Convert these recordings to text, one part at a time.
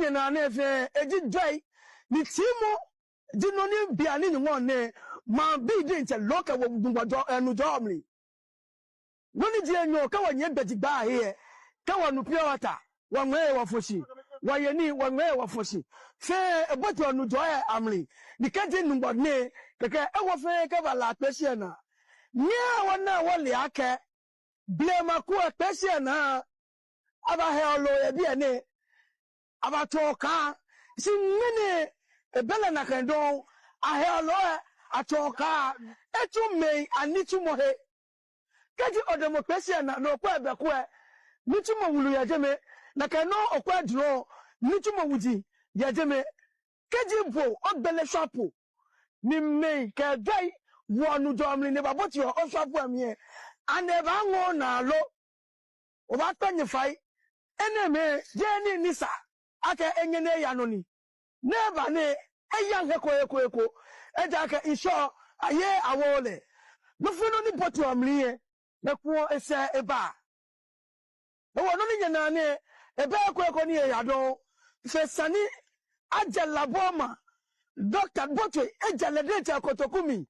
nyina na efe eji joy ni timo di no ni biane ni won ne ma bi di nche loka wo ngwajo enu jomli woni di enyo ka wonye bedigba here ka wonu pure water wonwe wo foshi wayeni wonwe wo foshi fe eboti onu joy amli ni kaje numbo ne keke e wo fe ka bala pesia na nya wona wole ake blema ku pesia na aba hello e bi ene aba toka si mene ebele na kendo ahelo atoka etu me anitu mohe kaji odemocracy na no kwa be ko nitu mo wulu ya jeme na kano okwa dro nitu mo wuji ya jeme kaji bo obele shapo ni me ka dai wonu domri ne baboti o shapo amie aneba ngo na lo o ba tanye fai eneme je ni nisa aka enyene ya no ni neba ne eyan eko eja ka insho aye awole no funo ni botu amliye na kuo ese eba o wono ni nyana ne eba eko ni ya do fe sani aja laboma doctor botu eja ledete kotokumi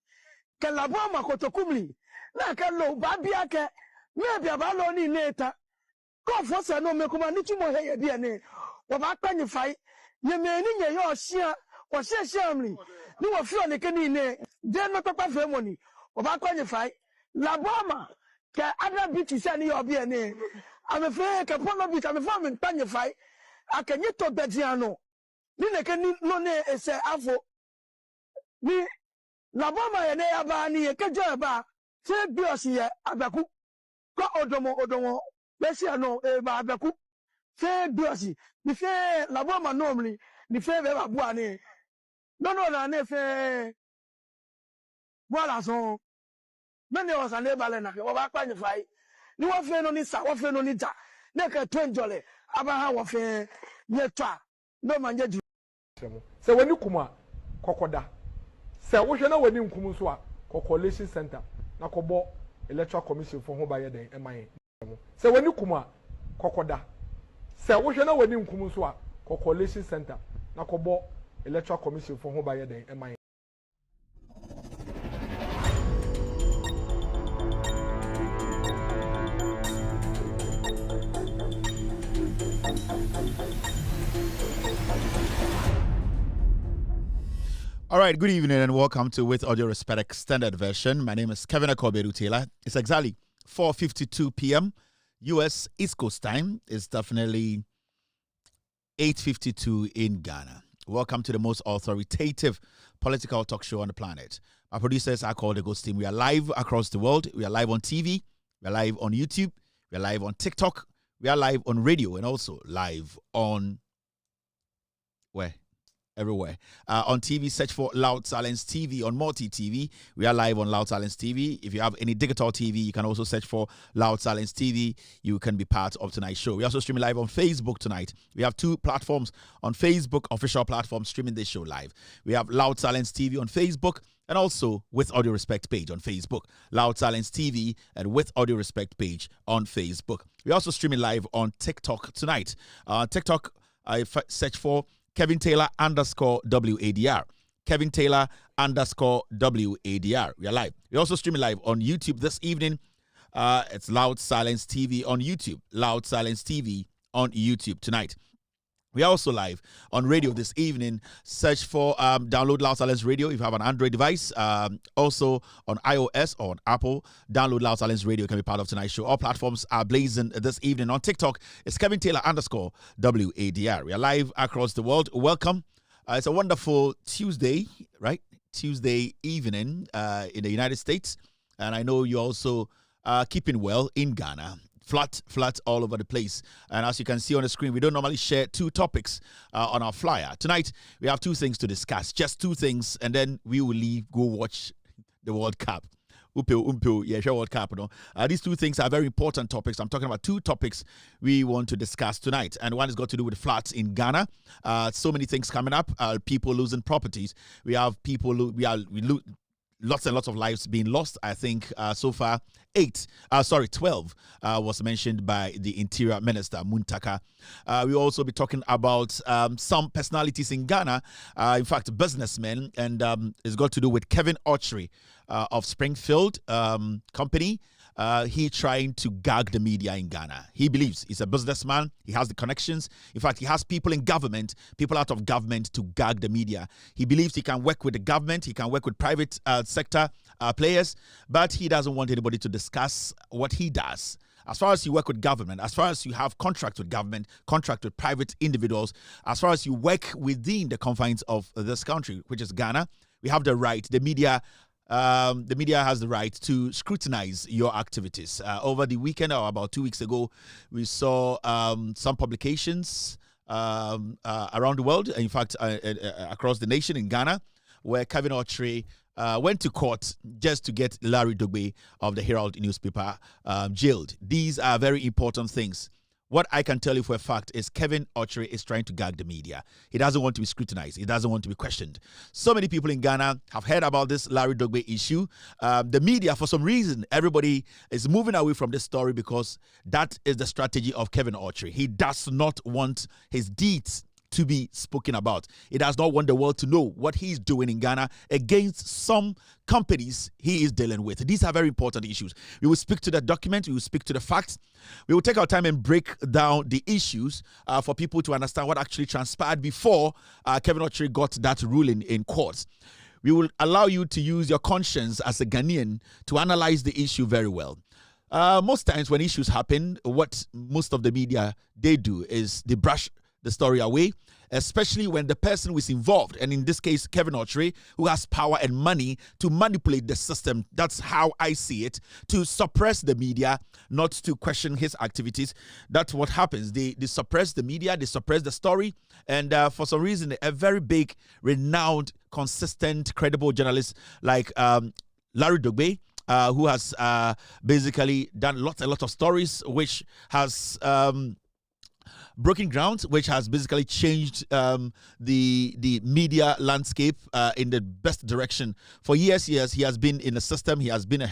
ke laboma kotokumi na ka lo ba bia ke me bia ba lo ni neta ko fo se no me kuma ni tumo he ye bia ne wo ba tanye fai ye me ni nye yo hia wo hia amli ni wo fi on ke ni ne de no papa fe money wo ba tanye fai laboma ke ada biti se ni yo bia ne ame fe ke pono biti ame fa me tanye fai akenye to bediano ni ne ke ni no ne ese afo ni laboma ye ne ya ba ni ye ke jo ba se bi osi ye abaku ko odomo besi ano e ba abaku se bi osi ni fe laboma normally ni fe be ba bua ni no na ne fe voilà son mene o sa ne bale na ke wo ba pa ni fai ni wo fe no ni sa wo fe no ni ja ne ke to njole aba ha wo fe ye twa no manje ju se wani kuma kokoda se wo hwe na wani nkum so a coalition center na kobo electoral commission for ho ba ye den eman se wani kuma kokoda se wo hwe na wani nkum so a coalition center na kobo electoral commission for ho ba ye den eman. All right, good evening and welcome to With Audio Respect Extended Version. My name is Kevin Akobedu Taylor. It's exactly 4:52 p.m. U.S. East Coast time. It's definitely 8:52 in Ghana. Welcome to the most authoritative political talk show on the planet. Our producers are called the Ghost Team. We are live across the world. We are live on TV. We are live on YouTube. We are live on TikTok. We are live on radio and also live on where? Everywhere. On TV, search for Loud Silence TV. On Multi TV, we are live on Loud Silence TV. If you have any digital TV, you can also search for Loud Silence TV. You can be part of tonight's show. We also stream live on Facebook tonight. We have two platforms on Facebook, official platform streaming this show live. We have Loud Silence TV on Facebook and also With Audio Respect page on Facebook. Loud Silence TV and With Audio Respect page on Facebook. We also streaming live on TikTok tonight. TikTok, I search for Kevin Taylor _WADR. Kevin Taylor _WADR. We are live. We're also streaming live on YouTube this evening. It's Loud Silence TV on YouTube. Loud Silence TV on YouTube tonight. We are also live on radio this evening. Search for download Loud Silence Radio if you have an Android device. Also on iOS or on Apple, download Loud Silence Radio. You can be part of tonight's show. All platforms are blazing this evening. On TikTok, it's Kevin Taylor _WADR. We are live across the world. Welcome. It's a wonderful Tuesday, right? Tuesday evening in the United States. And I know you also keeping well in Ghana. Flat all over the place. And as you can see on the screen, we don't normally share two topics on our flyer. Tonight, we have two things to discuss. Just two things, and then we will leave, go watch the World Cup. World Cup. No? These two things are very important topics. I'm talking about two topics we want to discuss tonight. And one has got to do with floods in Ghana. So many things coming up. People losing properties. We have people, lots and lots of lives being lost. I think so far 12 was mentioned by the Interior Minister, Muntaka. We'll also be talking about some personalities in Ghana, in fact, businessmen, and it's got to do with Kevin Otchere of Springfield Company. He trying to gag the media in Ghana. He believes he's a businessman. He has the connections. In fact, he has people in government, people out of government to gag the media. He believes he can work with the government. He can work with private sector players, but he doesn't want anybody to discuss what he does. As far as you work with government, as far as you have contract with government, contract with private individuals, as far as you work within the confines of this country, which is Ghana, we have the right, the media has the right to scrutinize your activities. Over the weekend, or about 2 weeks ago, we saw some publications around the world, in fact, across the nation in Ghana, where Kevin Otchere went to court just to get Larry Dugbe of the Herald newspaper jailed. These are very important things. What I can tell you for a fact is Kevin Otchere is trying to gag the media. He doesn't want to be scrutinized. He doesn't want to be questioned. So many people in Ghana have heard about this Larry Dugbe issue. The media, for some reason, everybody is moving away from this story because that is the strategy of Kevin Otchere. He does not want his deeds to be spoken about. He does not want the world to know what he's doing in Ghana against some companies he is dealing with. These are very important issues. We will speak to the document. We will speak to the facts. We will take our time and break down the issues for people to understand what actually transpired before Kevin Otchere got that ruling in court. We will allow you to use your conscience as a Ghanaian to analyze the issue very well. Most times when issues happen, what most of the media, they do is they brush the story away, especially when the person who is involved, and in this case, Kevin Otchere, who has power and money to manipulate the system. That's how I see it, to suppress the media, not to question his activities. That's what happens. They suppress the media, they suppress the story, and for some reason, a very big, renowned, consistent, credible journalist like Larry Dugbe, who has basically done a lot of stories, which has broken ground, which has basically changed the media landscape in the best direction. For years, he has been in the system. He has been a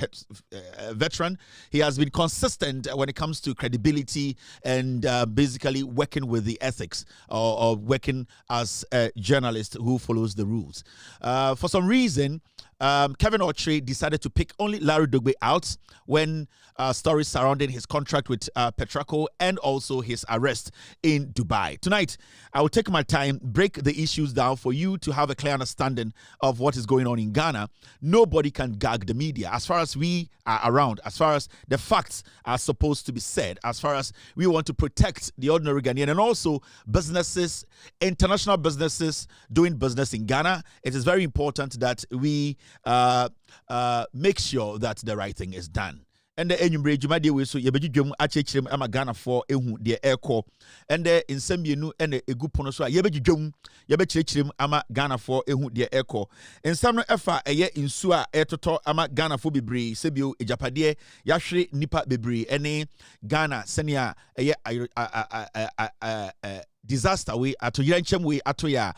veteran. He has been consistent when it comes to credibility and basically working with the ethics or working as a journalist who follows the rules. For some reason, Kevin Otchere decided to pick only Larry Dugbe out when stories surrounding his contract with Petraco and also his arrest in Dubai. Tonight, I will take my time, break the issues down for you to have a clear understanding of what is going on in Ghana. Nobody can gag the media. As far as we are around, as far as the facts are supposed to be said, as far as we want to protect the ordinary Ghanaian and also businesses, international businesses doing business in Ghana, it is very important that we make sure that the right thing is done. And the enyumre juma de we so ye beji dwam achechirem ama Ghana for ehu de EOCO and the nsamienu and egu pono so ye beji dwam ye bechirechirem ama Ghana for ehu de EOCO nsam no efa eye nsu a etoto ama Ghana for bebre sebio ejapade yahwe nipa bebre ene Ghana senia eye disaster we ato yenchem we ato ya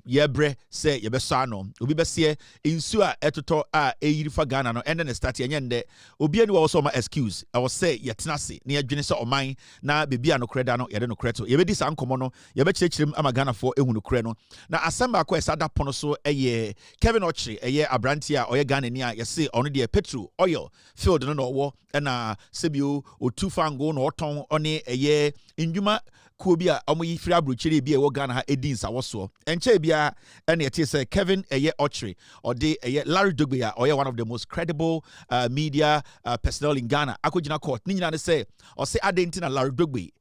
yebre se yebeso ano obi bese insu a etoto a eyirifa Ghana no ende ne start yenyende obi ani wo so ma excuse I was say yetenase na yadwene se oman na bebia no kreda no yede no kreto yebedi sa nkomo no yebechirechirem ama Ghana for ehu no kre no na asamba akwa esa da pono so eye Kevin Otchere eye abranti a oye Ghana ni a yese ono de petrol oil field no no wo na sebio otufango no oton one eye indwuma Kubia omuyi free abrochire bi e wo Ghana ha edin sawoso enche bia ene ete say Kevin Otchere or de Larry Dugbe or one of the most credible media personnel in Ghana akogina court ni nyina ne say or say adentina Larry Dugbe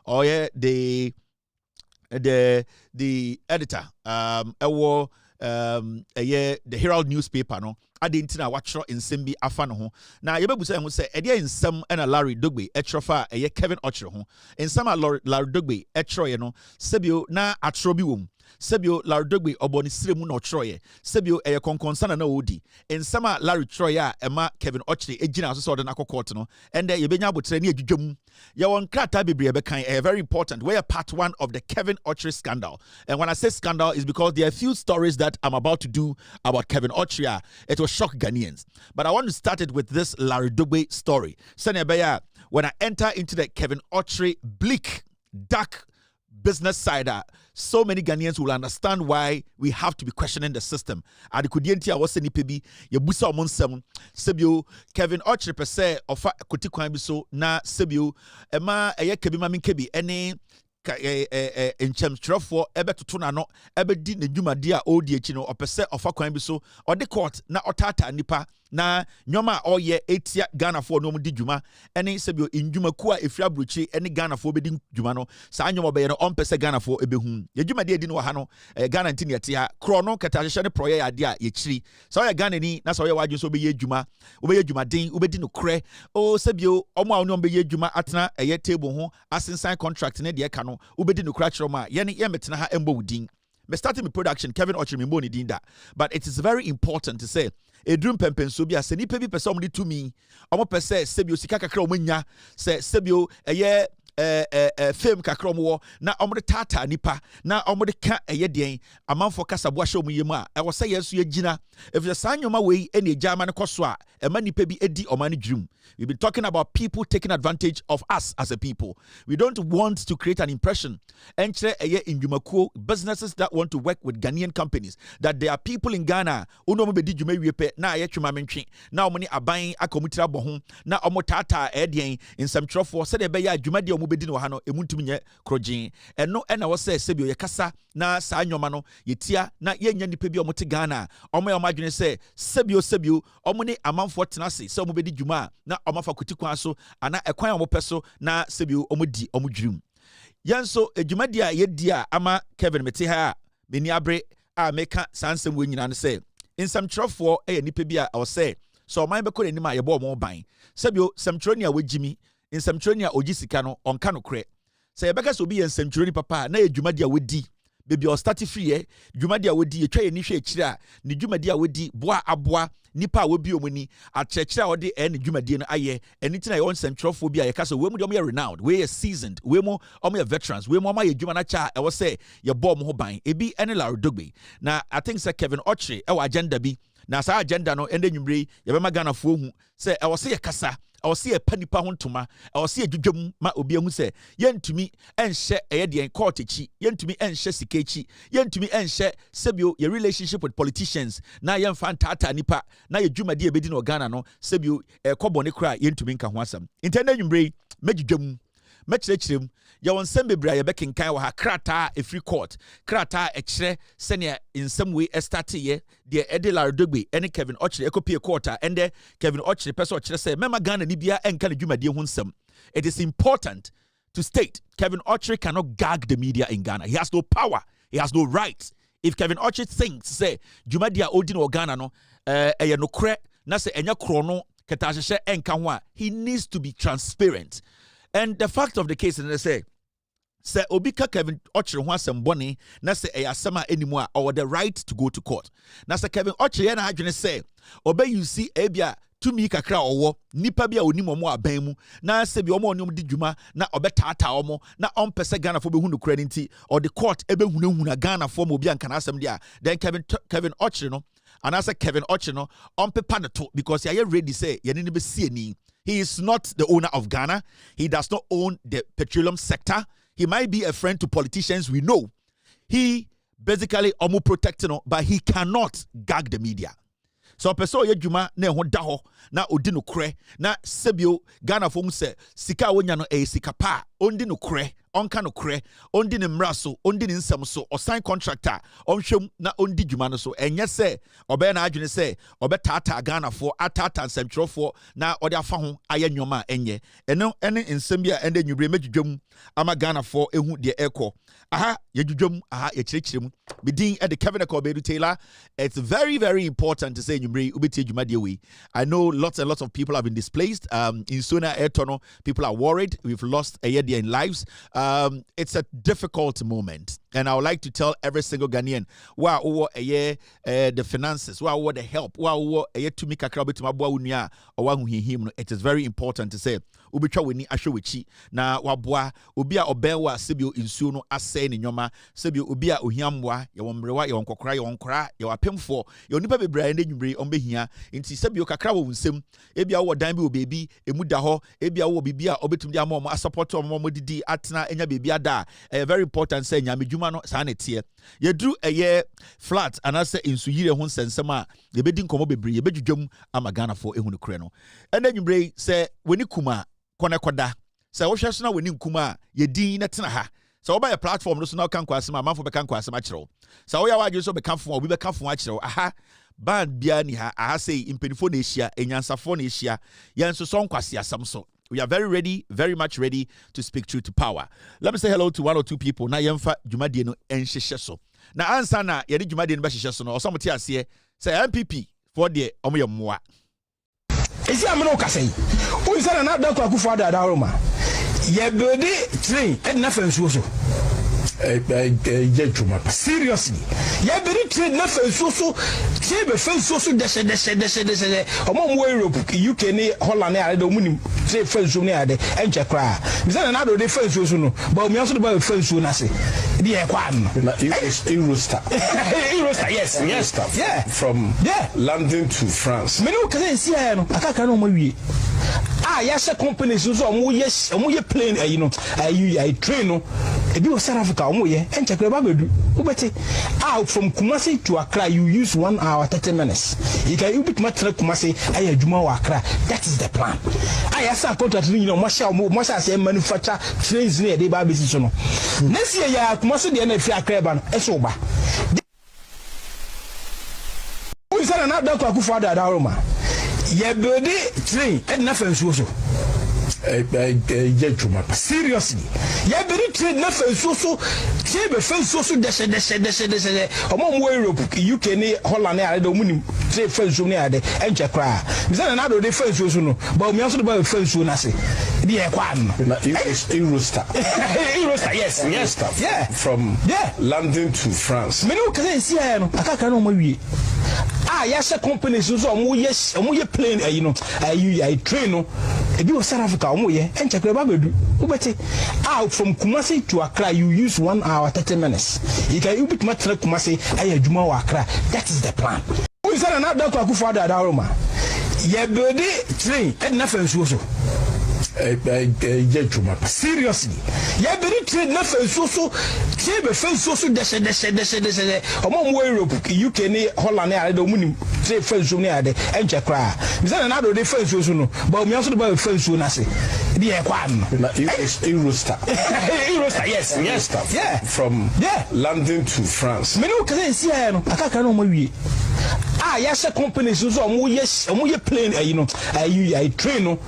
or the editor the Herald newspaper no adentina watchro nsem bi afa no ho na yebebusa ho se ede nsem na Larry Dugbe etrofa Kevin Otchere ho nsem Larry Dugbe etro ye no sebio na atro bi wom sebio Larry Dogbe oboni siremu no Troye sebio eye konkonsana na odi ensama Larry Troye ema Kevin Otchere ejina so de na court no ende yebenya abotre ne adwudwam ya won krata bebre bekan very important. We are part 1 of the Kevin Otchere scandal, and when I say scandal is because there are a few stories that I'm about to do about Kevin Otchere. It will shock Ghanaians, but I want to start it with this Larry Dogbe story. Beya, when I enter into the Kevin Otchere bleak, dark business side, so many Ghanaians will understand why we have to be questioning the system. And the kudienti was any pebi ye busa omonsem sebio Kevin Otchere per se ofa koti kwan bi so na sebio ema eye kebi mamin kebi ene enchemtwerefo ebe toto na no ebe di ne dwumade a odi echi no opese ofa kwan bi so ode court na otata nipa na nyoma oye etia Ghana fo no di dwuma ene sebio ndwuma ku a efira brochi ene Ghana fo be di dwuma no sa nyoma be no ompese Ghana fo ebehu ye dwumade edi no ha no Ghana ntini ete ha kro no keta hye ne proye ade a ye chiri sa oye Ghana ni na sa oye wadwe so be ye dwuma obeye dwumaden obedi no kre o sebio omo a no be ye dwuma atena eye table ho asensan contract ne de ka no obedi no kra chiro ma ye ne ye metena ha embo wudin me starting my production Kevin Otchere me mo ni din da, but it is very important to say edrum pempenso bi aseni pe bi pese omde to me omo pese sebio sika kakra omanya se sebio eye fame kakra omwo na omde tata nipa na omde ka eye den amanfo kasabo ahye omyem a e wo se yeso yagina if the sanyoma we ene ejama ne koso a e ma nipa bi edi omane drum. We've been talking about people taking advantage of us as a people. We don't want to create an impression. Enter businesses that want to work with Ghanaian companies, that there are people in Ghana who know me did you may pay now now money are buying a commuter bohum now omotata edian in some truffle said a beya jumadi omubedino hano emuntumye krojin and no and I was say sebio yakasa na sa nyomano yetia na yenya nipa bi omote Ghana omo imagine say sebio omone amanfo tenase se omubedi juma na omafa kutikwan so ana ekwan omopeso na sebio omodi omudwum yanso ejumadi a yedi a ama Kevin mete ha meni abre a meka sansem we nyina no say insam trofo nipa bi a say so man be ko ni ma ye bo mo ban sebio samtroni a wagimi insamtroni a ogi sika no onka no kre say ye beka so bi yensamtroni papa na ejumadi a wodi baby or start free dwumadi a wodi etwa ye ni hwe ekire a ne dwumadi a wodi boa aboa nipa a wobi omuni akyekire a wode ne dwumadi no aye enitina ye on centralfo bi a ye ka so we mu de ye renowned we ye seasoned we mu ye veterans we mu ye dwuma na cha e wo say ye bom ho ban ebi ene Larry Dogbe na I think say Kevin Otchere e wa agenda bi na sa agenda no ende nwumre ye be magana fo hu say e wo say ye kasa I will see a panipa hontoma. I will see a jujum ma obi ahu se yentumi enhye eyede court echi yentumi enhye sikechi yentumi enhye sebio your relationship with politicians na yemfa ntata nipa na ye dwumade ebedi no Ghana no sebio kobone kra yentumi nka ho asam intenda nwumre mejudwam mechirechirem ya won sembe bra ye bekenkan wa ha krata e free court krata e kire sene in some way start ye de Larry Dogbe ene Kevin Otchere ekopie court ende Kevin Otchere person kire say mema Ghana ni bia enka ne dwumade ho nsem. It is important to state Kevin Otchere cannot gag the media in Ghana. He has no power, he has no rights. If Kevin Otchere thinks say dwumade a odi no Ghana no eye no kre na say enya kro no ketahye enka ho a he needs to be transparent. And the fact of the case is they say obika Kevin Otchere ho asem boni na say e asema anymore or the right to go to court. Na say Kevin Otchere na adwene say obey you see ebia tumi kakra owo nipa bia onim omo aban mu na se bi omo onim di dwuma na obetata omo na ompese Ghana fo be hunu kra nti or the court ebe hunahuna Ghana fo mo bia nkana asem dia then Kevin Otchere no and I say Kevin Otchere no ompepa ne to because ye ready say ye ne be see ani. He is not the owner of Ghana. He does not own the petroleum sector. He might be a friend to politicians, we know. He basically omu protecting, but he cannot gag the media. So person ye dwuma na ho da ho na odi no kre na sebio Ghana fo mu se sika wonya no sika pa ondi no kre onka no kre ondi ne mra so ondi ne nsem so osign contractor onhwem na ondi dwuma no so enye se obe na adwene se obe tata Ghana fo atata nsemtwerofo na ode afa ho aye nwoma enye ene nsem bia ende nwubre medwudwam ama Ghana fo ehu de EOCO aha yedwudwam aha yekirikirem bidin e de Kevin Otchere Taylor. It's very, very important to say I know lots and lots of people have been displaced. In Sona Etono, people are worried. We've lost a year in lives. It's a difficult moment. And I would like to tell every single Ghanaian, wow, the finances, wow, the help, wow, to make a crowd to my boy, or him. It is very important to say, Ubicha weni ashowichi, na wabwa, ubia obewa, Sibio insuno, asay in yoma, Sibio ubia uhiamwa, yawamrewa, yawankokra, yawankra, yawapemfo, yonipa be brand in bre on behia, inti Sabio kakrawo unsem, ebia wa dambi baby, emudaho, ebia wo bibia, obetum dia mom, a support of momodidi, atna, enya bibia da, very important say, Yamijumano, sanetia. Ye drew a year flat, and I say in Suyire Hon Sensama, the bedding come be ye bedjum, amagana for a hunukreno. And then you bray, say, when you kuma, Konakoda. So what shall we need kuma ye din at ha. So by a platform, no can quas my man for become quas natural. So we are just become for we become for natural. Aha, bad biani ha, I say in Penfonesia, in Yansaphonesia, Yanso song quasia samso. We are very ready, very much ready to speak truth to power. Let me say hello to one or two people. Na yemfa Jumadino and Shishaso. Na ansana yedi Jumadino Bashishaso or some tears here. Say MPP for the Omoyamwa. Esi ameno kasai. O isana na da kwa kufa da Roma. Ye build train and na fansuo so. Seriously. Ye build train na fansuo so. Tie be fansuo so dese. Omo mo Europe, UK ni Holland ni ade omuni say fansuo ni ade enche kra. Misana na do de fansuo so no. But me also do ba fansuo na se. Di e kwa no. Eurostar. Eurostar, yes. Yeah. From London to France. Me no can see here no. Akaka no mo wie. Yes, companies so omo plane you know I train no e bi South Africa omo ye enche kra ba bedu ubeti out from Kumasi to Accra you use 1 hour 30 minutes you can bit matra Kumasi aye adwuma wa Accra. That is the plan. Yes, contract you know mo say manufacture trains ne dey ba besi so no next year ya Kumasi de na fi Accra ba no e so ba we say na da kwa kufa da Roma. Ye build train and na fansuo so. Seriously. Ye build train na fansuo so. Tie be fansuo so dese. Omo mo Europe, UK ni Holland ni ade omuni say fansuo ni ade enche kra. Misana na do de fansuo so no. But me also do ba fansuo na se. Di e kwa no. Eurostar. Eurostar, yes. Yeah. From London to France. Me no can see here no. Akaka no mo wie. Yes, companies so omo plane you know I train no e bi South Africa omo ye enche kra ba bedu ubeti out from Kumasi to Accra you use 1 hour 30 minutes you can bit matra Kumasi aye adwuma wa Accra. That is the plan. We say na da kwa kufa da Roma. Ye build train and na fansuo so. Seriously. Ye build train na fansuo so. Tie be fansuo so dese. Omo mo Europe, UK ni Holland ni ade omuni say fansuo ni ade enche kra. Misana na do de fansuo so no. But me also do ba fansuo na se. Di e kwa no. Eurostar. Eurostar, yes. Yeah. From London to France. Me no can see here no. Akaka no mo wie. Yes, companies so omo plane you know I train no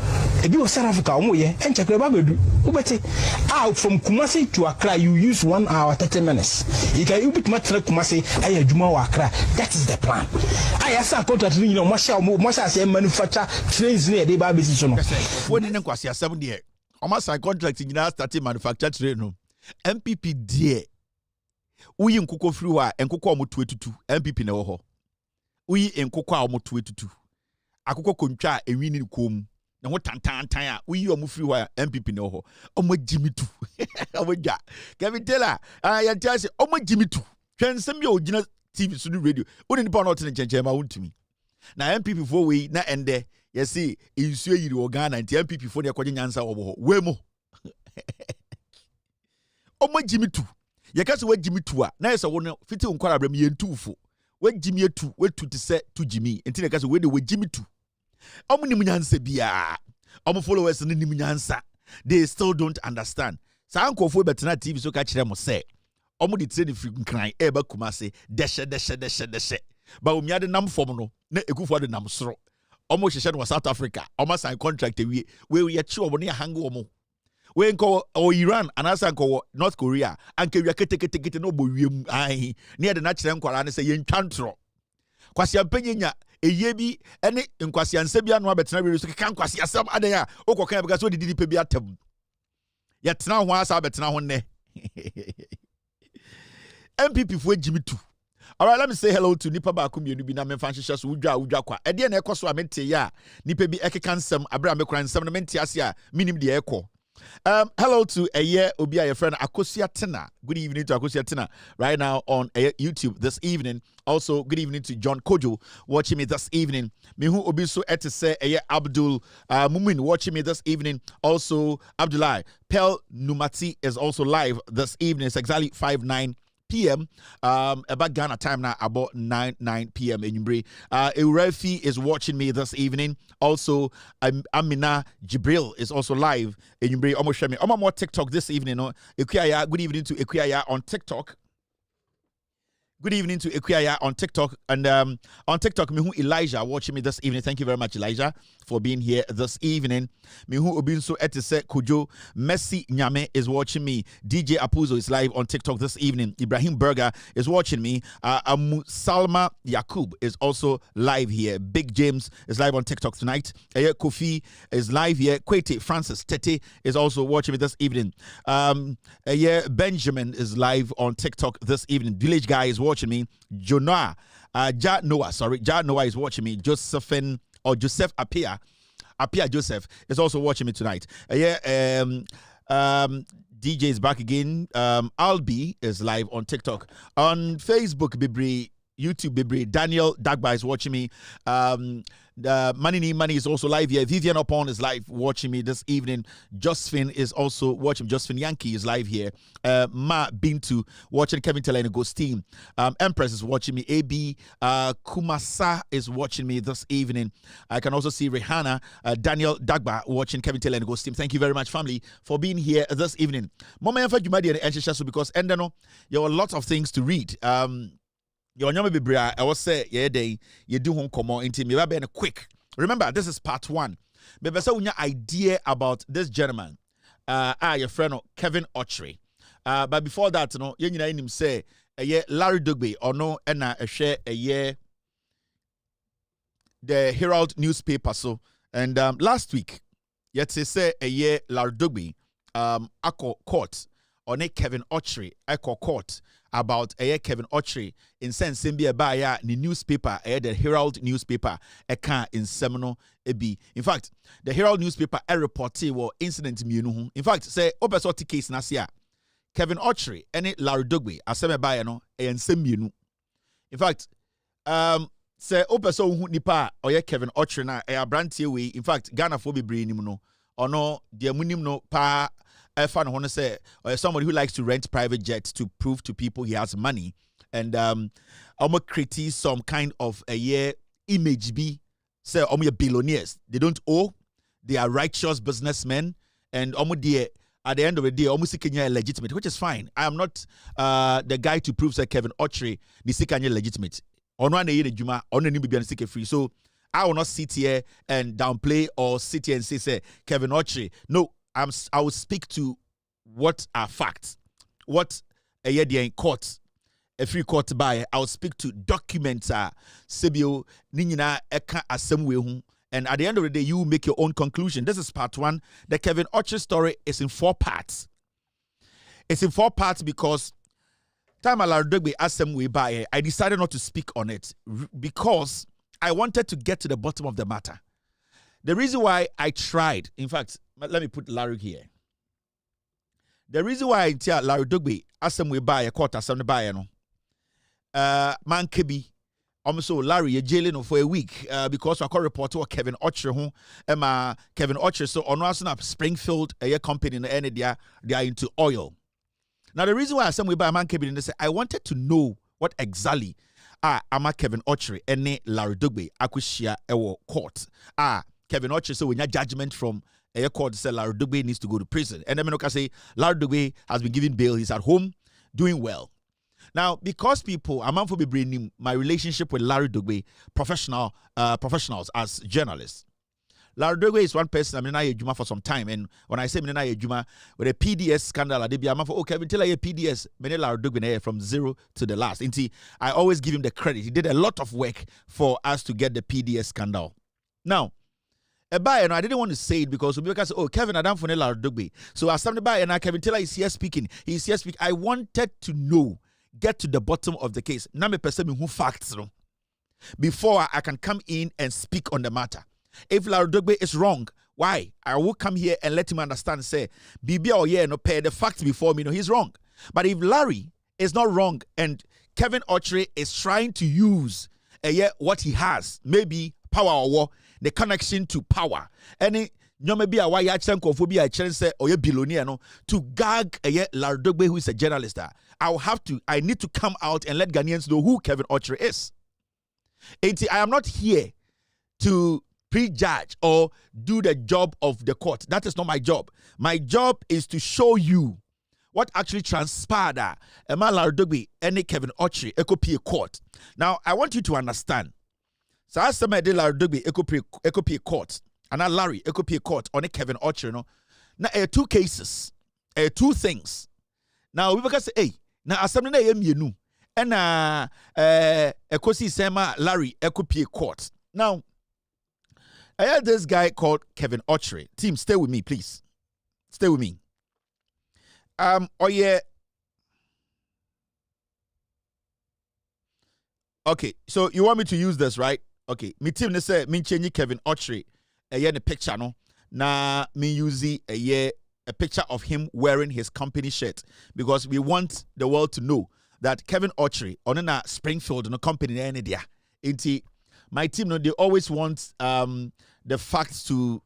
e bi South Africa omo ye enche kra ba bedu ubeti out from Kumasi to Accra you use 1 hour 30 minutes you can bit matra Kumasi aye adwuma wa Accra. That is the plan. Yes, contract you know mo say manufacture trains ne dey ba besi so no When in kwasi asem de o sign contract nyina start manufacture train no MPP de uyi nkukọ free wa nkukọ omotu etutu MPP na wo ho uyi nkukọ a omotu etutu akukọ kontwa a enwi ni kom na ho tantantan a uyi omo free wa MPP na wo ho omo jimitu omo ja Kevin Taylor ya ntiase omo jimitu twensem ya ogina TV so radio oni nipa na otene chenchen ma wontumi na MPP fo we na ende yesi insuo yiri Ghana nti MPP fo ne yakoje nyansa wo ho we mo omo jimitu yekase wa jimitu a na yesa wo no fiti nkwara abram yentufo wa jimi etu wetu te se tu jimi enti yekase we de wa jimitu omo nim nyansa bia omo followers ne nim nyansa they still don't understand sa ankofo betena TV so ka kire mo se omo de trade free nkran e ba Kumase deshe ba omiade nam fom no na ekufo de nam soro omo hyehyɛ no South Africa omo sign contract we ye chi omo ne hang omo we nko o Iran anasa nko North Korea anke wi kete no bo wiem ai ne de na kyerɛ nkwara ne sɛ ye ntwantro kwasi ampanyenya eye bi ene nkwasi ansa bi anu abetena wi so keka nkwasi asam adan a okokan ya bega so didi pe bi atam ye tena ho asa abetena ho ne MPP for Jimmy too. All right, let me say hello to Nipa Bakum Yubi na memfanshi shasu udwa kwa. Ede na ekɔ so amente ya. Nipa bi ekeka nsɛm abra me kran nsɛm na mente ase a minim de ekɔ. Hello to Obi your friend Akosia Tina. Good evening to Akosia Tina right now on YouTube this evening. Also, good evening to John Kojo watching me this evening. Mihu Obiso Etese Abdul Mumin watching me this evening. Also, Abdullah Pel Numati is also live this evening. It's exactly 5:09 p.m. About Ghana time now, about 9 p.m. in Yumbre. Eurefi is watching me this evening. Also, Amina Jibril is also live in Yumbre. Almost share me. I'm more TikTok this evening. No? Good evening to Equiaya on TikTok. Good evening to Equiaya on TikTok. And on TikTok, Mihu Elijah watching me this evening. Thank you very much, Elijah, for being here this evening. Mihu Obinso Etese Kujo. Messi Nyame is watching me. DJ Apuzo is live on TikTok this evening. Ibrahim Berger is watching me. Salma Yakub is also live here. Big James is live on TikTok tonight. Kofi is live here. Kwete Francis Tete is also watching me this evening. Benjamin is live on TikTok this evening. Village Guy is watching me. Ja Noah is watching me. Joseph Apia Joseph is also watching me tonight. DJ is back again. Albi is live on TikTok. On Facebook, Bibri, YouTube, Bibri, Daniel Dagba is watching me. Money is also live here. Vivian Upon is live watching me this evening. Josephine is also watching. Josephine Yankee is live here. Ma Bintu watching Kevin Teller and Ghost Team. Empress is watching me. AB Kumasa is watching me this evening. I can also see Rihanna, Daniel Dagba watching Kevin Teller and Ghost Team. Thank you very much, family, for being here this evening. Mama Yamfa Jumadi and Enshishasu, because endano there were lots of things to read. Your nyama bibria, I was say, yeah, day, you do home come on into me. Be quick. Remember, this is part 1. Maybe so your idea about this gentleman, your friend Kevin Otchere. But before that, you know him say, Larry Dugbe or no, and a share the Herald newspaper. So, and last week, yet say Larry Dugbe, Ako court. On Kevin Otchere, Echo Court about Kevin Otchere in sense be a the newspaper, the Herald newspaper, in Seminole Ebi. In fact, the Herald newspaper reported incident in fact, say Obesorti case nasia Kevin Otchere and Larry Dugbe aseme by no and same. In fact, say Obeso nipa or Kevin Otchere na brantie we. In fact, Ghana for be brain no or no the munim no pa. Say somebody who likes to rent private jets to prove to people he has money, and almost create some kind of image be say billionaires. They don't owe, they are righteous businessmen, and at the end of the day almost legitimate, which is fine. I am not the guy to prove that Kevin Otchere the legitimate. On one day Juma on the new free. So I will not sit here and downplay or sit here and say Kevin Otchere. No. I will speak to what are facts, what a year in court, a free court by. I will speak to documents. Sebio Ninina Eka Asemwe. And at the end of the day, you make your own conclusion. This is part 1. The Kevin Otchere story is in 4 parts. It's in 4 parts because time Alardogbe Asemwe by I decided not to speak on it because I wanted to get to the bottom of the matter. The reason why I tried, in fact, let me put Larry here. The reason why I tell Larry Dugbe, Asemwe buy a quarter, some buy no. Man kebi, also Larry a jailing for a week because I call report to Kevin Otchere Kevin Otchere so on up Springfield a company in the end they are into oil. Now the reason why Asemwe buy man kebi they say I wanted to know what exactly ama Kevin Otchere and Larry Dugbe akushia ewo court. Kevin Otchere so when your judgment from a court said Larry Dugbe needs to go to prison. And then I say Larry Dugbe has been given bail. He's at home doing well. Now, because people, I'm for bringing my relationship with Larry Dugbe, professionals as journalists. Larry Dugbe is one person I mean I Juma for some time. And when I say I Juma with a PDS scandal, I'm for Kevin tell you PDS, many Larry Dugbe from zero to the last. And I always give him the credit. He did a lot of work for us to get the PDS scandal. Now, a buyer, and I didn't want to say it because say, Kevin Adam Funela Dugbe. So as somebody buyer and Kevin Taylor is here speaking. He's here speaking. I wanted to know get to the bottom of the case. Na me person me who facts no. Before I can come in and speak on the matter. If Larry Dogbe is wrong, why? I will come here and let him understand, say, Bibi or yeah, no pay the facts before me, no, he's wrong. But if Larry is not wrong and Kevin Otchere is trying to use what he has, maybe power or war, the connection to power, any maybe a why phobia say or billionaire no to gag Larry Dogbe, who is a journalist. I need to come out and let Ghanaians know who Kevin Otchere is. I am not here to prejudge or do the job of the court. That is not my job. My job is to show you what actually transpired at Larry Dogbe and Kevin Otchere EOCO court. Now, I want you to understand. So as some did Larry Dogbe EOCO court, and now Larry EOCO court on Kevin Otchere, no. Now, two cases, two things. Now, we can say, hey, now as some you and Ekosi Sema Larry EOCO court. Now, I had this guy called Kevin Otchere. Team, stay with me, please. Stay with me. Okay, so you want me to use this, right? Okay, me team they say me change Kevin Otchere the picture no. Na me use a picture of him wearing his company shirt because we want the world to know that Kevin Otchere on a Springfield no company any there. My team no, they always want the facts to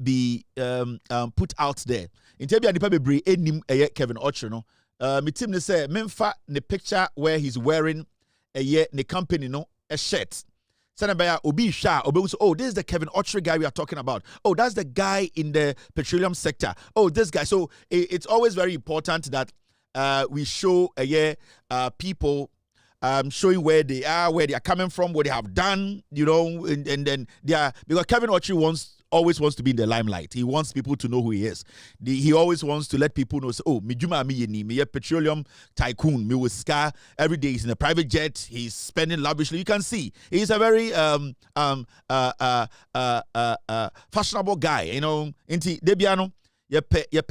be put out there. In Tebi and the Pebble enim Kevin Otchere no. My team they say memfa the picture where he's wearing the company no a shirt. Obi Sha, oh, this is the Kevin Otchere guy we are talking about. Oh, that's the guy in the petroleum sector. Oh, this guy. So it's always very important that we show people showing where they are coming from, what they have done, you know, and then they are, because Kevin Otchere always wants to be in the limelight. He wants people to know who he is. He always wants to let people know, oh, me a petroleum tycoon, me with scar. Every day he's in a private jet, he's spending lavishly. You can see he's a very fashionable guy, you know. Inti debiano ye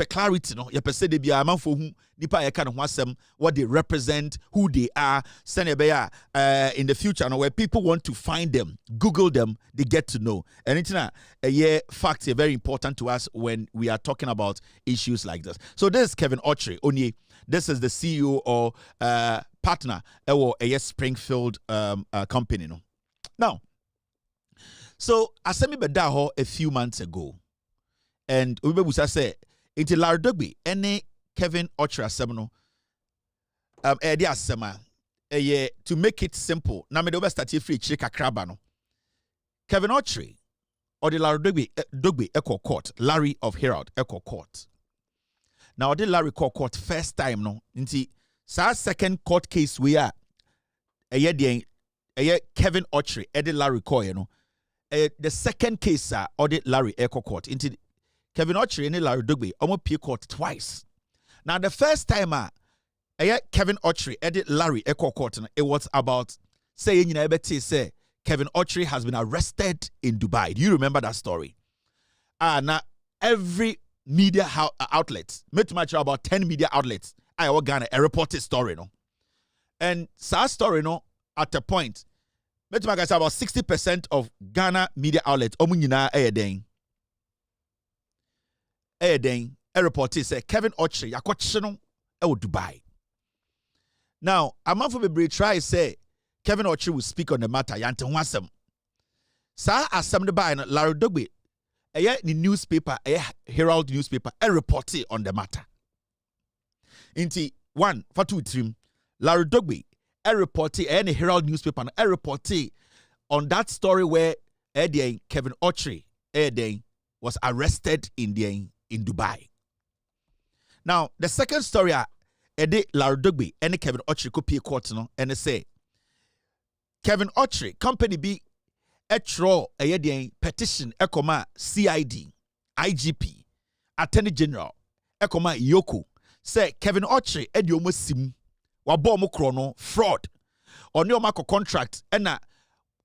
clarity no ye say debia amanfo hu nipa ye ka no asem what they represent, who they are, send in the future no, where people want to find them, Google them, they get to know. And it's facts are very important to us when we are talking about issues like this. So this is Kevin Otchere Onye. This is the CEO or partner or a Springfield company no. Now, so Asemi Bedaho a few months ago, and Ubebusa say into Larry Dogbe any Kevin Otchere asem to make it simple. Na me do best start free chika kraba no. Kevin Otchere or the Larry Dogbe EOCO court, Larry of Herald EOCO court. Now the Larry court first time no into second court case we are Kevin Otchere the Larry court you know. The second case or the Larry EOCO court into Kevin Otchere and Larry Dogbe almost pay court twice. Now the first time Kevin Otchere and Larry EOCO court it was about saying say Kevin Otchere has been arrested in Dubai. Do you remember that story? Now every media outlet, met much about 10 media outlets, I will Ghana a reported story no. And that story no at a point, met about 60% of Ghana media outlets omunyina a reporter say Kevin Otchere yakwache no e Dubai. Now, a month for be try say Kevin Otchere will speak on the matter yante ho asem. Sa asem de by Larry Dogbe the newspaper Herald newspaper a report on the matter. Inti one for two trim Larry Dogbe a report any Herald newspaper a report on that story where Kevin Otchere was arrested in Dubai. Now, the second story Larry Dogbe and Kevin Otchere could pay court no and they say Kevin Otchere company be a petition EOCO CID IGP Attorney General EOCO EOCO say Kevin Otchere edi omosim wabo mo krono fraud on your marco contract and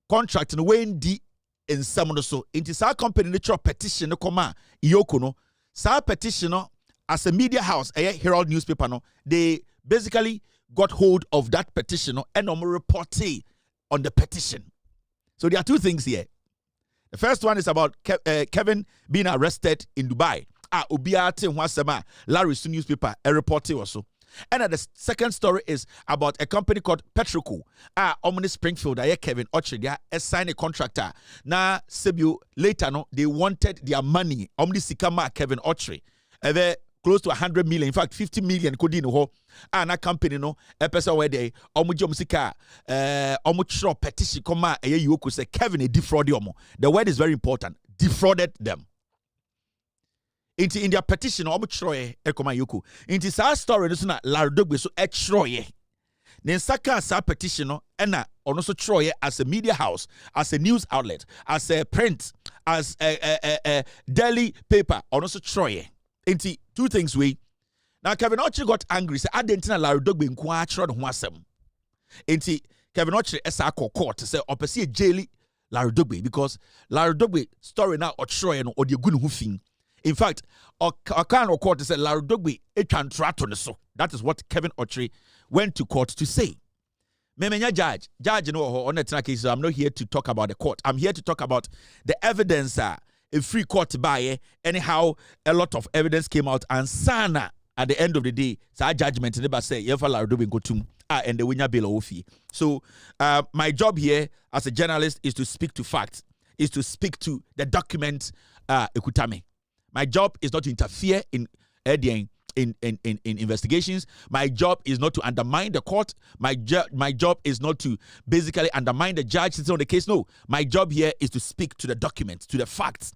contract no when di in some so into sa company natural petition EOCO EOCO no sa petition no as a media house Herald newspaper no they basically got hold of that petition and report on the petition. So there are two things here. The first one is about Kevin being arrested in Dubai. Obiate Nwasema, Larry's newspaper, a reporter also. And the second story is about a company called Petraco. Omni Springfield, Kevin Otchere, they signed a contractor. Now, Sebu later, they wanted their money. Omni Sikama Kevin Otchere. Close to 100 million, in fact 50 million could in ho na company no a person where they omujomsika omuchro petition koma EOCO say Kevin a defrauded omo. The word is very important. Defrauded them. In their petition omuchro e koma EOCO. Into sa story no so na lardogbe so e chro ye. Then saka sa petition no na ono so chro ye as a media house, as a news outlet, as a print, as a daily paper, ono so chro ye. Into two things we now Kevin Otchere got angry. Say I didn't know Larry Dogbe nkwa achro no asem. Into Kevin Otchere esa court say opesi jail Larry Dogbe because Larry Dogbe story now Otchere no odi gu ne ho fin. In fact, Okan court say Larry Dogbe etwa ntrato ne so. That is what Kevin Otchere went to court to say. Memenya judge no on the case. So I'm not here to talk about the court. I'm here to talk about the evidence a free court by anyhow a lot of evidence came out and sana at the end of the day sa judgment never say yefa la do go tum and the winner bill ofi. So my job here as a journalist is to speak to facts, is to speak to the document ekutame. My job is not to interfere in investigations. My job is not to undermine the court. My job is not to basically undermine the judge sitting on the case. No, my job here is to speak to the documents, to the facts.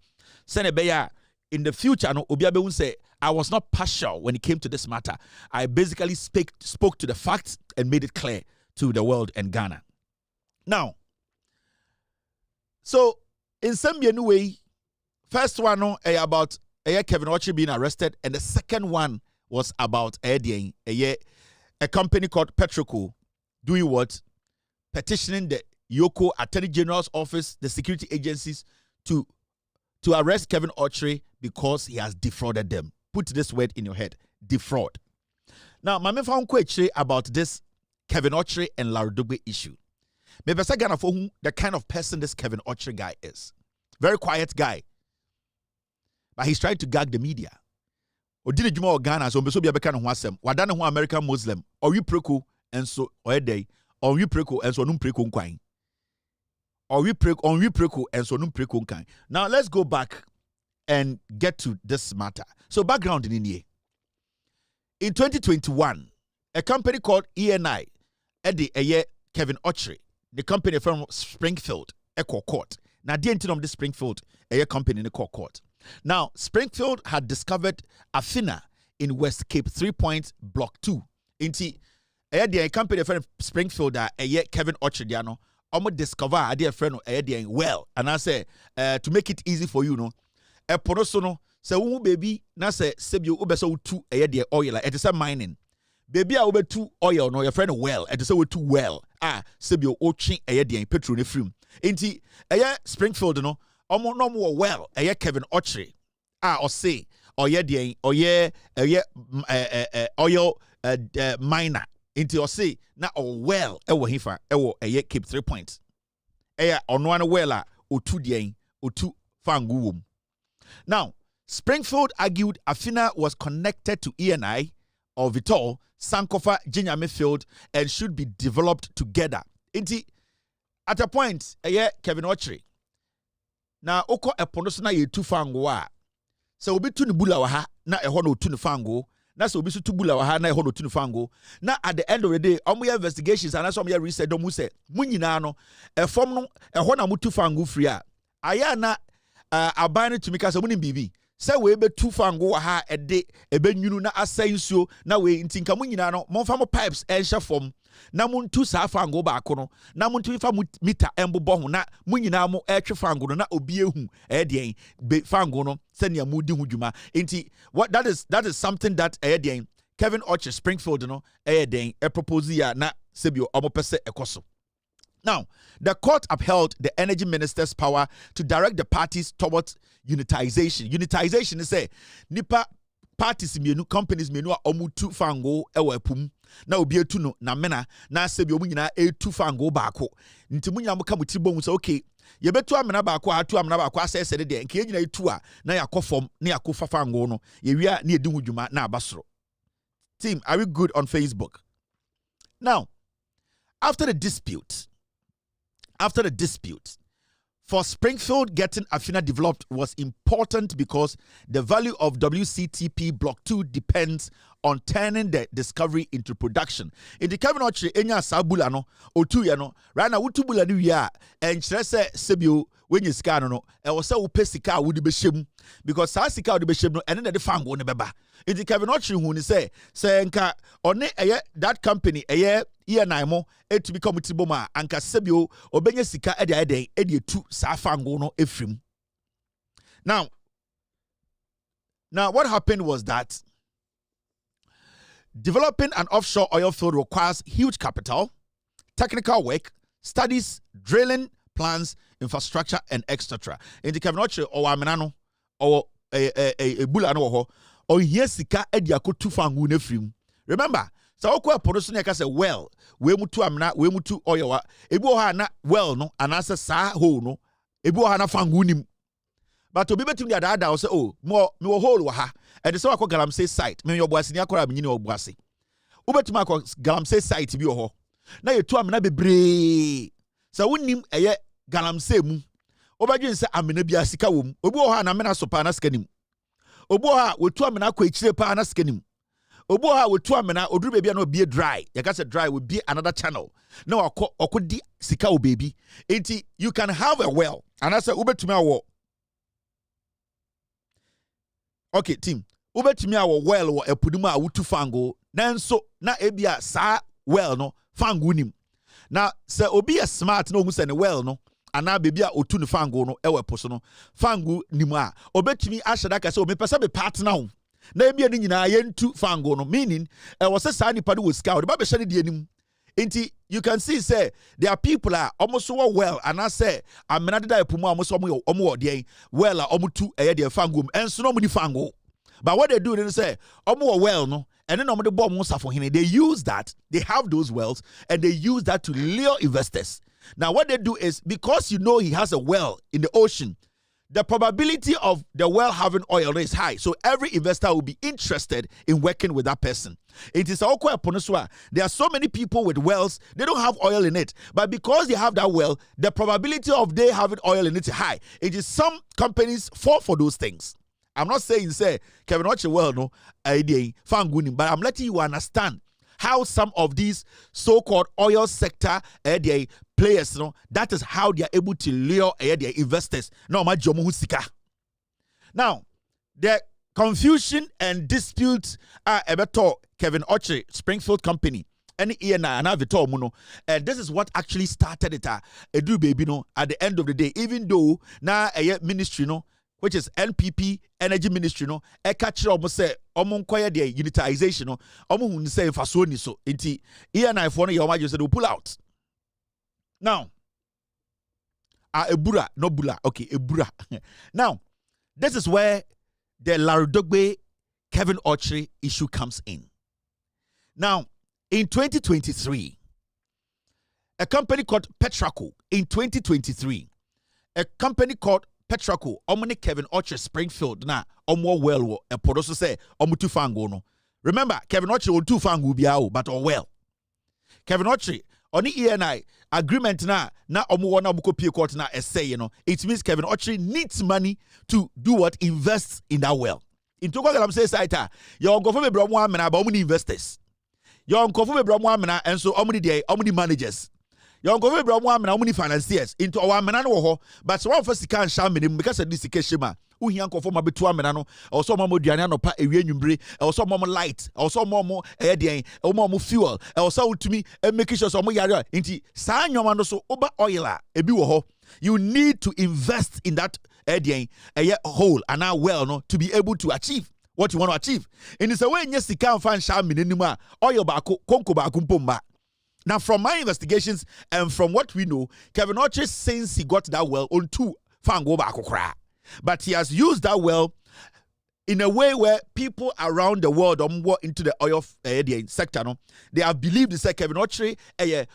Senebeya, in the future, no, Obiabe will say, I was not partial when it came to this matter. I basically spoke to the facts and made it clear to the world and Ghana. Now, so in some way, first one no, about Kevin Otchere being arrested, and the second one was about a company called Petraco doing what? Petitioning the EOCO Attorney General's office, the security agencies to arrest Kevin Otchere because he has defrauded them. Put this word in your head, defraud. Now, Mame found question about this Kevin Otchere and Larry Dogbe issue. Maybe the kind of person this Kevin Otchere guy is. Very quiet guy. But he's trying to gag the media. Odine Juma Ghana so beso bia beka ne ho asem. Wadane ho American Muslim. Or you preko and so oyedey. Or you preko and so num preko nkwan. Or you preko and so num preko nkwan. Now let's go back and get to this matter. So background in here. In 2021, a company called ENI Eddie Kevin Otchere, the company from Springfield, Echo Court. Now the entity of the Springfield company in the court. Now, Springfield had discovered Afina in West Cape 3 Point Block 2. Inti, the company from Springfield, Kevin Otchere, almost discover a dear friend well. And I say, to make it easy for you, no, a ponosono, say, baby, na say, Sebio Ubeso 2 dear oil, it is a mining. Baby, I will 2 oil, no, your friend well, it is a 2 well. Sebio Ochin dear petrol in film. Inti, Springfield, no. Omo no more well, Kevin Otchere. Or say, or oil miner. Into or say, na or well, hifa, keep 3 points. On one well, or 2 dien, or 2 fanguum. Now, Springfield argued Afina was connected to ENI or Vitor, Sankofa, Jinyame Field, and should be developed together. Inti, at a point, Kevin Otchere. Na oko epono so na ye tu fango a se obi tu ne bula wa ha na eho no tu ne fango na se obi so tu bula wa ha na eho no tu ne fango na at the end of the day omo ye investigations and some ye research do mu se munyina no efom no eho na mu tu fango free a aya na aban no tumi ka se mu ni bibi se we be tu fango wa ha ede ebenwunu na asai nsuo na we ntinka munyina no monfa mo pipes enhye fom na muntu sa fango ba ko no na muntu fa meter embobo ho na munyina mo etwe fango no na obi ehu den be fango no senia mudi hu dwuma enti what that is something that den Kevin Otchere Springfield no den propose ya na sebio omopese ekoso. Now, the court upheld the energy minister's power to direct the parties towards unitization. Unitization is say nipa parties mienu companies mienu a omu tu fango ewa epum na obi etu no na mena na asebi omu nyina etu fango baako nti munya muka mutibo mu say okay ye betu amena baako atu amena baako asese de nke nyina etu a na yakofom na yakofa fango no ye wia na edi hudwuma na abasoro. Team, are we good on Facebook? Now, after the dispute, for Springfield getting Afina developed was important because the value of WCTP Block 2 depends on turning the discovery into production. In the Kevin Otchere, enya sabula no, otu ya no, right now, utubula ni ya, and chrese sebio, when you scan no, and was so pesika would be shim, because Sassika would be shim, no, and then the fango ne beba. In the Kevin Otchere, who say nka, one that company, a year, naimo, to become tiboma, anka sebio, obenye sika edi tu sa fango no efrim. Now, what happened was that developing an offshore oil field requires huge capital, technical work, studies, drilling plans, infrastructure, and etc. In the Kevin Otchere or amenano or a bulano or yesika ediako tu fangu nefrim. Remember, so okwa production yaka say well, we mutu amna, we mutu oil ebu ha na well no, anasa sa ho no, ebu ha na fangu nim. But to be better the other I say, oh, more me hole wa ha. And the so akọ galamsey site. Me your boasi ni akora me nyini oboasi. Ubetuma akọ galamsey site bi ho. Na ye tu amena bebre. Sa wonim eye galamsey mu. Obadwen se amena bi asika wom. Obi ho ha na amena so pa na skanim. Obi ho ha we tu amena akọ echire pa na skanim. Obi ho ha we tu amena oduru baby na obi dry. You can say dry will be another channel. Na akọ di sika o baby. Enti you can have a well. And I say ubetuma awo. Okay, team. Ubetumi awo well wo epuduma awutu fango. Nanso na ebia sa well no fango nim. Na se obi a smart no hu se ne well no ana baby a otu ne fango no ewe poso no fango nim a obetumi ahyeda ka se o mepesa be partner ho. Na ebia ni nyina yentu fango no meaning was se sa nipa no wo scout ba be hye ne de anim. Inti you can see say there are people are almost well and I say amena da epumu almost omo de well omutu eye de fangum enso no mu ni fango. But what they do they say omo well no and then omo de bomb safo hene. They use that, they have those wells and they use that to lure investors. Now what they do is because you know he has a well in the ocean, the probability of the well having oil is high. So every investor will be interested in working with that person. It is also a ponoswa. There are so many people with wells, they don't have oil in it. But because they have that well, the probability of they having oil in it is high. It is some companies fall for those things. I'm not saying, say, Kevin Otchere well, no, idea, fangunim, but I'm letting you understand how some of these so-called oil sector players, you know, that is how they are able to lure their investors. Now, the confusion and disputes are about Kevin Otchere, Springfield Company, and ENI, and this is what actually started it. Edu baby, no, at the end of the day, even though now a ministry, no, which is NPP Energy Ministry, no, e catch almost say omunkoye the unitization, no, omun say fasoni so. Inti ENI for no your just will pull out. Now, ebura, no bula, okay, ebura. Now, this is where the Larodogbe Kevin Otchere issue comes in. Now, in 2023, a company called Petraco, in 2023, a company called Petraco, omni Kevin Otchere Springfield, na omo well, a podoso say, omutu fango no. Remember, Kevin Otchere on 2 fango biao, but well. Kevin Otchere, on the ENI agreement na omo wana buko pie court na essay, you know, it means Kevin Otchere needs money to do what? Invest in that well. In Toko Galam say saita, your go for me bro amena ba omni investors. Your go for me bro amena and so omni managers. Your go for me bro amena omni financiers into our amena no ho, but so one first can sham me because of this keshima. Uhian ko for ma betu amena no, also mama duane anopa ewie nwumbre, also mama light, also mama den, mama fuel, also utumi make sure so mo yare nti saa nyoma no so oba oil a ebi wo ho. You need to invest in that hole and now well no to be able to achieve what you want to achieve. And it's a way yes can find sham minima oil bako konko bako mpomba. Now from my investigations and from what we know, Kevin Otchere since he got that well on 2 fango bako kra. But he has used that well in a way where people around the world into the oil sector, no, they have believed that Kevin Otchere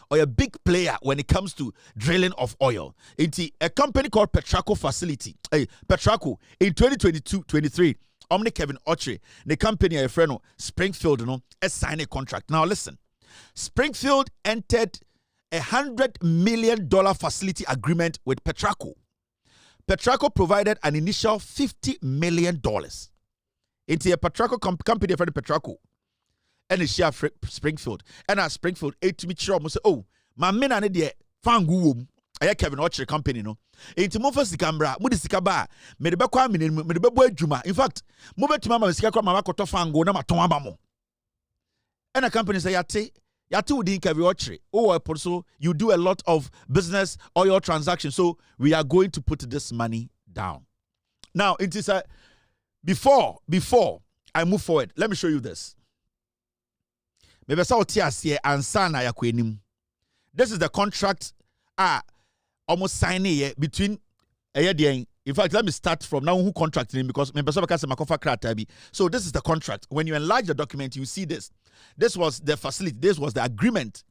or a big player when it comes to drilling of oil. Into a company called Petraco Facility, Petraco in 2022-23. Kevin Otchere, the company a friend Springfield, signed a contract. Now listen, Springfield entered $100 million facility agreement with Petraco. Petraco provided an initial $50 million. Into a Petraco company, a friend Petraco, and a share Springfield. And at Springfield, to me, say, oh, my men are there, Fangu, I Kevin Otchere company, no. Into Mofa Sikambra, Mudisikaba, Medebaqua, Medebabo Juma. In fact, move to Mama Sikaka, Mama Kotofango, Namatomamo. And a company say, Yatu within Kevin Otchere. Oh, also, you do a lot of business or your transactions. So we are going to put this money down. Now, it is a before I move forward, let me show you this. This is the contract almost signing between in fact, let me start from now who contracted because so this is the contract. When you enlarge the document, you see this. This was the facility, this was the agreement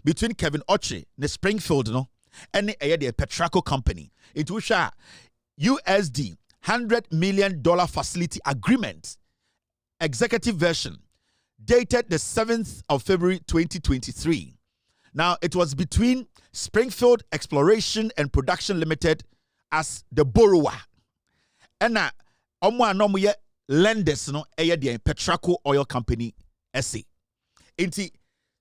between Kevin Otchere, the Springfield, and the Petraco company. It was USD $100 million facility agreement, executive version, dated the 7th of February 2023. Now, it was between Springfield Exploration and Production Limited as the borrower. And now, lenders, Petraco Oil Company SA. Inti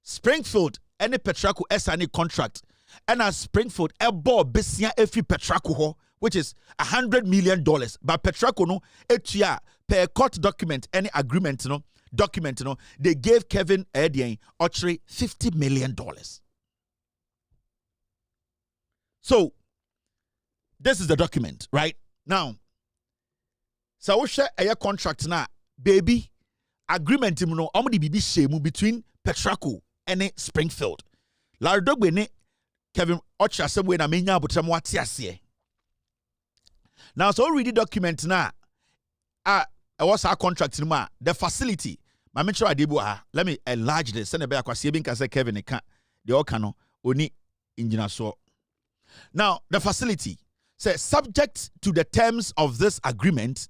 Springfield and the Petraco SA contract, and as Springfield bought Bessia every Petraco, which is $100 million. But Petraco, no, per court document, any agreement, document, they gave Kevin Otchere $50 million. So, this is the document, right? Now, so we share a contract now, baby, agreement, between Petraco and Springfield. Kevin Otchere said when I mean now, but some what now, so read the document now. What's our contract? The facility. Let me enlarge this. Send a back. Kevin can't. The Okano only engineer so. Now, the facility says subject to the terms of this agreement,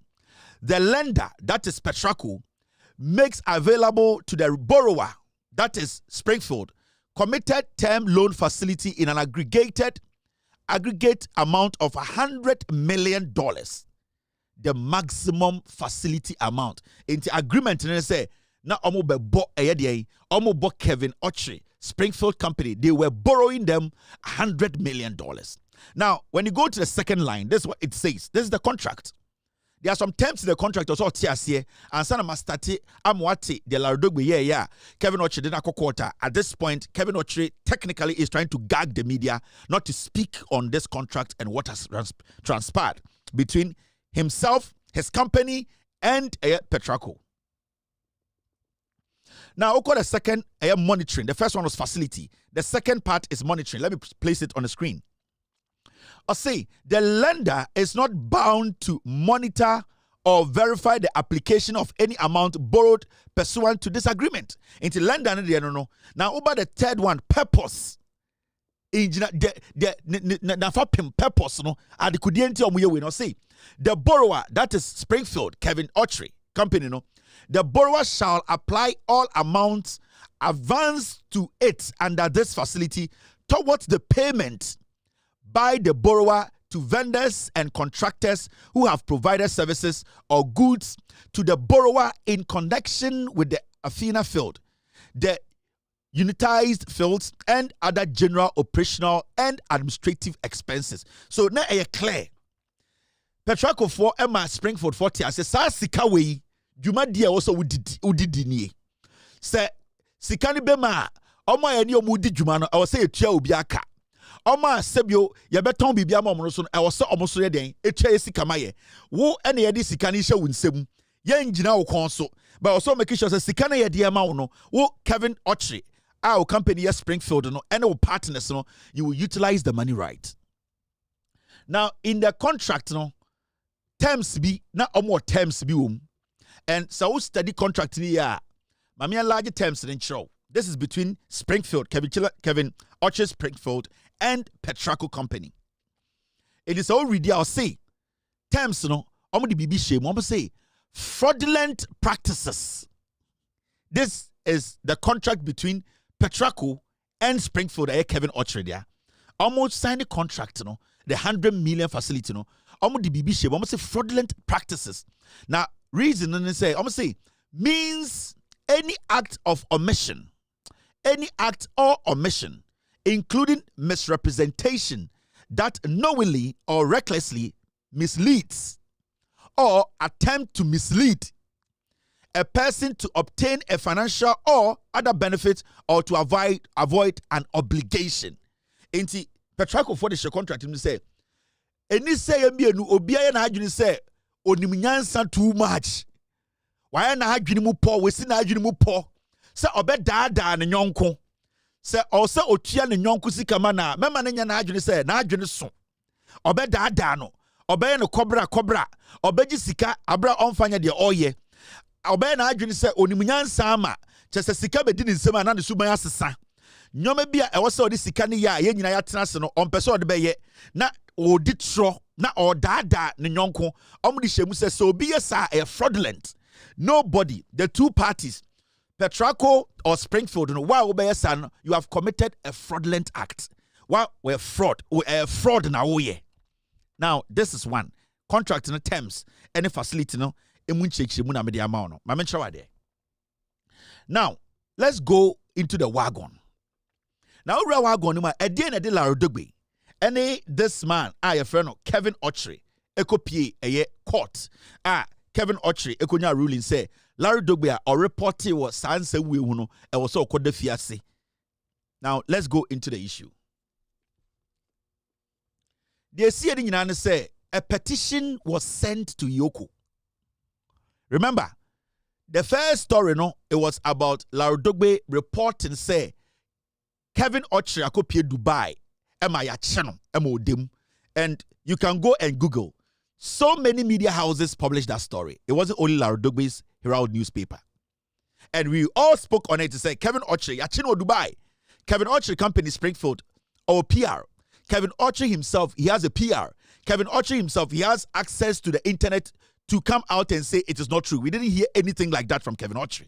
the lender, that is Petraco, makes available to the borrower, that is Springfield, committed term loan facility in an aggregate amount of $100 million. The maximum facility amount. In the agreement, they say, now Kevin Otchere, Springfield Company, they were borrowing them $100 million. Now, when you go to the second line, this is what it says. This is the contract. There are some terms in the contract also here. And sana mastati amwati de la Rodogbe Kevin Otchere did not quarter. At this point, Kevin Otchere technically is trying to gag the media not to speak on this contract and what has transpired between himself, his company, and Petraco. Now, we'll call the second monitoring. The first one was facility. The second part is monitoring. Let me place it on the screen. Or say the lender is not bound to monitor or verify the application of any amount borrowed pursuant to this agreement. Into lender, now over the third one, purpose. Purpose, the borrower, that is Springfield, Kevin Otchere Company, the borrower shall apply all amounts advanced to it under this facility towards the payment by the borrower to vendors and contractors who have provided services or goods to the borrower in connection with the Athena field, the unitized fields, and other general operational and administrative expenses. So now are clear. Petraco for Emma Springfield 40 says sika we Juma dia also udidi ni. Say sikani bema omo ya ni omudi juma no I was say etua obi aka. Oma sebio ye beton bibia ma omo so I was say omo so ye den etua sika maye. Wo ene ye di sika ni hye wunsem. Ye ngina wo kon so. But also make sure say sika na ye de ma wo no. Wo Kevin Otchere our company yes Springfield no and our partners no you will utilize the money right. Now in the contract no terms be na omo terms be And so study contract in here. Mamia large terms in show. This is between Springfield, Kevin Otchere Springfield, and Petraco Company. It is already, I'll say, terms, no, I'm going to be shame. I'm going to say fraudulent practices. This is the contract between Petraco and Springfield, Kevin Otchere there. Almost signed a contract, the 100 million facility, I'm going to be shame. I'm going to say fraudulent practices. Now, reason, and say, I'm going to say, means any act of omission, any act or omission, including misrepresentation that knowingly or recklessly misleads or attempt to mislead a person to obtain a financial or other benefit or to avoid an obligation. Inti Petraco for the contract him say any say mbienu obiya na adwene say onimnyansa too much. Why na adwene mu po we si na adwene mu po say obedaadaa ne nyonko say also otua ne nyonko sika ma na mema ne nya na adwene say na adwene so obedaadaa no obeye no kobra obeji sika abra onfanya de oye obeye na adwene say onimnyansa ama chese sika bedi ne nsema na ne suban asesa nyoma bia e wo say odi sika ne ya ye nyina ya tena se no ompese odi beye na odi tro na odaadaa ne nyonko omudi hyemu say so obi yesa a fraudulent. Nobody, the two parties, Petraco or Springfield, while son, you have committed a fraudulent act. While we're fraud now. Now, this is one. Contract in the terms, any facility, no, now, let's go into the wagon. Now, we're wagon, at the end of the Larodogbe, any this man, your friend, Kevin Otchere, Ekopie, a court, Kevin Otchere ekonya ruling say Larry Dogbe or reported was sanse we huno e was so called the fiase. Now let's go into the issue. The CNN say a petition was sent to EOCO. Remember, the first story it was about Larry Dogbe reporting say Kevin Otchere akopie Dubai ema ya channel ema odem, and you can go and Google. So many media houses published that story. It wasn't only Larry Dogbe's Herald newspaper. And we all spoke on it to say, Kevin Otchere, Yachino Dubai. Kevin Otchere Company Springfield, or PR. Kevin Otchere himself, he has a PR. Kevin Otchere himself, he has access to the internet to come out and say it is not true. We didn't hear anything like that from Kevin Otchere.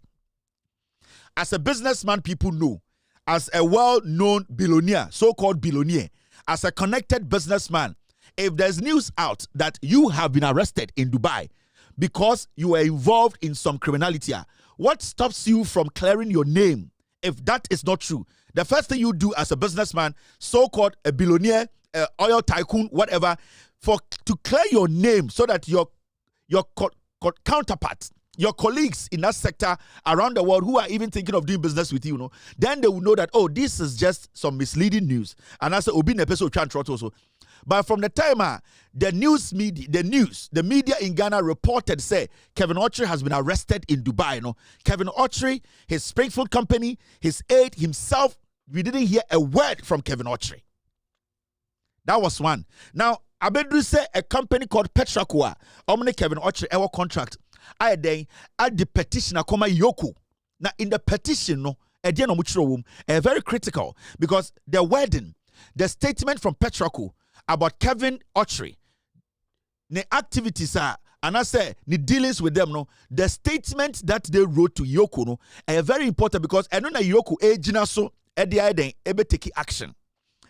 As a businessman, people know. As a well-known billionaire, so-called billionaire, as a connected businessman, if there's news out that you have been arrested in Dubai because you were involved in some criminality, what stops you from clearing your name if that is not true? The first thing you do as a businessman, so-called a billionaire, oil tycoon, whatever, to clear your name so that your counterparts, your colleagues in that sector around the world who are even thinking of doing business with you, then they will know that, oh, this is just some misleading news. And as a episode also. But from the time the media in Ghana reported, say, Kevin Otchere has been arrested in Dubai. Kevin Otchere, his Springfield company, his aide, himself, we didn't hear a word from Kevin Otchere. That was one. Now, Abedu say a company called Petraco, omni Kevin Otchere, our contract. I then add the petition akoma EOCO. Now, in the petition, very critical because the wording, the statement from Petraco about Kevin Otchere, the activities are, and I say the dealings with them, the statement that they wrote to EOCO are very important because I know that EOCO ejina so ebe take action.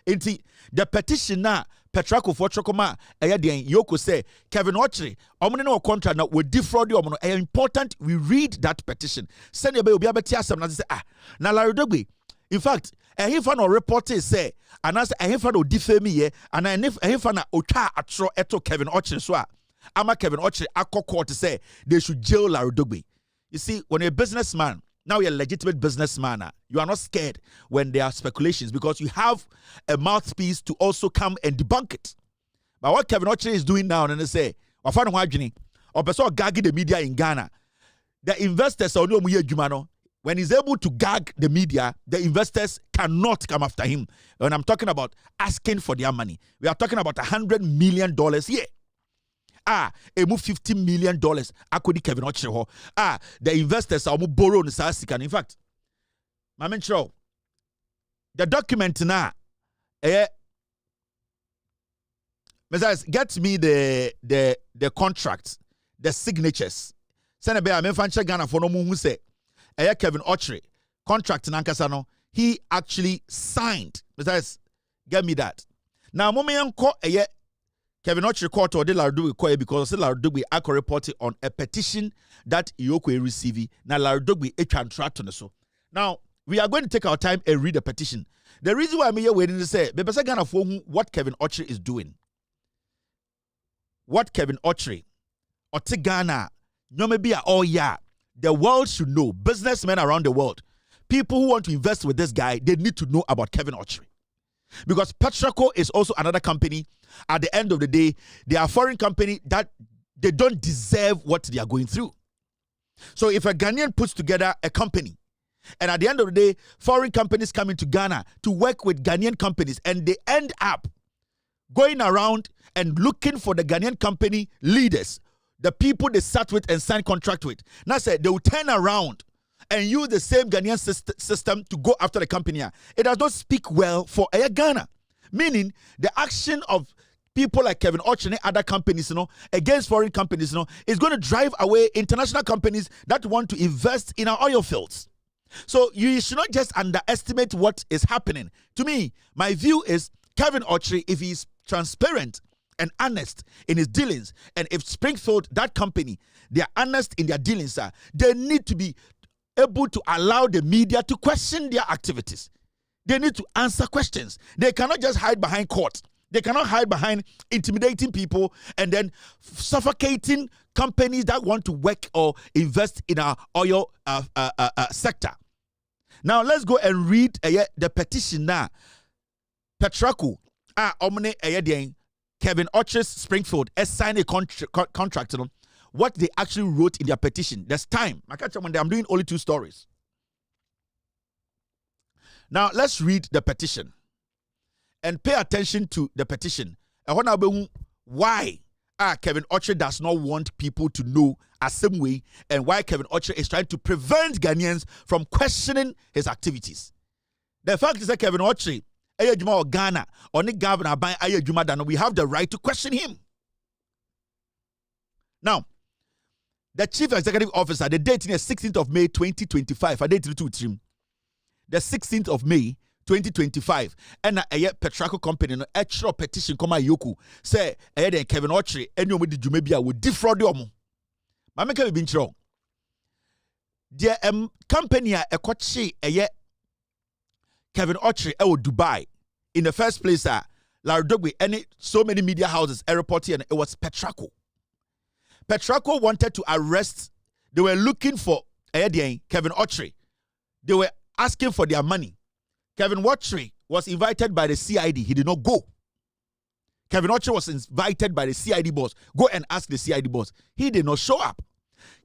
Inti the petition na Petraco for Chokoma EOCO say Kevin Otchere omne no contract na we defraud you important we read that petition. Send you be able to say na Larry Dogbe. In fact, a fan or reporter say, and as a fan or defame ye, and a fan otwa atro eto Kevin Otchere so ama Kevin Otchere akọ court to say they should jail Larry Dogbe. You see, when you're a businessman, now you're a legitimate businessman, you are not scared when there are speculations because you have a mouthpiece to also come and debunk it. But what Kevin Otchere is doing now, and they say, or person gag the media in Ghana, the investors are no more. When he's able to gag the media, the investors cannot come after him. And I'm talking about asking for their money. We are talking about $100 million here. e move $50 million akodi Kevin Otchere ho. The investors are borrow no sa sika. In fact, my man show the document na get me the contract, the signatures. Send be a fanche Ghana for no mu hu say Kevin Otchere contract nankasa no he actually signed. Besides, get me that. Now mo me yanko Kevin Otchere court or de Lardugbe ko because Lardugbe akọ reported on a petition that EOCO received. Now Lardugbe e contract on so. Now we are going to take our time and read the petition. The reason why I'm here waiting to say, Bepesa Ghana for what Kevin Otchere is doing. What Kevin Otchere, Otchere Ghana, Nyomebia, oh yeah, the world should know. Businessmen around the world, people who want to invest with this guy, they need to know about Kevin Otchere. Because Petraco is also another company. At the end of the day, they are a foreign company that they don't deserve what they are going through. So if a Ghanaian puts together a company, and at the end of the day, foreign companies come into Ghana to work with Ghanaian companies, and they end up going around and looking for the Ghanaian company leaders, the people they sat with and signed contract with. Now said they will turn around and use the same Ghanaian system to go after the company. It does not speak well for Air Ghana. Meaning, the action of people like Kevin Otchere and other companies, against foreign companies, is going to drive away international companies that want to invest in our oil fields. So you should not just underestimate what is happening. To me, my view is Kevin Otchere, if he is transparent and honest in his dealings, and if Springfield, that company, they are honest in their dealings, they need to be able to allow the media to question their activities. They need to answer questions. They cannot just hide behind court. They cannot hide behind intimidating people and then suffocating companies that want to work or invest in our oil sector. Now let's go and read the petition now. Petraco, Kevin Otchere's Springfield signed a contract. What they actually wrote in their petition. There's time. I'm doing only 2 stories. Now let's read the petition and pay attention to the petition. Why Kevin Otchere does not want people to know a same way, and why Kevin Otchere is trying to prevent Ghanaians from questioning his activities. The fact is that Kevin Otchere, Ghana, or governor, we have the right to question him. Now, the Chief Executive Officer, the date is 16th of May 2025. The 16th of May 2025. And Petraco company no extra petition come EOCO say Kevin Otchere any omo di dwumabia wo defraud omo. Ma make be nchiro. The company a ekoche Kevin Otchere Dubai. In the first place, Lardugbe and so many media houses reported, and it was Petraco. Petraco wanted to arrest. They were looking for Kevin Otchere. They were asking for their money. Kevin Otchere was invited by the CID. He did not go. Kevin Otchere was invited by the CID boss. Go and ask the CID boss. He did not show up.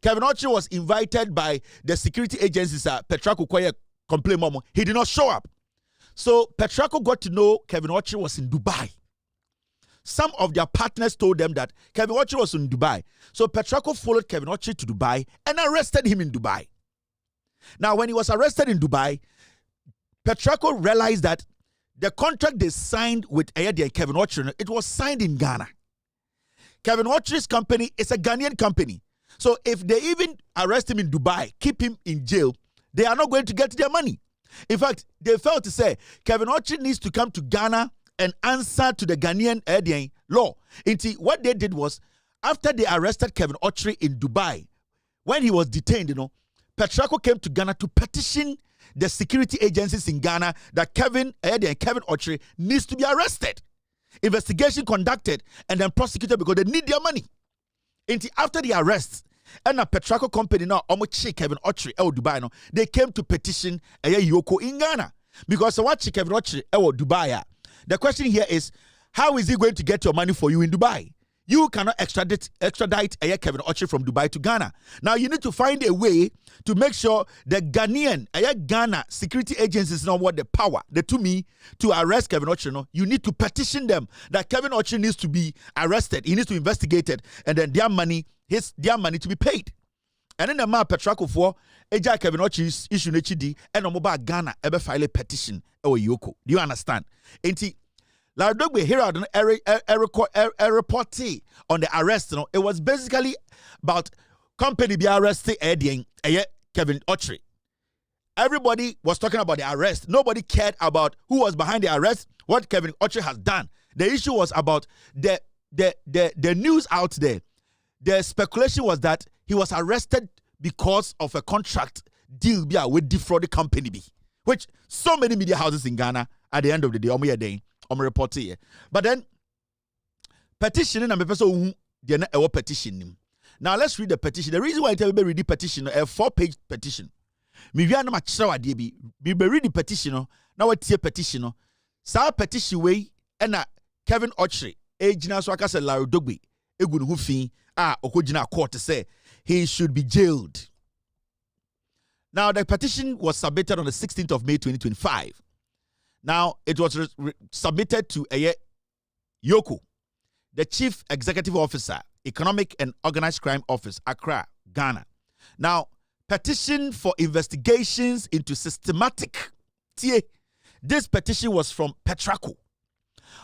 Kevin Otchere was invited by the security agencies. Petraco complain momo. He did not show up. So Petraco got to know Kevin Otchere was in Dubai. Some of their partners told them that Kevin Otchere was in Dubai. So Petraco followed Kevin Otchere to Dubai and arrested him in Dubai. Now, when he was arrested in Dubai, Petraco realized that the contract they signed with Kevin Otchere, it was signed in Ghana. Kevin Otchere's company is a Ghanaian company. So if they even arrest him in Dubai, keep him in jail, they are not going to get their money. In fact, they felt to say Kevin Otchere needs to come to Ghana and answer to the Ghanaian law. What they did was, after they arrested Kevin Otchere in Dubai, when he was detained, Petraco came to Ghana to petition the security agencies in Ghana that Kevin Otchere needs to be arrested. Investigation conducted and then prosecuted because they need their money. After the arrest, and a Petraco company now, Kevin Otchere Dubai, they came to petition EOCO in Ghana because what Kevin Otchere Dubai. The question here is, how is he going to get your money for you in Dubai? You cannot extradite Kevin Otchere from Dubai to Ghana. Now you need to find a way to make sure the Ghanaian Ghana security agencies know what the power, the to me, to arrest Kevin Otchere. No? You need to petition them that Kevin Otchere needs to be arrested. He needs to be investigated, and then their money to be paid. And then the man Petraco for Eja Kevin Otchere's issue HD and mobile Ghana ever file a petition or EOCO. Do you understand? Lardogbe Herald a report on the arrest. You know, it was basically about company be arrested Kevin Otchere. Everybody was talking about the arrest. Nobody cared about who was behind the arrest, what Kevin Otchere has done. The issue was about the news out there. The speculation was that he was arrested because of a contract deal with defrauded company, which so many media houses in Ghana at the end of the day, report here. But then petition and a petition. Now let's read the petition. The reason why I tell you read the petition, a 4-page petition. Me read the petition. Now what tier petition? Sa petition way and Kevin Otchere. Ejina so aka se Lardogbe egunu hu fin okojina court to say he should be jailed. Now the petition was submitted on the 16th of May 2025. Now, it was submitted to EOCO, the Chief Executive Officer, Economic and Organized Crime Office, Accra, Ghana. Now, petition for investigations into systematic. This petition was from Petraco.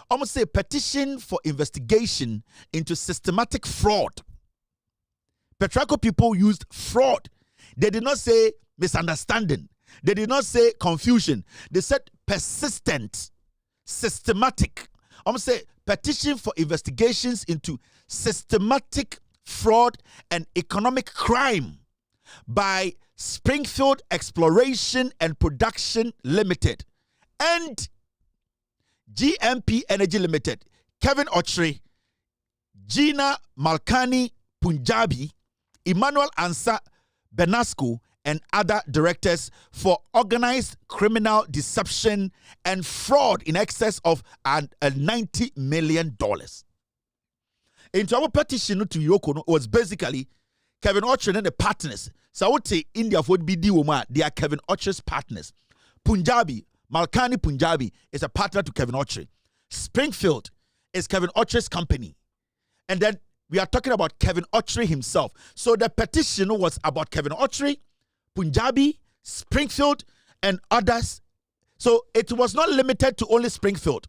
Almost say petition for investigation into systematic fraud. Petraco people used fraud. They did not say misunderstanding. They did not say confusion. They said persistent, systematic. I'm going to say petition for investigations into systematic fraud and economic crime by Springfield Exploration and Production Limited and GMP Energy Limited, Kevin Otchere, Gina Malkani Punjabi, Emmanuel Ansa Benasco, and other directors for organized criminal deception and fraud in excess of $90 million. Into our petition to EOCO was basically Kevin Otchere and the partners. So I would say India would be they are Kevin Otchere's partners. Punjabi, Malkani Punjabi is a partner to Kevin Otchere. Springfield is Kevin Otchere's company. And then we are talking about Kevin Otchere himself. So the petition was about Kevin Otchere, Punjabi, Springfield, and others. So it was not limited to only Springfield.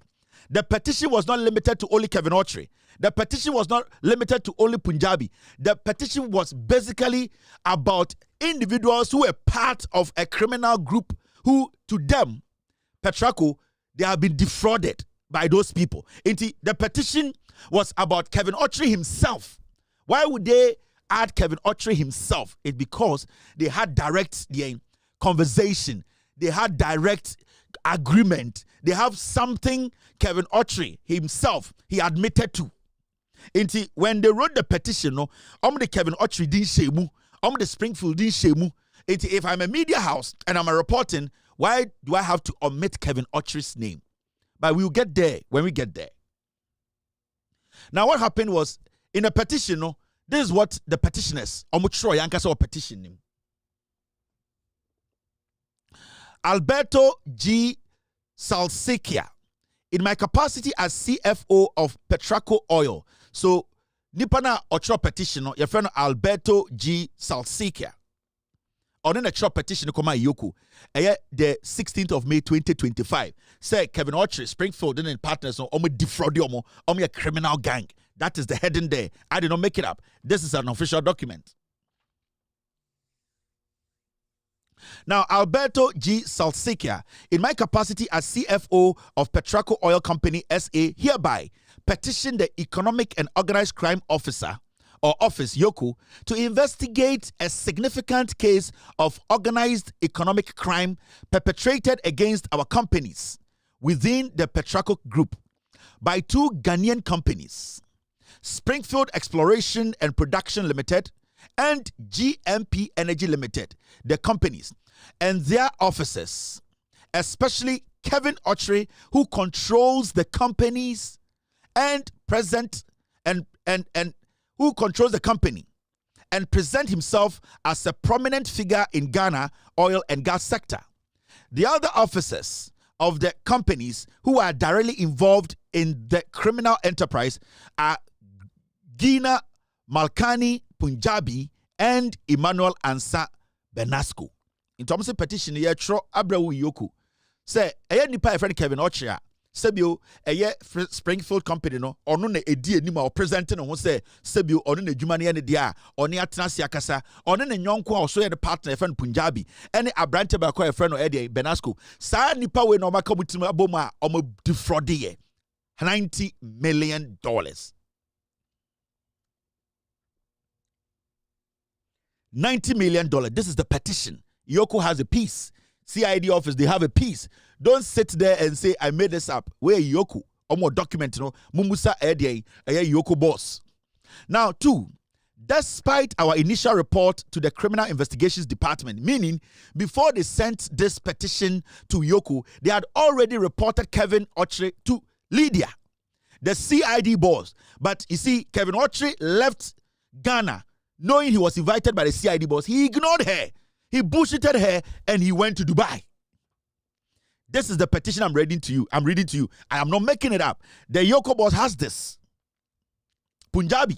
The petition was not limited to only Kevin Otchere. The petition was not limited to only Punjabi. The petition was basically about individuals who were part of a criminal group who, to them, Petraco, they have been defrauded by those people. The petition was about Kevin Otchere himself. Why would they add Kevin Otchere himself? It's because they had direct conversation. They had direct agreement. They have something Kevin Otchere himself, he admitted to. When they wrote the petition, the Kevin Otchere didn't shemu, the Springfield didn't shemu. If I'm a media house and I'm reporting, why do I have to omit Kevin Otchere's name? But we will get there when we get there. Now, what happened was, in a petition, this is what the petitioners, petition. Alberto G. Salsikia, in my capacity as CFO of Petraco Oil. So, Nipana Otchere petition, your friend Alberto G. Salsikia. On the Otchere petition, EOCO, the 16th of May 2025. Say Kevin Otchere, Springfield, and partners, defraud a criminal gang. That is the heading there. I did not make it up. This is an official document. Now, Alberto G. Salsikia, in my capacity as CFO of Petraco Oil Company SA, hereby petition the Economic and Organized Crime Officer or Office, EOCO, to investigate a significant case of organized economic crime perpetrated against our companies within the Petraco Group by two Ghanaian companies, Springfield Exploration and Production Limited and GMP Energy Limited, the companies, and their officers, especially Kevin Otchere, who controls the companies and present and and who controls the company and present himself as a prominent figure in Ghana oil and gas sector. The other officers of the companies who are directly involved in the criminal enterprise are Gina Malkani Punjabi and Emmanuel Ansa Benasco. In terms of petition, Yetro Abreu Yoku say, "Aya nipa friend Kevin Otchere, Sebio, aya Springfield company no, or no ne edi anima or presenting on say Sebio or no ne jumani and dia or ne atanasi akasa or no ne nyonko or so the partner friend Punjabi any abrante ba ko friend or Eddie Benasco. Sa nipa we no maka mutima aboma omo defraudie $90 million. $90 million. This is the petition. EOCO has a piece. CID office, they have a piece. Don't sit there and say, I made this up. Where EOCO? Or more document, you know, Mumusa Edie, a EOCO boss. Now, 2, despite our initial report to the Criminal Investigations Department, meaning before they sent this petition to EOCO, they had already reported Kevin Otchere to Lydia, the CID boss. But you see, Kevin Otchere left Ghana knowing he was invited by the CID boss. He ignored her. He bullshitted her and he went to Dubai. This is the petition I'm reading to you. I am not making it up. The EOCO boss has this. Punjabi.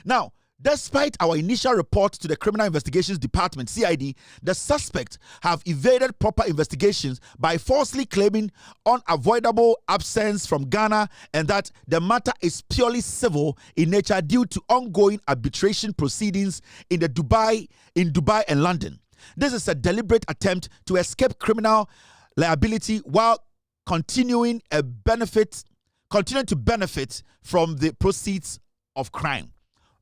Now, despite our initial report to the Criminal Investigations Department, CID, the suspects have evaded proper investigations by falsely claiming unavoidable absence from Ghana and that the matter is purely civil in nature due to ongoing arbitration proceedings in Dubai and London. This is a deliberate attempt to escape criminal liability while continuing to benefit from the proceeds of crime.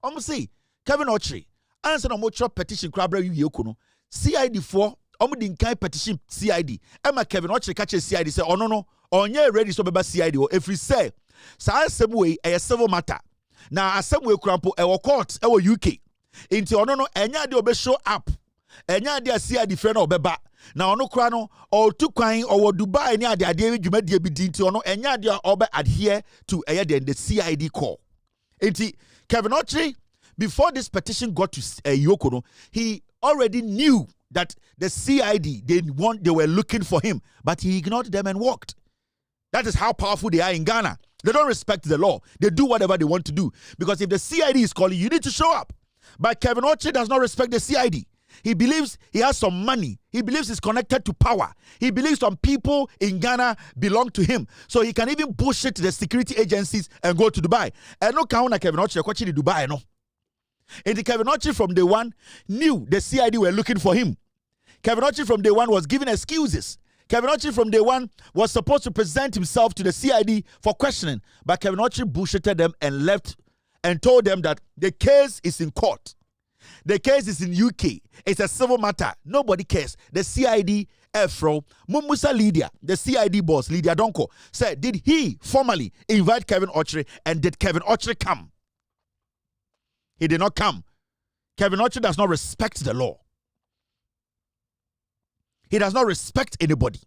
I'm going to say, Kevin Otchere, answer no more petition crabra EOCO no. CID for didn't petition CID. Emma Kevin Otchere catch CID say, oh no, onye ready so beba CID or if we say, sa asem a civil matter. Now asem we krampo e court e UK. Inti ono no enya de obe show up. Enya de CID friend obeba. Na ono kra no or tu kwan or Dubai enya de ade dwumade bi di inti ono enya de obe adhere to the CID call. Inti Kevin Otchere, before this petition got to EOCO, he already knew that the CID, they were looking for him, but he ignored them and walked. That is how powerful they are in Ghana. They don't respect the law. They do whatever they want to do. Because if the CID is calling, you need to show up. But Kevin Otchere does not respect the CID. He believes he has some money. He believes he's connected to power. He believes some people in Ghana belong to him. So he can even bullshit the security agencies and go to Dubai. And no count Kevin Otchere watching Dubai, no. And the Kevin Otchere from day one knew the CID were looking for him. Kevin Otchere from day one was giving excuses. Kevin Otchere from day one was supposed to present himself to the CID for questioning. But Kevin Otchere bullshitted them and left and told them that the case is in court. The case is in UK. It's a civil matter. Nobody cares. The CID Afro, Mumusa Lydia, the CID boss, Lydia Donko, said, did he formally invite Kevin Otchere and did Kevin Otchere come? He did not come. Kevin Otchere does not respect the law. He does not respect anybody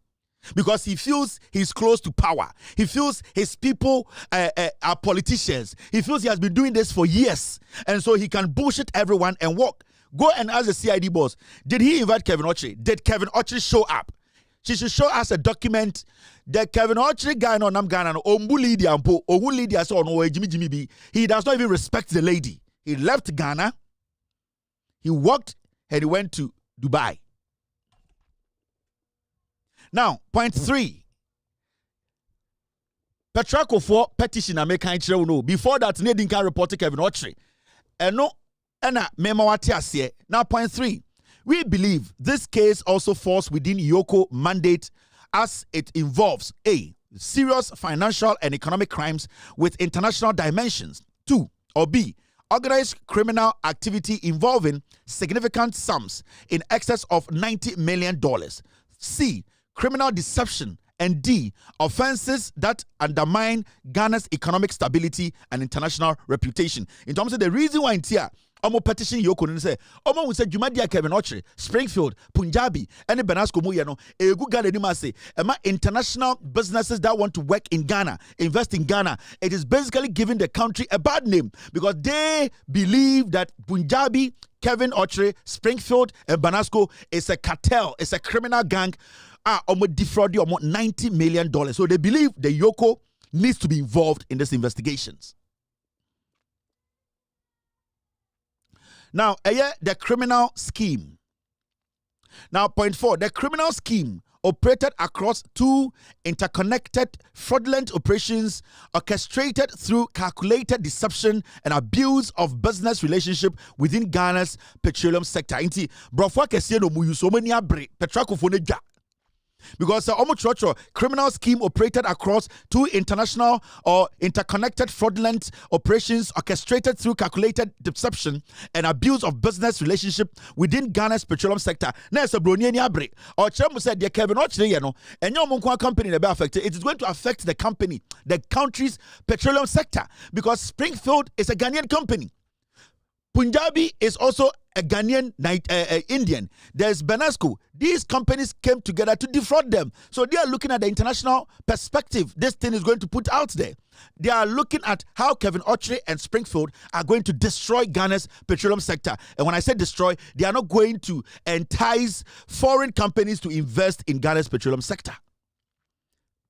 because he feels he's close to power. He feels his people are politicians. He feels he has been doing this for years. And so he can bullshit everyone and walk. Go and ask the CID boss, did he invite Kevin Otchere? Did Kevin Otchere show up? She should show us a document that Kevin Otchere guy no nam Ghana no ombu Lydia ampo ohu Lydia so no Jimmy bi. He does not even respect the lady. He left Ghana. He walked and he went to Dubai. Now, point 3. Petraco for petition I make no. Before that, Nadine can report Kevin Otchere. And no, now, point 3. We believe this case also falls within EOCO mandate as it involves A, serious financial and economic crimes with international dimensions. 2, or B, organized criminal activity involving significant sums in excess of $90 million. C, criminal deception and D, offenses that undermine Ghana's economic stability and international reputation. In terms of the reason why in here, petition EOCO and say, Omo will say Jumadia Kevin Otchere, Springfield, Punjabi, and Benasco Muyano, a good Ghana Dimase, international businesses that want to work in Ghana, invest in Ghana. It is basically giving the country a bad name because they believe that Punjabi, Kevin Otchere, Springfield, and Benasco is a cartel, it's a criminal gang. Almost defrauded almost $90 million. So they believe the EOCO needs to be involved in these investigations. Now, the criminal scheme. Now, point 4, the criminal scheme operated across 2 interconnected fraudulent operations orchestrated through calculated deception and abuse of business relationship within Ghana's petroleum sector. Inti, brofwa kesiye no muyu so many abre Petraco foneja. Because the criminal scheme operated across 2 international or interconnected fraudulent operations orchestrated through calculated deception and abuse of business relationship within Ghana's petroleum sector. Now, so Broniani Abre or Chemu said, "Dear Kevin Otchere, and your Monkwa company will be affected. It is going to affect the company, the country's petroleum sector, because Springfield is a Ghanaian company. Punjabi is also a Ghanaian Indian. There's Benasco. These companies came together to defraud them. So they are looking at the international perspective this thing is going to put out there. They are looking at how Kevin Otchere and Springfield are going to destroy Ghana's petroleum sector. And when I say destroy, they are not going to entice foreign companies to invest in Ghana's petroleum sector.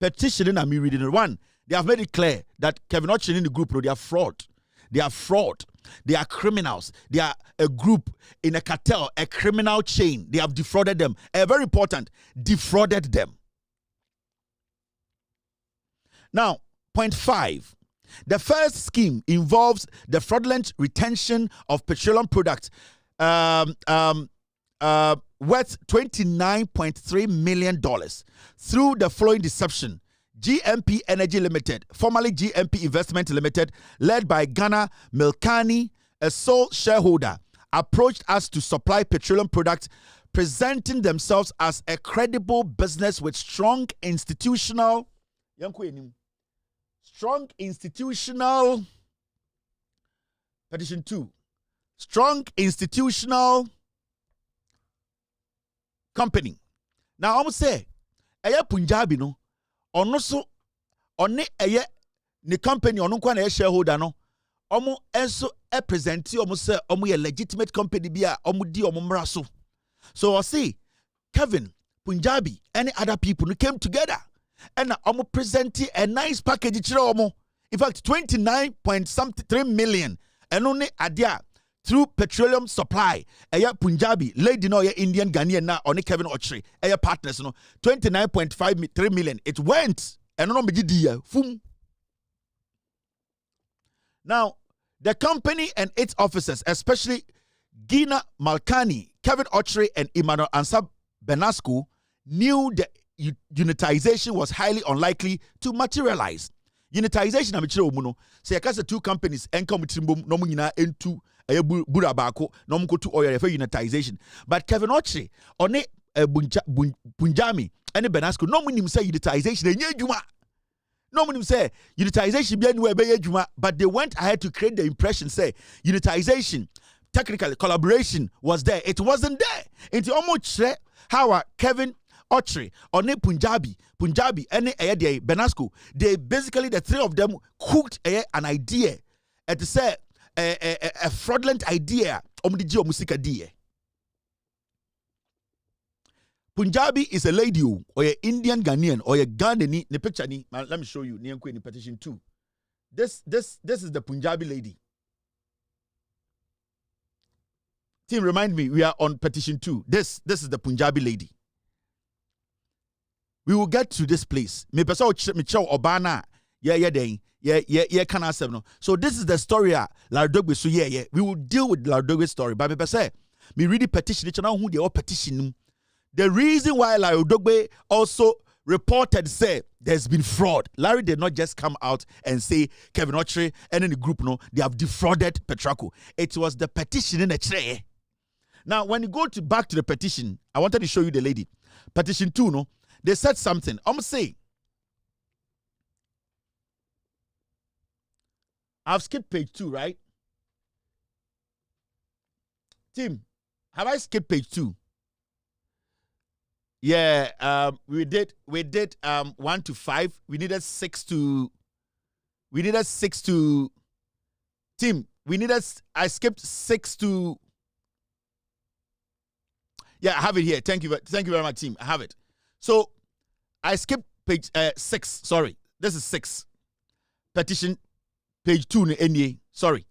Petition and me reading it. 1, they have made it clear that Kevin Otchere in the group, they are fraud. They are fraud. They are criminals. They are a group in a cartel, a criminal chain. They have defrauded them. Very important, defrauded them. Now, point 5. The first scheme involves the fraudulent retention of petroleum products worth $29.3 million through the following deception. GMP Energy Limited, formerly GMP Investment Limited, led by Ghana Milkani, a sole shareholder, approached us to supply petroleum products, presenting themselves as a credible business with strong institutional petition 2, strong institutional company. Now I'm say, Punjabi no. Ono so one ne company ono kwa na shareholder no omo enso present omo say omo ye legitimate company bia omo di omo mra so. So I see Kevin, Punjabi, any other people who came together and omo present a nice package chira omo. In fact 29.3 million and only adia through petroleum supply. Eya Punjabi, lady no Indian Ghanaian na on Kevin Otchere. Eya partners no 29.3 million. It went and no media fum. Now, the company and its officers, especially Gina Malkani, Kevin Otchere, and Emmanuel Ansab Benasco, knew the unitization was highly unlikely to materialize. Unitization amichire omuno. Say akasa 2 companies enka mutimbom no munyina entu burabako no mkotu oil for unitization. But Kevin Otchere one Punjabi and Benasco no munim say unitization enye adwuma. No munim say unitization be anywhere be adwuma, but they went ahead to create the impression say unitization, technically collaboration was there. It wasn't there. It's almost how Kevin Otchere or Punjabi and Benasco, they basically the 3 of them cooked an idea to say a fraudulent idea. Punjabi is a lady or a Indian Ghanaian or a Ghanaian. The picture ni, let me show you. Ni petition 2. This is the Punjabi lady. Team, remind me, we are on petition 2. This is the Punjabi lady. We will get to this place. Me pesa o obana kana no. So this is the story Lardogbe so we will deal with Lardogbe's story. But me pesa me read the petition who the petition. The reason why Lardogbe also reported say there's been fraud. Larry did not just come out and say Kevin Otchere and in the group no they have defrauded Petraco. It was the petition in the tray. Now when you go back to the petition, I wanted to show you the lady. Petition 2 no. they said something. I'm saying, I've skipped page 2, right? Tim, have I skipped page 2? Yeah, we did 1 to 5. We needed 6 to Tim, I skipped 6 to. Yeah, I have it here. Thank you very much, team. I have it. So I skipped page 6. Sorry, this is 6. Petition page 2 NDA. Sorry.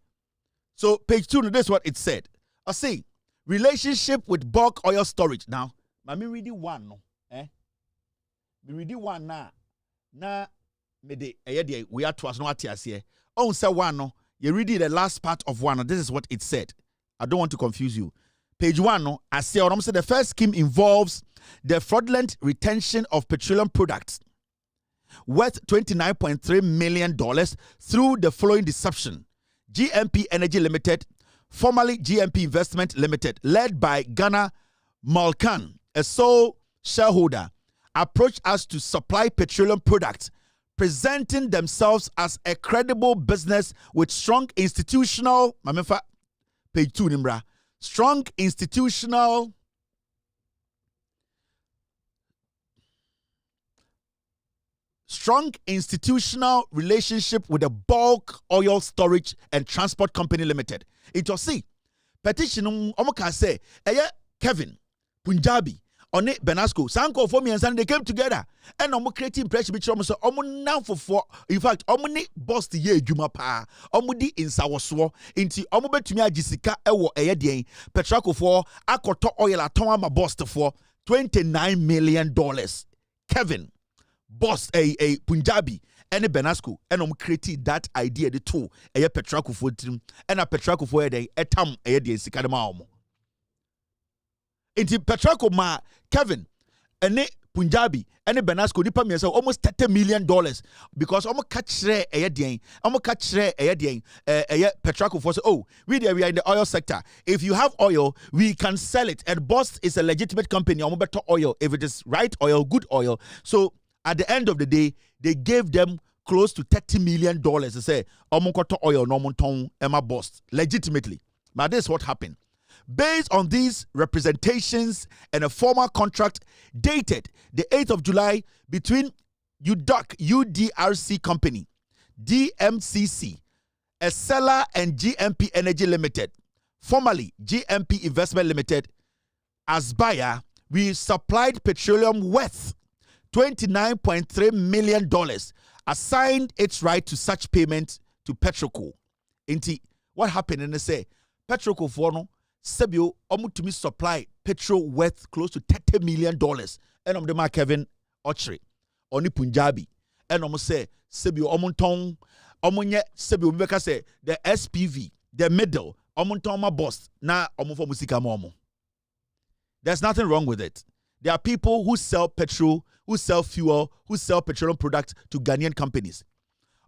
So page 2, this is what it said. I say relationship with bulk oil storage. Now, me read one no. Me read one na me de we are twas no atias here. Oh, say one no. You read the last part of one. This is what it said. I don't want to confuse you. Page 1, no, I say the first scheme involves the fraudulent retention of petroleum products worth $29.3 million through the following deception. GMP Energy Limited, formerly GMP Investment Limited, led by Ghana Malkan, a sole shareholder, approached us to supply petroleum products, presenting themselves as a credible business with strong institutional, page 2, Nimbra, strong institutional relationship with the bulk oil storage and transport company limited. It was see petition omoka say Kevin Punjabi on it Benasco Sanko for me and they came together and creating impression which so now for in fact ni boss the year juma pa di insawoswo inti betumi agisika ewo den Petraco for akoto oil aton ma boss for $29 million. Kevin boss a Punjabi and Benasco and created that idea the two Petraco for team and a Petraco for den etam den sika ma inti Petraco ma Kevin and Punjabi and Benasco nipa me say almost $30 million because catch Petraco for say, oh, we are in the oil sector. If you have oil, we can sell it. And Boss is a legitimate company. Better oil if it is right oil, good oil. So at the end of the day, they gave them close to $30 million. They say, oil no monton Emma Boss legitimately. But this is what happened. Based on these representations and a formal contract dated the 8th of July between UDRC Company, DMCC, a seller, and GMP Energy Limited, formerly GMP Investment Limited, as buyer, we supplied petroleum worth $29.3 million, assigned its right to such payment to Petraco. Inti, what happened? And they say, Petraco for no, Sebio, to me supply petrol worth close to $30 million. And the Kevin Otchere, Oni Punjabi. And say, Sebio, Omonton, Omonye, Sebio, Mbeka say, the SPV, the middle, Omonton, my boss, na Omofo Musika Momo. There's nothing wrong with it. There are people who sell petrol, who sell fuel, who sell petroleum products to Ghanaian companies.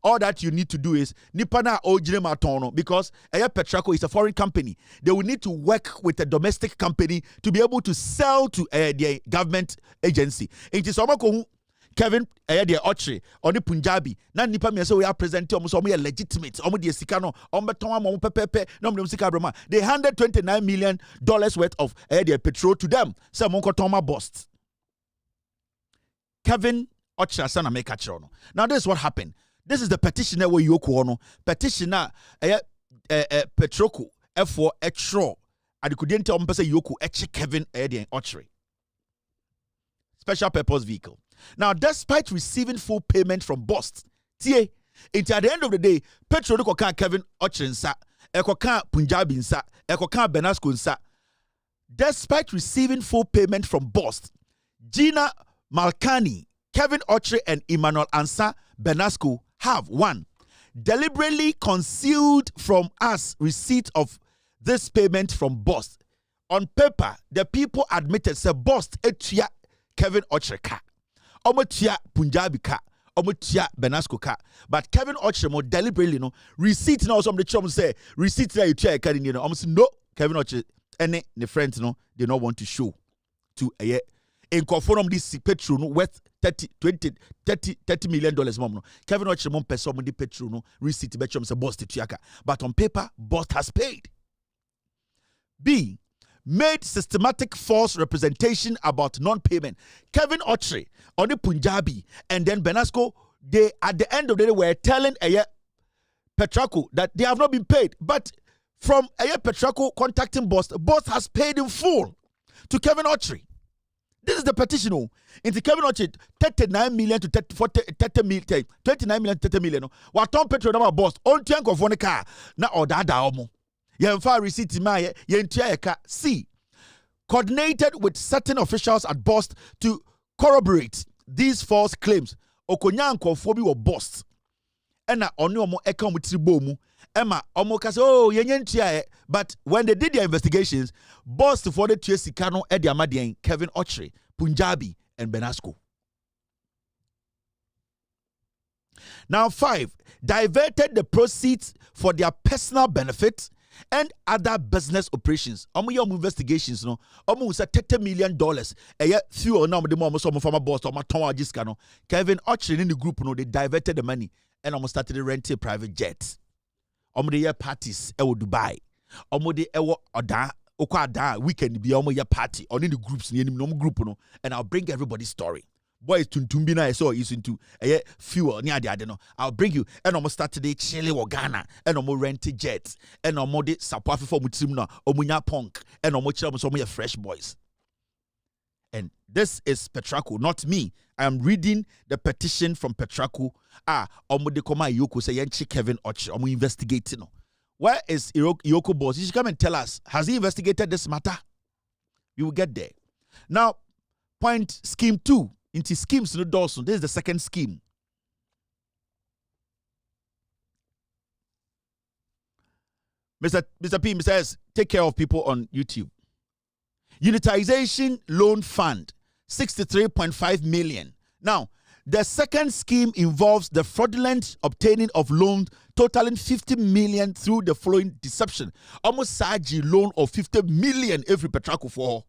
All that you need to do is Nipana Ojire Matono, because Petraco is a foreign company. They will need to work with a domestic company to be able to sell to the government agency. It is Kevin the Otchere or the Punjabi. Na nipa me say we are presenting almost legitimate. The sikano pepepe. They handed $29 million worth of the petrol to them. Say Toma bust. Kevin Otchere sana make a chono. Now this is what happened. This is the petitioner where EOCO no petitioner Petraco for Otchere. And you couldn't tell me say EOCO Kevin Otchere. Special purpose vehicle. Now, despite receiving full payment from Boss, at the end of the day, Petraco can Kevin Otchere nsa, can Punjabi nsa, can Benasco nsa. Despite receiving full payment from Boss, Gina Malkani, Kevin Otchere, and Emmanuel Ansa Benasco have 1. Deliberately concealed from us receipt of this payment from Boss. On paper, the people admitted say Boss etua Kevin Otchere ka. Omotia Punjabi ka. Omotia Benasco ka. But Kevin Otchere mo deliberately no receipt now some the chum say receipt that you check can you know. Almost no Kevin Otchere any the friends no they not want to show to in conform this petrol no worth $30 million mom no. Kevin Otchere mom person the petrol no receipt betchum say boss tuaka. But on paper, boss has paid. B. Made systematic false representation about non-payment. Kevin Otchere on the Punjabi and then Benasco, they at the end of the day were telling Petraco that they have not been paid. But from Petraco contacting boss has paid in full to Kevin Otchere. This is the petition. Into Kevin Otchere, 39 million to 30 million, 29 million to 30 million. What Tom Petro number boss on tank of one car na order omo. Yemfa receipt ma yentua ka. C. Coordinated with certain officials at Bost to corroborate these false claims. Okonyanko fobi were Bost. Ena oni omo eka omo tribomu. Emma omo kase oh yenyentua. But when they did their investigations, Bost for the Tuesikano Eddie Amadian, Kevin Otchere, Punjabi, and Benasco. Now 5. Diverted the proceeds for their personal benefit and other business operations. Omo investigations no. Omo say $30 million. Fuel now the mom some former boss or Matonwa Jiska no. Kevin Otchere in the group no they diverted the money and almost started renting private jets. Omo the year parties Dubai. Omo de ewo oda okwa weekend be omo ya party on in the groups ni no group no and I'll bring everybody's story. Boys tuntumbi na so is into fuel ni ade no. I'll bring you and omo start today Chile or Ghana and omo rent jets and omo de support for mutrim no omo nya punk and omo chira so omo fresh boys. And this is Petraco, not me. I am reading the petition from Petraco. Omo de koma EOCO say yenchi Kevin Otchere omo investigating no. Where is EOCO boss? You should come and tell us. Has he investigated this matter? You will get there. Now, point scheme 2. Into schemes no Dawson. This is the second scheme. Mr. P says, take care of people on YouTube. Unitization loan fund, 63.5 million. Now, the second scheme involves the fraudulent obtaining of loans totaling 50 million through the following deception. Almost Saji loan of 50 million every Petraco for.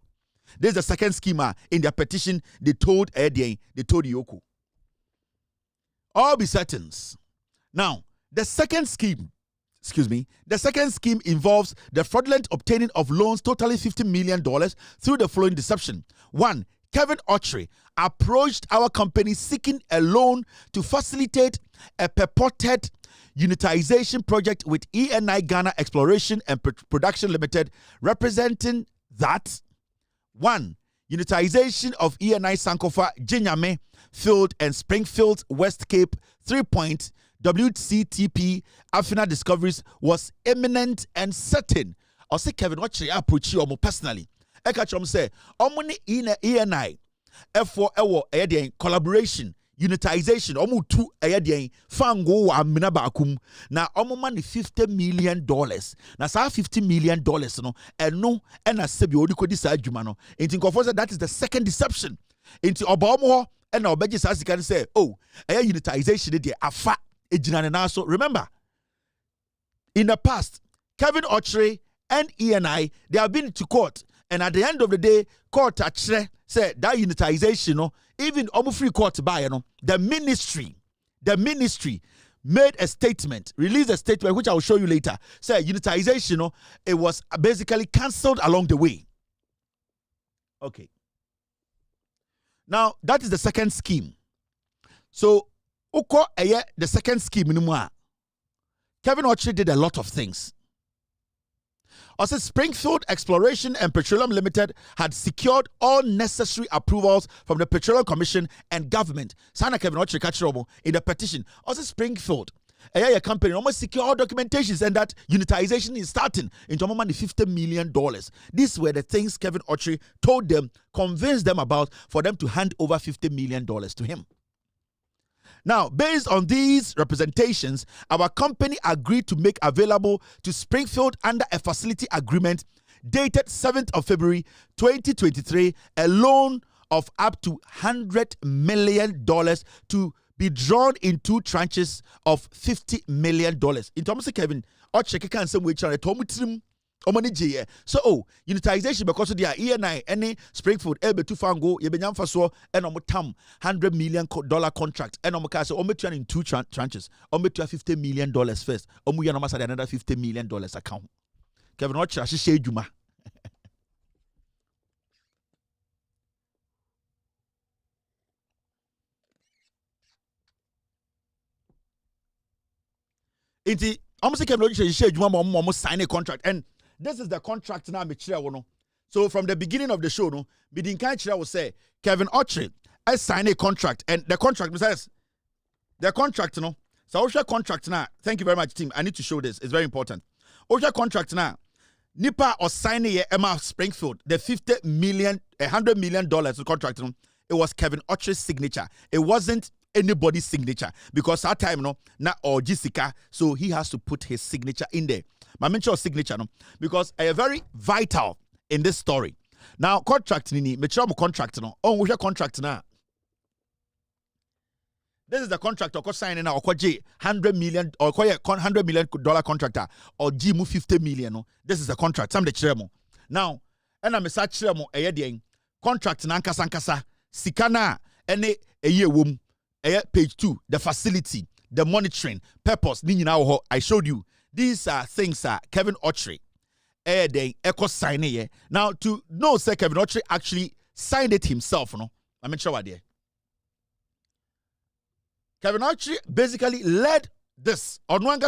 This is the second schema in their petition. They told EOCO. All be certains. Now, the second scheme involves the fraudulent obtaining of loans totaling $50 million through the following deception. 1. Kevin Otchere approached our company seeking a loan to facilitate a purported unitization project with ENI Ghana Exploration and Production Limited, representing that 1. Unitization of ENI Sankofa, Jinyame Field and Springfield West Cape 3-point WCTP Afina Discoveries was imminent and certain. I'll say Kevin Otchere approach you personally. Ekachom say, omuni ENI F4 ewo collaboration, unitization, omu 2 eyadien fango wa amina bakum na omu mani $50 million. Na sa $50 million no eno ena sebi odiko di sa adwuma no. Inti nkofo say that is the second deception. Inti oba omu ho ena obeji sa sika say, oh, unitization de afa ejina na so. Remember, in the past, Kevin Otchere and ENI, they have been to court. And at the end of the day, court actually said that unitization, no, even almost free court by, you know, the ministry made a statement, released a statement, which I will show you later. Say unitization, no, it was basically cancelled along the way. Okay. Now, that is the second scheme. So, the second scheme, Kevin Otchere did a lot of things. Also, Springfield Exploration and Petroleum Limited had secured all necessary approvals from the Petroleum Commission and government. Sana Kevin Otchere Kachirobo in the petition. Also, Springfield, a company almost secure all documentations and that unitization is starting into money $50 million. These were the things Kevin Otchere told them, convinced them about for them to hand over $50 million to him. Now, based on these representations, our company agreed to make available to Springfield under a facility agreement dated 7th of February 2023 a loan of up to $100 million to be drawn in 2 tranches of $50 million. In terms of Kevin, Otchere can some way Omani J. So, unitization because of the ENI, any Springfield, Elbe to Fango, Yebenyam Faso, and Omotam, $100 million contract, and Omaka, so Ometuan in two tranches, Ometua $50 million first, Omuyanamasa another $50 million account. Kevin Otchere, she said, Juma. Inti, almost Kevin Otchere, she said, Juma, sign a contract, and this is the contract now, so from the beginning of the show, no, Bidinkai will say, Kevin Otchere, I sign a contract, and the contract says, the contract, no, so Osha contract now, thank you very much, team. I need to show this, it's very important. Osha contract now, Nipa or signing Emma Springfield, the $100 million contract, no, it was Kevin Otchere's signature. It wasn't anybody's signature because that time, no, not or Jessica, so he has to put his signature in there. I mention signature, no, because a very vital in this story. Now, contract ni metro contract no. Oh, we contract now. This is the contract or signing now or J $100 million or $100 million contractor or G mu $50 million. No, this is the contract. Some the chiremo. Now, and I'm a such chiremo a contract na nkasa sikana ene a year womb page 2 the facility the monitoring purpose ni nyina I showed you. These are things Kevin Otchere echo signing here. Now to know say Kevin Otchere actually signed it himself, no. I mean sure what there. Kevin Otchere basically led this. Now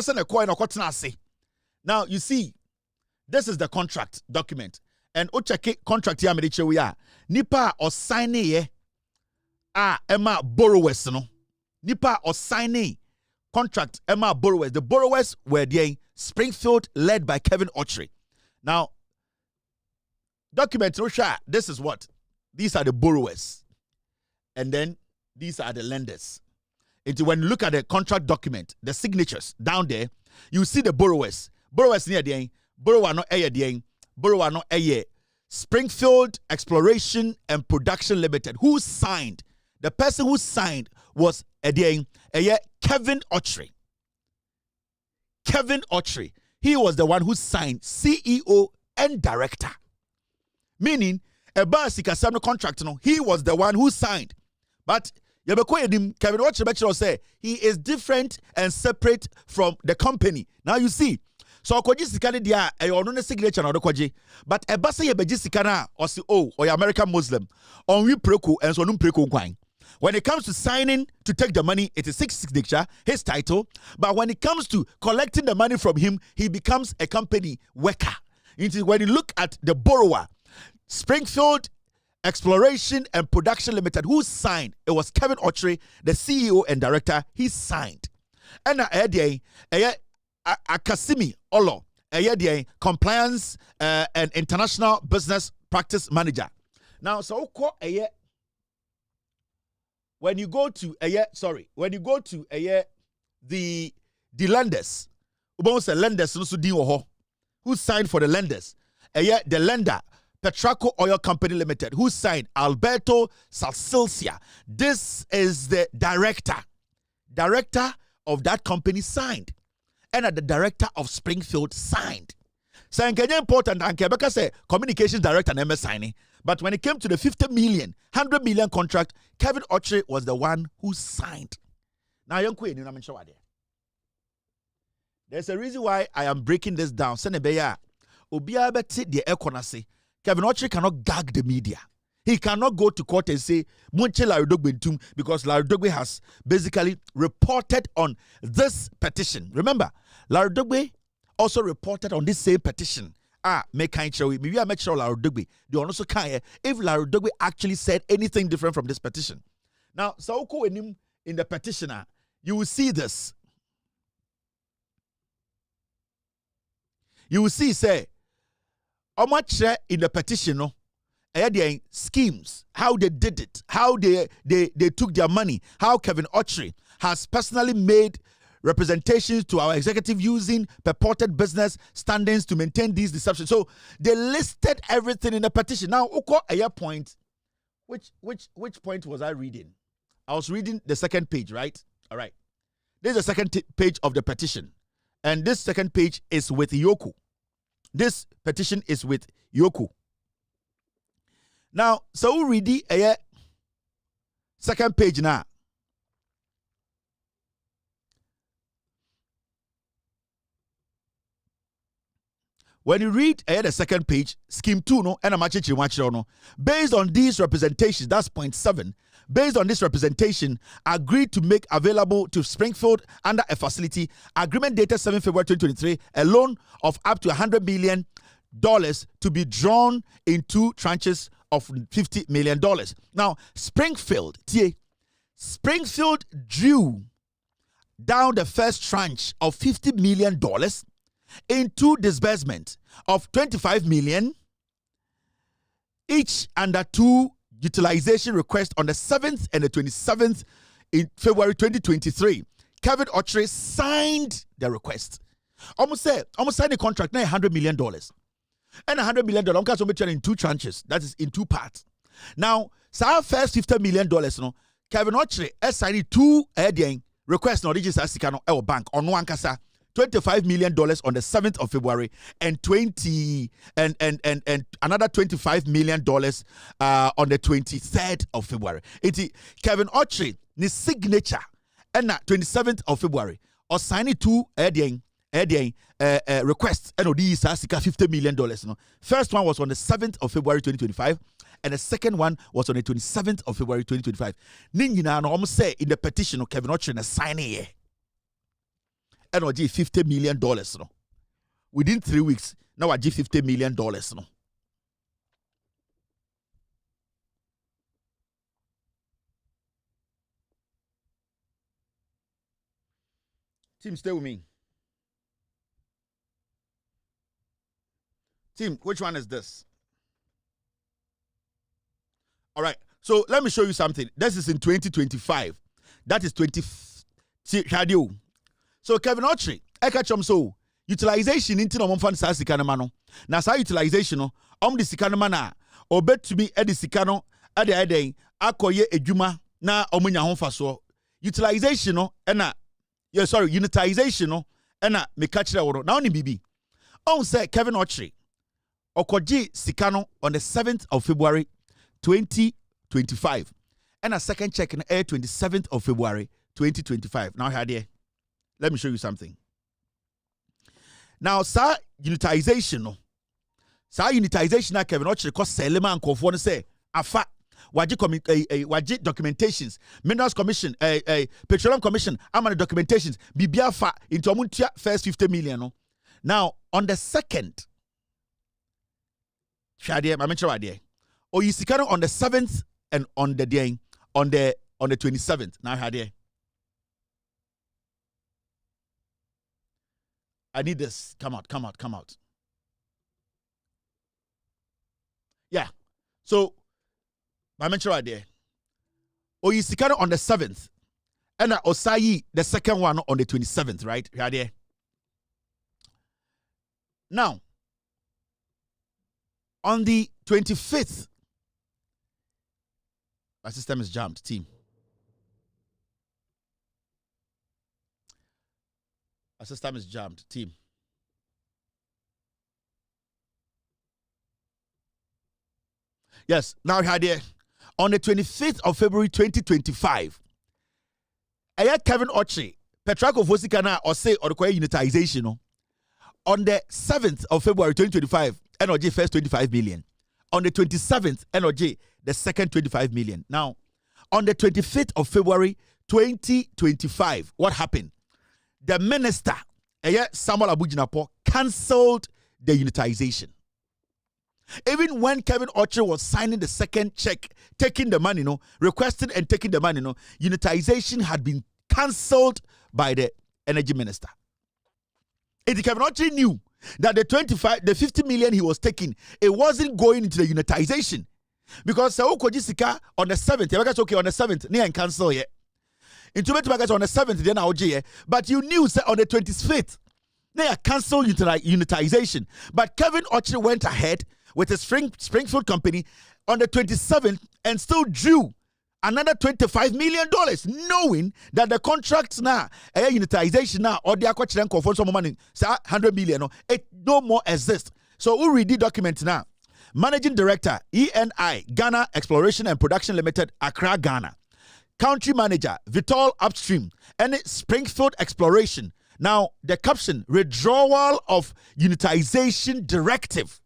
you see, this is the contract document. And Otchere contract here we are. Nipa or signing here Emma borrowers, no. Nipa or signing contract Emma borrowers. The borrowers were there Springfield led by Kevin Otchere. Now, document this is what these are the borrowers, and then these are the lenders. When you look at the contract document, the signatures down there, you see the borrowers. Borrowers near the borrower no aye the borrower no aye. Springfield Exploration and Production Limited. Who signed? The person who signed was Kevin Otchere. Kevin Otchere. He was the one who signed CEO and director. Meaning, a Sikasano contract, no, he was the one who signed. But Kevin Otchere say he is different and separate from the company. Now you see. So Koji Sikani dia a signature na Koji. But a basa Sikana or si or American Muslim on we preku and so num preku kwine. When it comes to signing to take the money, it is his signature, his title. But when it comes to collecting the money from him, he becomes a company worker. When you look at the borrower, Springfield Exploration and Production Limited, who signed? It was Kevin Otchere, the CEO and director. He signed. And Akasimi Olo, compliance and international business practice manager. Now, so when you go to the lenders, who signed for the lenders? The lender, Petraco Oil Company Limited, who signed Alberto Salsilcia. This is the director. Director of that company signed. And the director of Springfield signed. So it's important, and Quebec say communications director never signing. But when it came to the $50 million, $100 million contract, Kevin Otchere was the one who signed. Now, there's a reason why I am breaking this down. Kevin Otchere cannot gag the media. He cannot go to court and say, because Larry Dogbe has basically reported on this petition. Remember, Larry Dogbe also reported on this same petition. Maybe I make sure Larry Dogbe. They also can't if Larry Dogbe actually said anything different from this petition. Now, Saoko in the petitioner, you will see this. You will see, say, Otchere in the petition, no, schemes, how they did it, how they took their money, how Kevin Otchere has personally made representations to our executive using purported business standings to maintain these deceptions. So they listed everything in the petition. Now, a point, which point was I reading? I was reading the second page, right? All right. This is the second page of the petition. And this second page is with EOCO. This petition is with EOCO. Now, so we read the second page now. When you read the second page, scheme 2, no, and no, based on these representations, that's point 7. Based on this representation, agreed to make available to Springfield under a facility agreement dated 7 February 2023 a loan of up to $100 million to be drawn in 2 tranches of $50 million. Now, Springfield drew down the first tranche of $50 million into disbursement of $25 million each under 2 utilization requests on the 7th and the 27th in February 2023. Kevin Otchere signed the request. Almost signed the contract, now $100 million. And $100 million, I'm going in 2 tranches. That is in 2 parts. Now, our first $50 million, no, Kevin Otchere signed 2 requests on the bank on one kasa. $25 million on the 7th of February and another $25 million on the 23rd of February. It's Kevin Otchere, his signature, and 27th of February, or signing 2 requests, and these are $50 million. No? First one was on the 7th of February 2025, and the second one was on the 27th of February 2025. Ninjina no almost say in the petition of Kevin Otchere signing here. And I give $50 million. No. Within 3 weeks, now I give $50 million. No. Team, stay with me. Team, which one is this? All right. So let me show you something. This is in 2025. That is 20. So Kevin Otchere, I catch him so utilization into no fan sa sika no. Na sa utilization no, the sika no na obet to be edi sika no ade ade akoye adwuma na omunya ho faso. Utilization no unitization no na me catch that wo. Now ni bibi. On say Kevin Otchere okoji sika no on the 7th of February 2025. And a second check in 27th of February 2025. Now here. Let me show you something. Now, sir, unitization, na Kevin Otchere cause Selema and Kofo say afa waji documentations, Minerals Commission, Petroleum Commission, amana documentations, bibia fa into amuntia first 50 million. No? Now, on the 2nd, Shadia, I mentioned right there. Or you see on the 7th and on the 27th. Now, Shadia. I need this. Come out. Yeah. So, I mentioned right there. Oyisikano on the 7th. And Osayi, the second one on the 27th, right? Right there. Now, on the 25th, my system is jammed, team. Our system is jammed, team. Yes, now here on the 25th of February 2025, Kevin Otchere, Petraco Fosikana or say or require unitization. On the 7th of February 2025, NOJ first 25 million. On the 27th, NOJ the second 25 million. Now, on the 25th of February 2025, what happened? The minister, Samuel Abujinapo, cancelled the unitization. Even when Kevin Otchere was signing the second check, taking the money, requesting and taking the money, unitization had been cancelled by the energy minister. And Kevin Otchere knew that the 50 million he was taking, it wasn't going into the unitization. Because on the 7th, okay, on the 7th, near and cancel yet. Into on the 7th, then OJ, but you knew on the 25th, they cancelled unitization. But Kevin Otchere went ahead with his Springfield company on the 27th and still drew another $25 million, knowing that the contracts now, unitization now, or the Aquachenko for some money, $100 million, it no more exists. So we read the document now. Managing Director, ENI, Ghana Exploration and Production Limited, Accra, Ghana. Country Manager, Vitol Upstream, and Springfield Exploration. Now, the caption, withdrawal of Unitization Directive.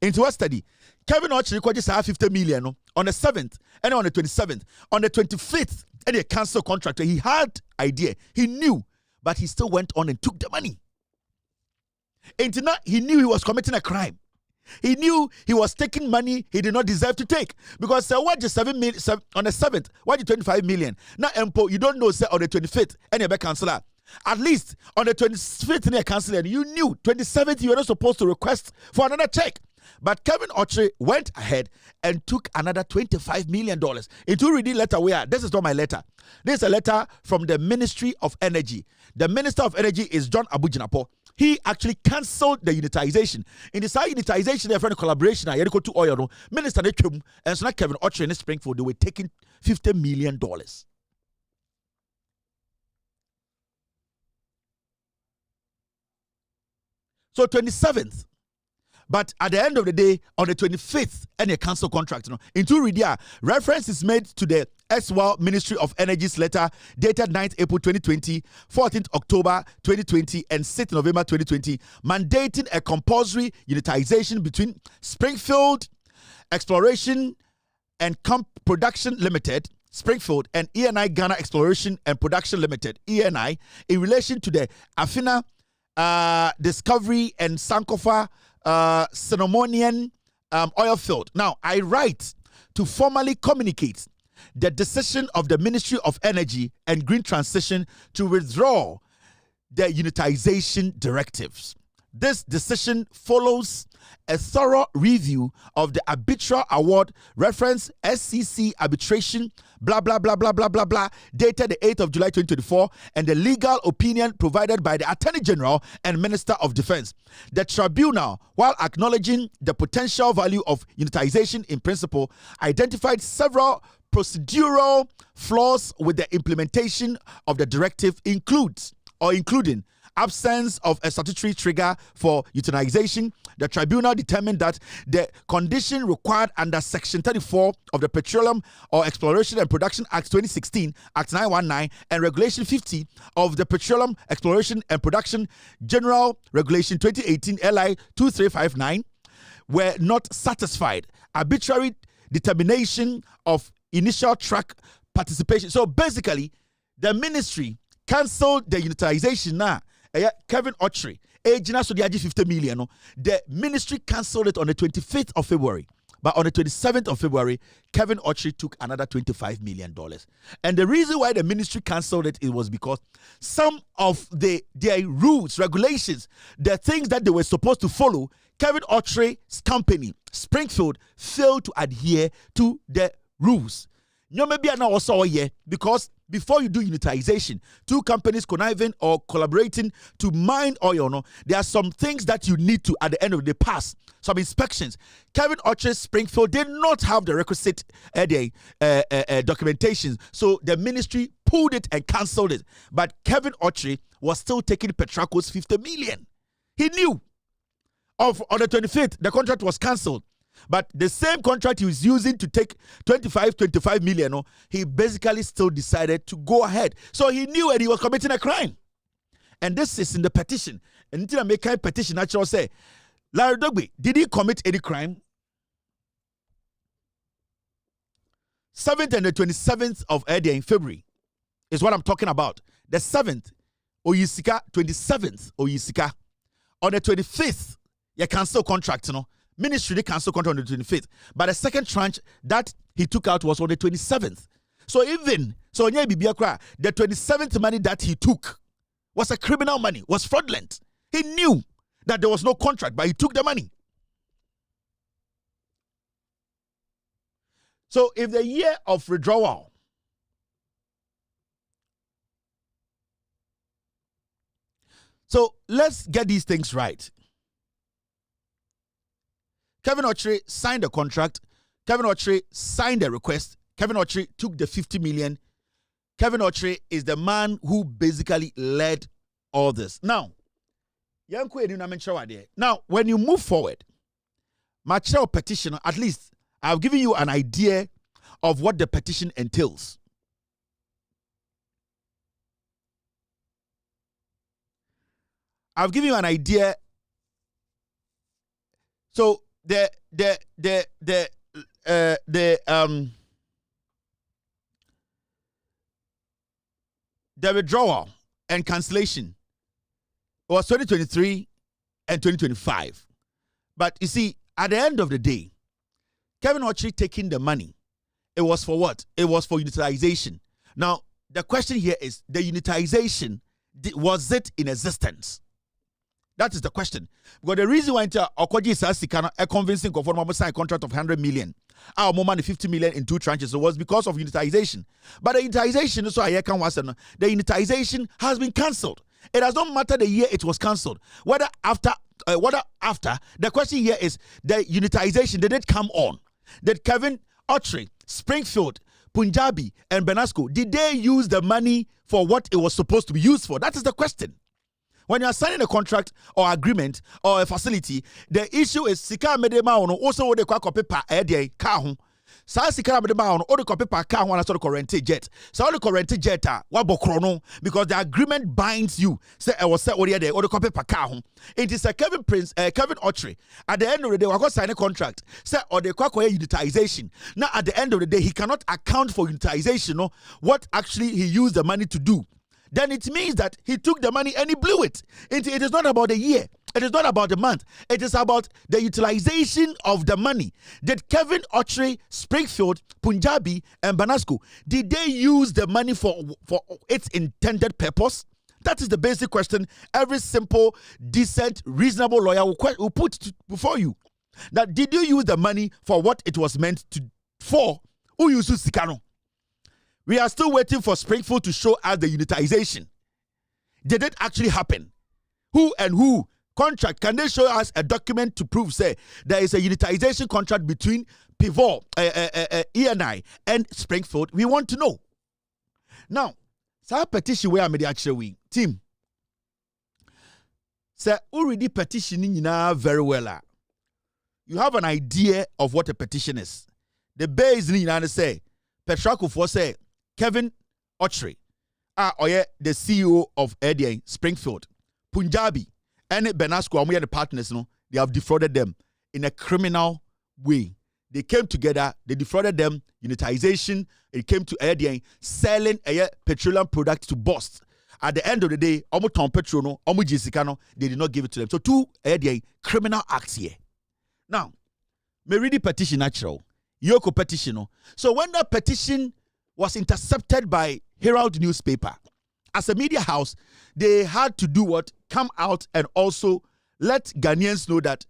Into a study, Kevin Otchere recorded 50 million on the 7th and on the 27th. On the 25th, and a cancel contract. He had idea. He knew, but he still went on and took the money. And he knew he was committing a crime. He knew he was taking money he did not deserve to take. Because what the 7 million on the 7th, what the 25 million? Now, Empo, you don't know, say on the 25th, and you're back canceller. At least on the 25th, and you're canceling, you knew 27th, you were not supposed to request for another check. But Kevin Otchere went ahead and took another $25 million. It will read the letter where, this is not my letter. This is a letter from the Ministry of Energy. The Minister of Energy is John Abujinapo. He actually cancelled the unitization. In the side unitization, they friend collaboration, I go to oil. Minister and so now Kevin Otchere in Springfield, they were taking $50 million. So 27th. But at the end of the day, on the 25th, any cancel contract, in two readia, reference is made to the SWAL Ministry of Energy's letter dated 9th April 2020, 14th October 2020, and 6th November 2020, mandating a compulsory unitization between Springfield Exploration and Production Limited, Springfield, and ENI Ghana Exploration and Production Limited, ENI, in relation to the Afina Discovery and Sankofa Ceremonian oil field. Now, I write to formally communicate the decision of the Ministry of Energy and Green Transition to withdraw the unitization directives. This decision follows a thorough review of the arbitral award reference SCC arbitration blah blah blah blah blah blah blah dated the 8th of July 2024 and the legal opinion provided by the Attorney General and Minister of Defense. The tribunal, while acknowledging the potential value of unitization in principle, identified several procedural flaws with the implementation of the directive, including absence of a statutory trigger for utilization. The tribunal determined that the condition required under Section 34 of the Petroleum or Exploration and Production Act 2016, Act 919, and Regulation 50 of the Petroleum Exploration and Production General Regulation 2018 LI 2359 were not satisfied. Arbitrary determination of initial track participation. So basically, the ministry cancelled the unitization now. Kevin Otchere, Ejina so the 50 million. The ministry cancelled it on the 25th of February. But on the 27th of February, Kevin Otchere took another $25 million. And the reason why the ministry cancelled it was because some of their rules, regulations, the things that they were supposed to follow, Kevin Otchere's company, Springfield, failed to adhere to the rules. Because before you do unitization, two companies conniving or collaborating to mine oil, there are some things that you need to, at the end of the day, pass. Some inspections. Kevin Otchere Springfield did not have the requisite documentation, so the ministry pulled it and cancelled it. But Kevin Otchere was still taking Petraco's 50 million. He knew. On the 25th, the contract was cancelled. But the same contract he was using to take 25 million, he basically still decided to go ahead. So he knew and he was committing a crime. And this is in the petition. And until I make a petition, actually say, Larry Dogbe, did he commit any crime? 7th and the 27th of in February is what I'm talking about. The 7th, Oyisika, 27th, Oyisika. On the 25th, you cancel contract, Ministry they cancel contract on the 25th, but the second tranche that he took out was on the 27th. So the 27th money that he took was a criminal money, was fraudulent. He knew that there was no contract, but he took the money. So if the year of withdrawal so let's get these things right. Kevin Otchere signed the contract. Kevin Otchere signed the request. Kevin Otchere took the 50 million. Kevin Otchere is the man who basically led all this. Now, Now, when you move forward, my petition, at least I've given you an idea of what the petition entails. I've given you an idea. So the withdrawal and cancellation was 2023 and 2025. But you see, at the end of the day, Kevin Otchere taking the money, it was for what? It was for unitization. Now, the question here is, the unitization, was it in existence? That is the question. Because the reason why Okoji Sasikana a convincing conformable sign contract of 100 million, our more 50 million in 2 tranches, was because of unitization. But the unitization, so I can was the unitization has been cancelled. It does not matter the year it was cancelled. Whether after, the question here is, the unitization, did it come on? Did Kevin Otchere, Springfield, Punjabi, and Benasco, did they use the money for what it was supposed to be used for? That is the question. When you are signing a contract or agreement or a facility, the issue is sika medema ono also de kwa paper e ka Sa sika medema ono o de paper ka ho na so de rent jet. So the rent jet a wa bokro no because the agreement binds you. Say e was say o de paper ka ho. It is a Kevin Otchere. At the end of the day, we go sign a contract. Say or the kwa unitization. Now at the end of the day, he cannot account for unitization, no, what actually he used the money to do. Then it means that he took the money and he blew it. It is not about the year. It is not about the month. It is about the utilization of the money. Did Kevin Otchere, Springfield, Punjabi, and Benasco, did they use the money for its intended purpose? That is the basic question every simple, decent, reasonable lawyer will put before you. That did you use the money for what it was meant for? Who used Sikano? We are still waiting for Springfield to show us the unitization. Did it actually happen? Who and who? Contract. Can they show us a document to prove, say, there is a unitization contract between Pivot, ENI, and Springfield? We want to know. Now, sa petition where I'm actually team. Say, already petitioning very well. You have an idea of what a petition is. The base in say, Petraco for say, Kevin Otchere, the CEO of Springfield, Punjabi, and Benasco, the partners, they have defrauded them in a criminal way. They came together, they defrauded them, unitization, it came to selling a petroleum product to bust. At the end of the day, they did not give it to them. So 2 criminal acts here. Now, me read the petition natural. EOCO petition. So when that petition was intercepted by Herald newspaper, as a media house, they had to do what? Come out and also let Ghanaians know that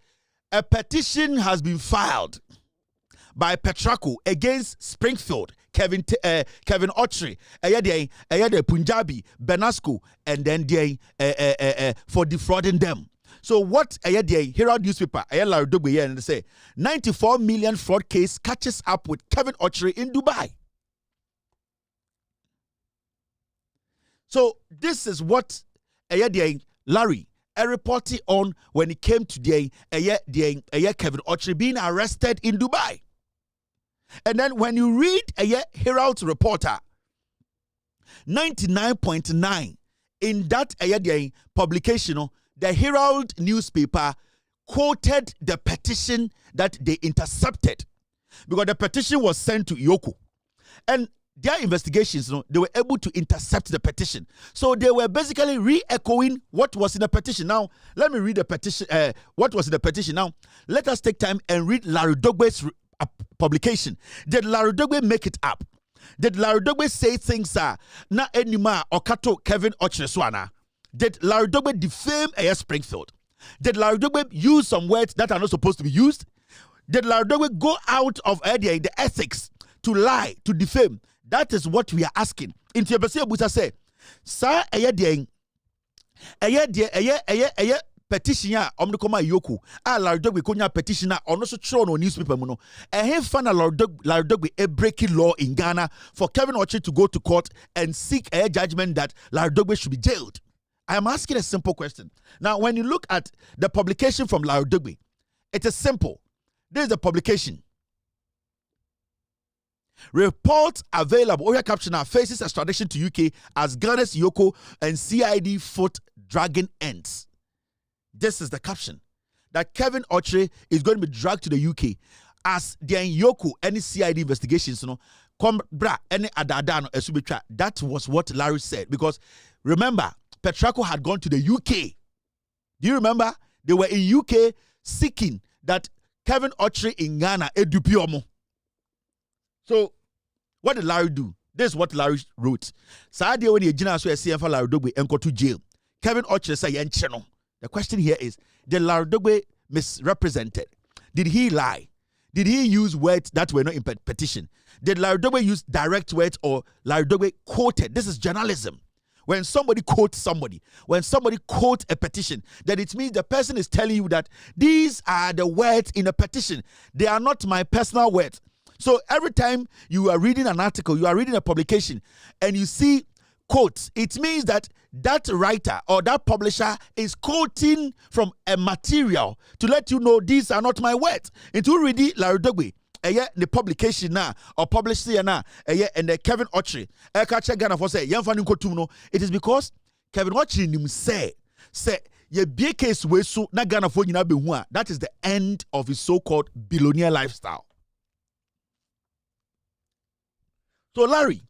a petition has been filed by Petraco against Springfield, Kevin Otchere, Punjabi, Benasco, and then for defrauding them. So what Herald newspaper and they say 94 million fraud case catches up with Kevin Otchere in Dubai. So this is what Larry reported on when it came to Kevin Otchere being arrested in Dubai. And then when you read Herald reporter 99.9 in that publication, the Herald newspaper quoted the petition that they intercepted because the petition was sent to EOCO. And their investigations, they were able to intercept the petition. So they were basically re-echoing what was in the petition. Now, let me read the petition, what was in the petition. Now, let us take time and read Larry Dogbe's publication. Did Larry Dogbe make it up? Did Larry Dogbe say things na enima okato Kevin Otchere swana? Did Larry Dogbe defame Springfield? Did Larry Dogbe use some words that are not supposed to be used? Did Larry Dogbe go out of the ethics to lie, to defame? That is what we are asking. In Tiabase Busa say, Sir petition omnikoma EOCO. Larry Dogbe konya petitioner ono so throw no newspaper mu no. Fan Larry Dogbe a breaking law in Ghana for Kevin Otchere to go to court and seek a judgment that Larry Dogbe should be jailed. I am asking a simple question. Now, when you look at the publication from Larry Dugbe, it is simple. This is the publication. Reports available. Oya caption now faces extradition to UK as Ghana's EOCO and CID foot dragging ends. This is the caption. That Kevin Otchere is going to be dragged to the UK as the EOCO any CID investigations, you know, come bra any adadano esubitra. That was what Larry said. Because remember, Petraco had gone to the UK. Do you remember? They were in UK seeking that Kevin Otchere in Ghana edupiomo. So, what did Larry do? This is what Larry wrote. Saturday when the general so CM for Larry Dugbe and go to jail. Kevin Otchere say yencheno. The question here is, did Larry Dugbe misrepresented? Did he lie? Did he use words that were not in petition? Did Larry Dugbe use direct words or Larry Dugbe quoted? This is journalism. When somebody quotes somebody, when somebody quotes a petition, then it means the person is telling you that these are the words in a petition. They are not my personal words. So every time you are reading an article, you are reading a publication, and you see quotes, it means that that writer or that publisher is quoting from a material to let you know these are not my words. Into reading Larry Dugbe, the publication now or published here now, and the Kevin Otchere, Ghana for say, it is because Kevin Otchere say ye be case we so na Ghana for you be one. That is the end of his so-called billionaire lifestyle. So Larry,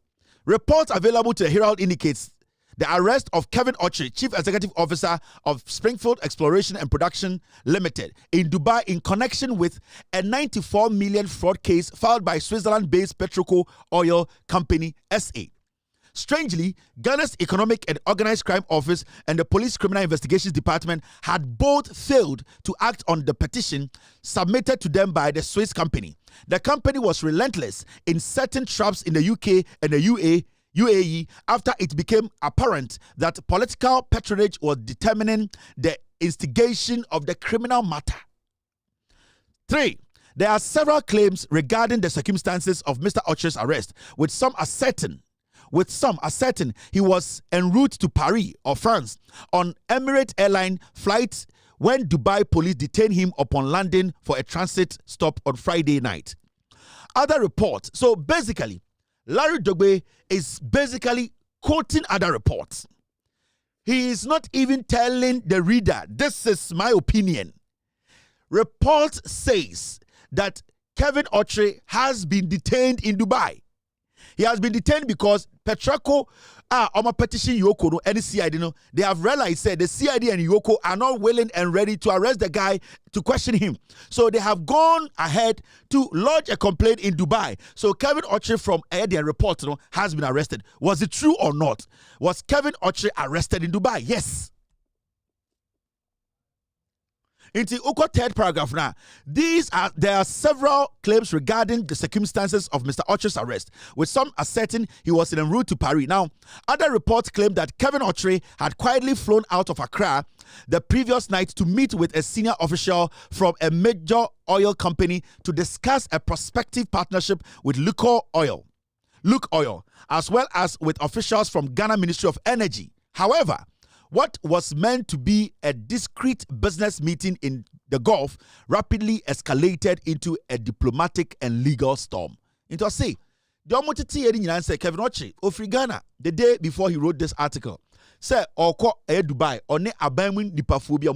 reports available to the Herald indicates the arrest of Kevin Otchere, Chief Executive Officer of Springfield Exploration and Production Limited in Dubai in connection with a 94 million fraud case filed by Switzerland-based Petraco Oil Company SA. Strangely, Ghana's Economic and Organized Crime Office and the Police Criminal Investigations Department had both failed to act on the petition submitted to them by the Swiss company. The company was relentless in setting traps in the UK and the UAE after it became apparent that political patronage was determining the instigation of the criminal matter. 3. There are several claims regarding the circumstances of Mr. Otchere's arrest, with some asserting he was en route to Paris or France on Emirates airline flight when Dubai police detained him upon landing for a transit stop on Friday night. Other reports. So basically, Larry Dugbe is basically quoting other reports. He is not even telling the reader, this is my opinion. Report says that Kevin Otchere has been detained in Dubai. He has been detained because Petraco on a petition EOCO and the CID, they have realized said the CID and EOCO are not willing and ready to arrest the guy to question him. So they have gone ahead to lodge a complaint in Dubai. So Kevin Otchere from their report has been arrested. Was it true or not? Was Kevin Otchere arrested in Dubai? Yes. In the EOCO third paragraph now, there are several claims regarding the circumstances of Mr. Otchere's arrest, with some asserting he was en route to Paris. Now, other reports claim that Kevin Otchere had quietly flown out of Accra the previous night to meet with a senior official from a major oil company to discuss a prospective partnership with Luke Oil, as well as with officials from Ghana Ministry of Energy. However, what was meant to be a discreet business meeting in the Gulf rapidly escalated into a diplomatic and legal storm. Into say, the Omotiti Kevin Otchere of Ghana the day before he wrote this article. Say Oko Dubai on Abamun Dipaphobia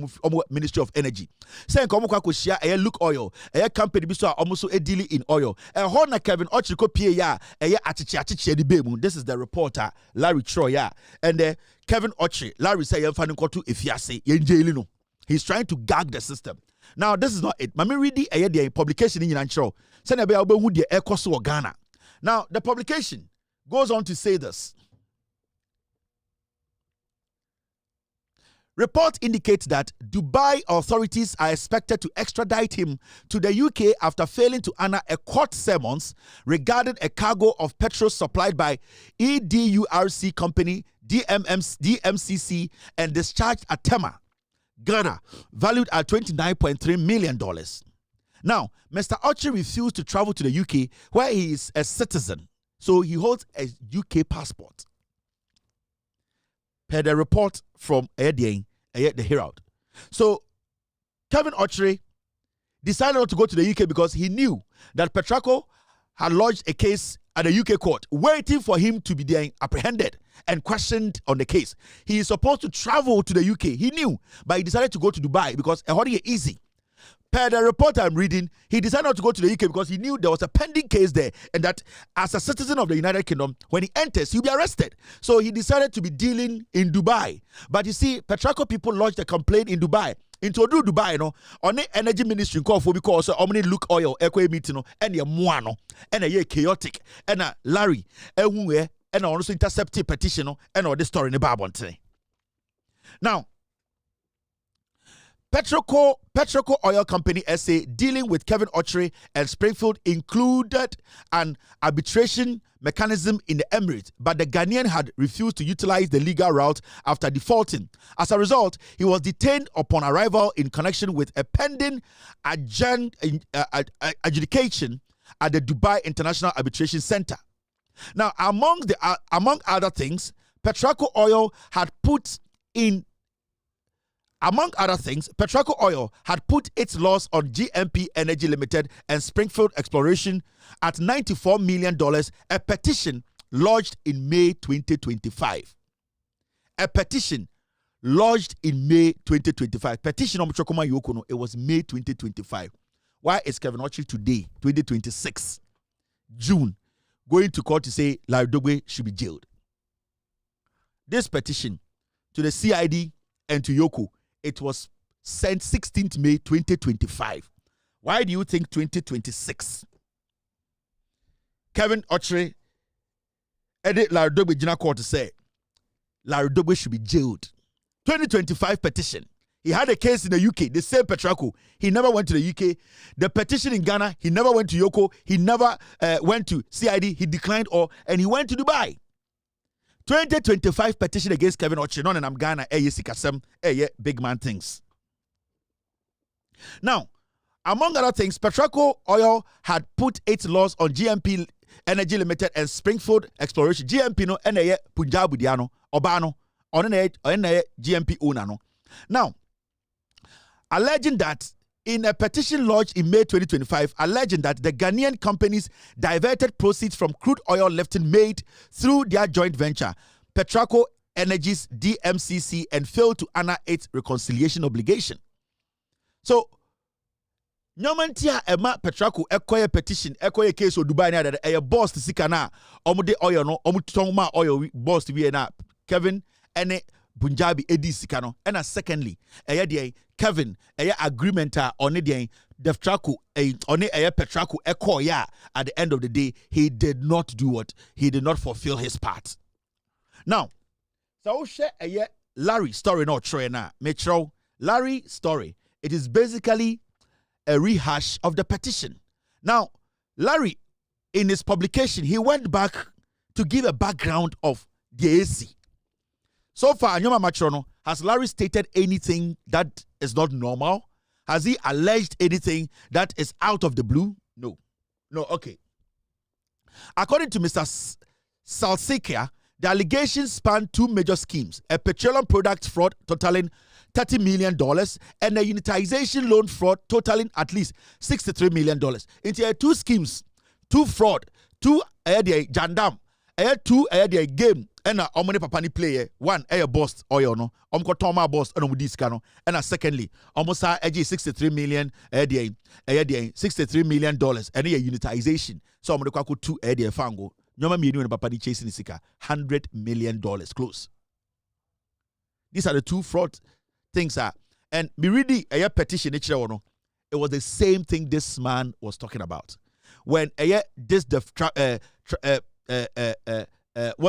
Ministry of Energy. Say Komoko share a Look Oil, a company biso almost a deal in oil. A Horna Kevin Otchere ko PA a Achichi di Bemu. This is the reporter Larry Troya. And Kevin Otchere, Larry say Yamfanukotu Ifiase, Yenjelino. He's trying to gag the system. Now, this is not it. Mami read the publication in Yancho. Senabe Obehu de Ekoso Ghana. Now, the publication goes on to say this. Report indicates that Dubai authorities are expected to extradite him to the UK after failing to honor a court summons regarding a cargo of petrol supplied by EDURC company DMCC and discharged at Tema, Ghana, valued at $29.3 million. Now, Mr. Otchere refused to travel to the UK where he is a citizen, so he holds a UK passport. per the report from the Herald. So Kevin Otchere decided not to go to the UK because he knew that Petraco had lodged a case at the UK court, waiting for him to be there apprehended and questioned on the case. He is supposed to travel to the UK. He knew, but he decided to go to Dubai because a holiday easy. Per the report I'm reading, he decided not to go to the UK because he knew there was a pending case there, and that as a citizen of the United Kingdom, when he enters, he'll be arrested. So he decided to be dealing in Dubai. But you see, Petraco people lodged a complaint in Dubai. Into Dubai, on the energy ministry call for because omni look oil equa meeting and your moano and a chaotic and a Larry and also intercepted petition and all the story in the Bible today. Now, Petraco Oil Company SA dealing with Kevin Otchere and Springfield included an arbitration mechanism in the Emirates, but the Ghanaian had refused to utilize the legal route after defaulting. As a result, he was detained upon arrival in connection with a pending adjudication at the Dubai International Arbitration Center. Now, among other things, Petraco Oil had put its loss on GMP Energy Limited and Springfield Exploration at $94 million, a petition lodged in May 2025. A petition lodged in May 2025. Petition on Chokoma EOCO, it was May 2025. Why is Kevin Otchere today, 2026, June, going to court to say Larry Dogbe should be jailed? This petition to the CID and to EOCO, it was sent 16th May 2025. Why do you think 2026? Kevin Otchere edit Larry Dogbe Jina Court to say Larry Dogbe should be jailed. 2025 petition. He had a case in the UK, the same Petraco. He never went to the UK. The petition in Ghana, he never went to EOCO. He never went to CID. He declined and he went to Dubai. 2025 petition against Kevin Otchere, non and Ghana, sikasem, big man things. Now, among other things, Petraco Oil had put its loss on GMP Energy Limited and Springfield Exploration. GMP no, Punjab Diano, Obano, on GMP owner no. Now, alleging that in a petition lodged in May 2025, alleging that the Ghanaian companies diverted proceeds from crude oil lifting made through their joint venture, Petraco Energies DMCC, and failed to honor its reconciliation obligation. So, Nyomantia Emma Petraco acquire petition, acquire case of Dubai that a boss to Sikana, Omude oil no, Omutoma oil boss to be na Kevin and Punjabi Edi Sikano. And secondly, Kevin agreement on the Petraco Petraco at the end of the day, he did not do what? He did not fulfill his part. Now, so share Larry story not true na. Metro Larry story. It is basically a rehash of the petition. Now, Larry, in his publication, he went back to give a background of the AC. So far, Nyoma Matrono, has Larry stated anything that is not normal? Has he alleged anything that is out of the blue? No. No, okay. According to Mr. Salsekia, the allegations span two major schemes: a petroleum product fraud totaling $30 million and a unitization loan fraud totaling at least $63 million. Into two schemes, two fraud, two jandam, two game, and a omni papani player, one boss oil no, Toma boss and discano, and secondly, almost $63 million, $63 million, and a unitization. So I'm going to two fango. Nyoma minu and papani chasing sika $100 million close. These are the two fraud things are, and me reading a petition it was the same thing this man was talking about when what's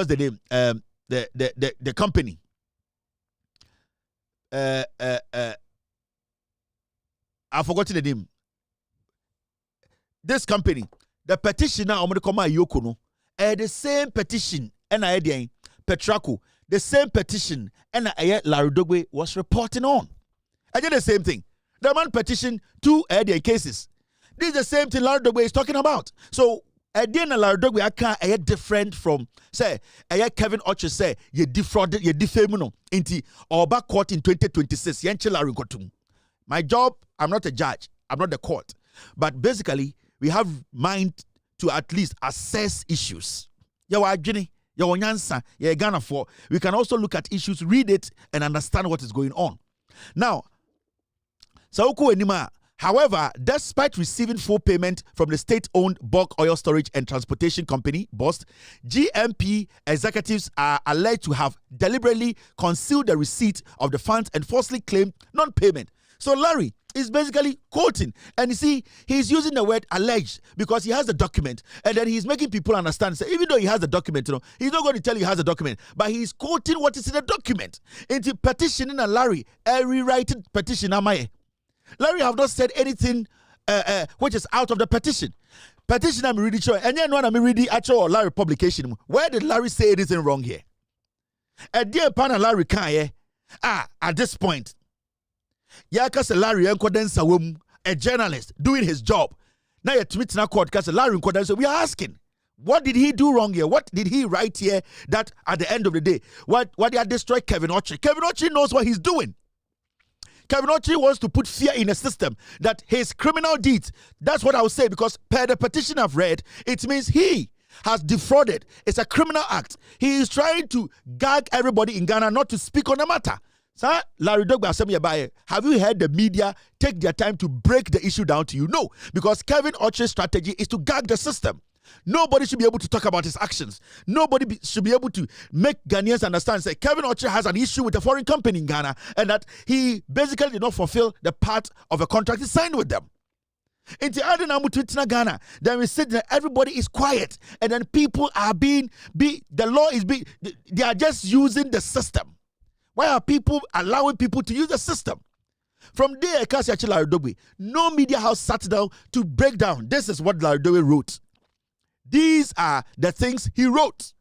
the name the company I've forgotten the name. This company, the petition now I'm gonna come out EOCO no, the same petition and I had Petraco. The same petition and Larry Dogbe was reporting on. I did the same thing. The man petitioned two cases. This is the same thing Larry Dogbe is talking about. So Again, Larry Dogbe aka different from say Kevin Otchere say you defrauded, you defame no inti oba court in 2026 yenche Larry Kotum. My job, I'm not a judge, I'm not the court, but basically we have mind to at least assess issues. Yawa adwene, yawa nyansa, ya Ghana for. We can also look at issues, read it, and understand what is going on. Now, Sauku Enima. However, despite receiving full payment from the state-owned bulk oil storage and transportation company, BOST, GMP executives are alleged to have deliberately concealed the receipt of the funds and falsely claimed non-payment. So Larry is basically quoting, and you see, he's using the word alleged because he has the document, and then he's making people understand. So even though he has the document, he's not going to tell you he has the document, but he's quoting what is in the document. Into petitioning a Larry, a rewriting petition, Amaye. Larry have not said anything which is out of the petition. Petition I'm reading, sure. And then when I'm reading actual Larry publication, where did Larry say anything wrong here? And dear Pana Larry can at this point, Yakas Larry Enkodensa, a journalist doing his job. Now you're tweeting a court because Larry Enkodensa. We are asking, what did he do wrong here? What did he write here that at the end of the day, what they destroy Kevin Otchere? Kevin Otchere knows what he's doing. Kevin Otchere wants to put fear in the system that his criminal deeds, that's what I would say, because per the petition I've read, it means he has defrauded. It's a criminal act. He is trying to gag everybody in Ghana not to speak on the matter. Sir, Larry Dogbe, have you heard the media take their time to break the issue down to you? No, because Kevin Otchere's strategy is to gag the system. Nobody should be able to talk about his actions. Nobody should be able to make Ghanaians understand, say, Kevin Otchere has an issue with a foreign company in Ghana and that he basically did not fulfill the part of a contract he signed with them. In the Ghana, then we sit there, everybody is quiet, and then people are the law is they are just using the system. Why are people allowing people to use the system? From there, Larry Dogbe, no media house sat down to break down. This is what Larry Dogbe wrote. These are the things he wrote.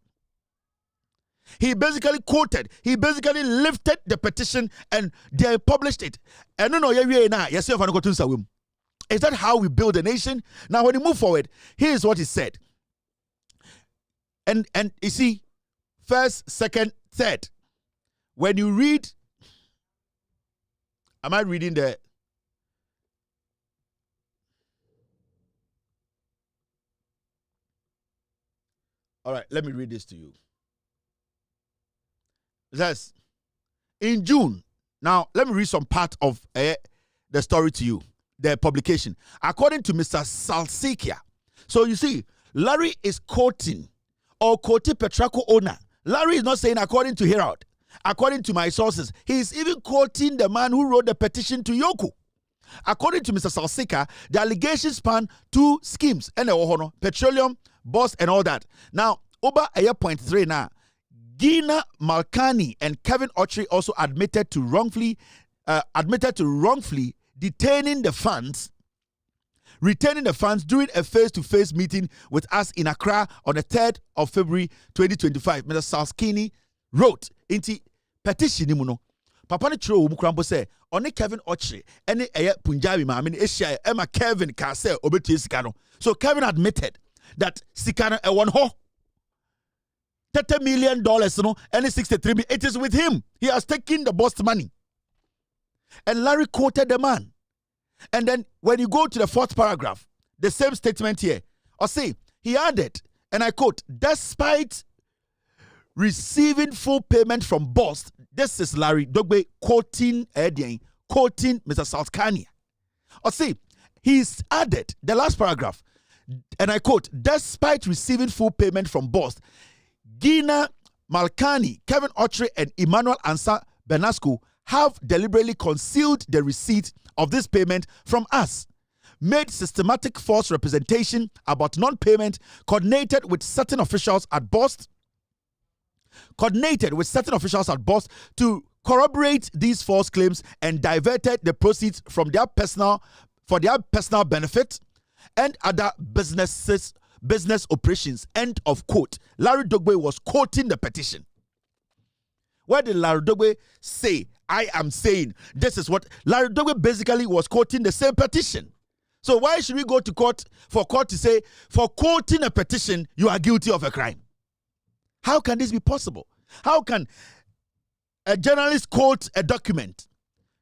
He basically quoted, he basically lifted the petition and they published it. And is that how we build a nation? Now, when you move forward, here's what he said. And you see, first, second, third. When you read, am I reading the? All right, let me read this to you. It says, in June, now let me read some part of the story to you, the publication. According to Mr. Salsikia, so you see, Larry is quoting Petraco owner. Larry is not saying according to Herald, according to my sources. He is even quoting the man who wrote the petition to EOCO. According to Mr. Salsikia, the allegations span two schemes, petroleum, boss, and all that. Now, over a year point 3 now, Gina Malkani and Kevin Otchere also admitted to wrongfully retaining the funds during a face-to-face meeting with us in Accra on the 3rd of February 2025. Mr. Salskini wrote into petition imuno. Papa ne chiro omukrambo say one Kevin Otchere ene eye Punjabi ma me Asia Emma Kevin ka say obetu sika no. So Kevin admitted that sika no e won ho $30 million, and 63 million. It is with him. He has taken the boss money. And Larry quoted the man. And then when you go to the 4th paragraph, the same statement here, or say, he added, and I quote, despite receiving full payment from boss, this is Larry Dogbe quoting Mr. Salskania. Or say, he's added, the last paragraph, and I quote, despite receiving full payment from boss, Gina Malkani, Kevin Otchere, and Emmanuel Ansa Benasco have deliberately concealed the receipt of this payment from us, made systematic false representation about non-payment, coordinated with certain officials at BOST to corroborate these false claims and diverted the proceeds from their personal benefit and other business operations. End of quote. Larry Dogbe was quoting the petition. Where did Larry Dogbe say, I am saying, this is what Larry Dogbe basically was quoting the same petition. So why should we go to court for court to say, for quoting a petition, you are guilty of a crime? How can this be possible? How can a journalist quote a document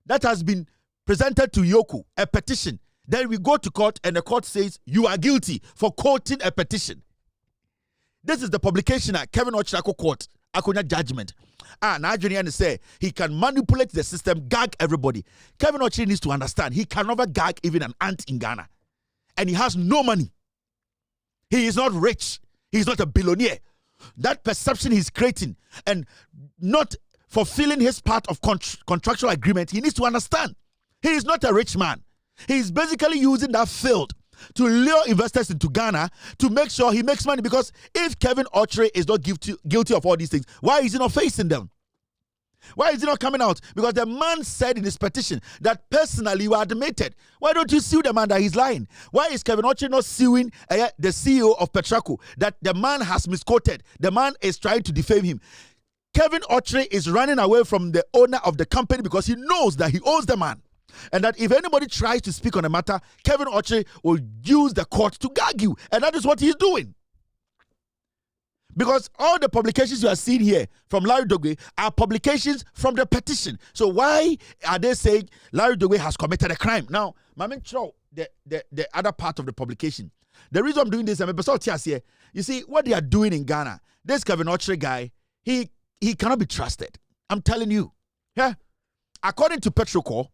that has been presented to EOCO, a petition, then we go to court and the court says, you are guilty for quoting a petition? This is the publication at Kevin Otchere court, Akonya judgment. Now Adrian say he can manipulate the system, gag everybody. Kevin Otchere needs to understand he can never gag even an ant in Ghana. And he has no money. He is not rich. He is not a billionaire. That perception he's creating and not fulfilling his part of contractual agreement, he needs to understand. He is not a rich man. He is basically using that field to lure investors into Ghana to make sure he makes money. Because if Kevin Otchere is not guilty of all these things, why is he not facing them? Why is he not coming out? Because the man said in his petition that personally you admitted. Why don't you sue the man that he's lying? Why is Kevin Otchere not suing the CEO of Petraco that the man has misquoted? The man is trying to defame him. Kevin Otchere is running away from the owner of the company because he knows that he owes the man. And that if anybody tries to speak on the matter, Kevin Otchere will use the court to gag you. And that is what he's doing. Because all the publications you are seeing here from Larry Dogwe are publications from the petition. So why are they saying Larry Dogwe has committed a crime? Now, Mamin Chow, the other part of the publication. The reason I'm doing this, you see, what they are doing in Ghana, this Kevin Otchere guy, he cannot be trusted. I'm telling you. Yeah? According to Petraco,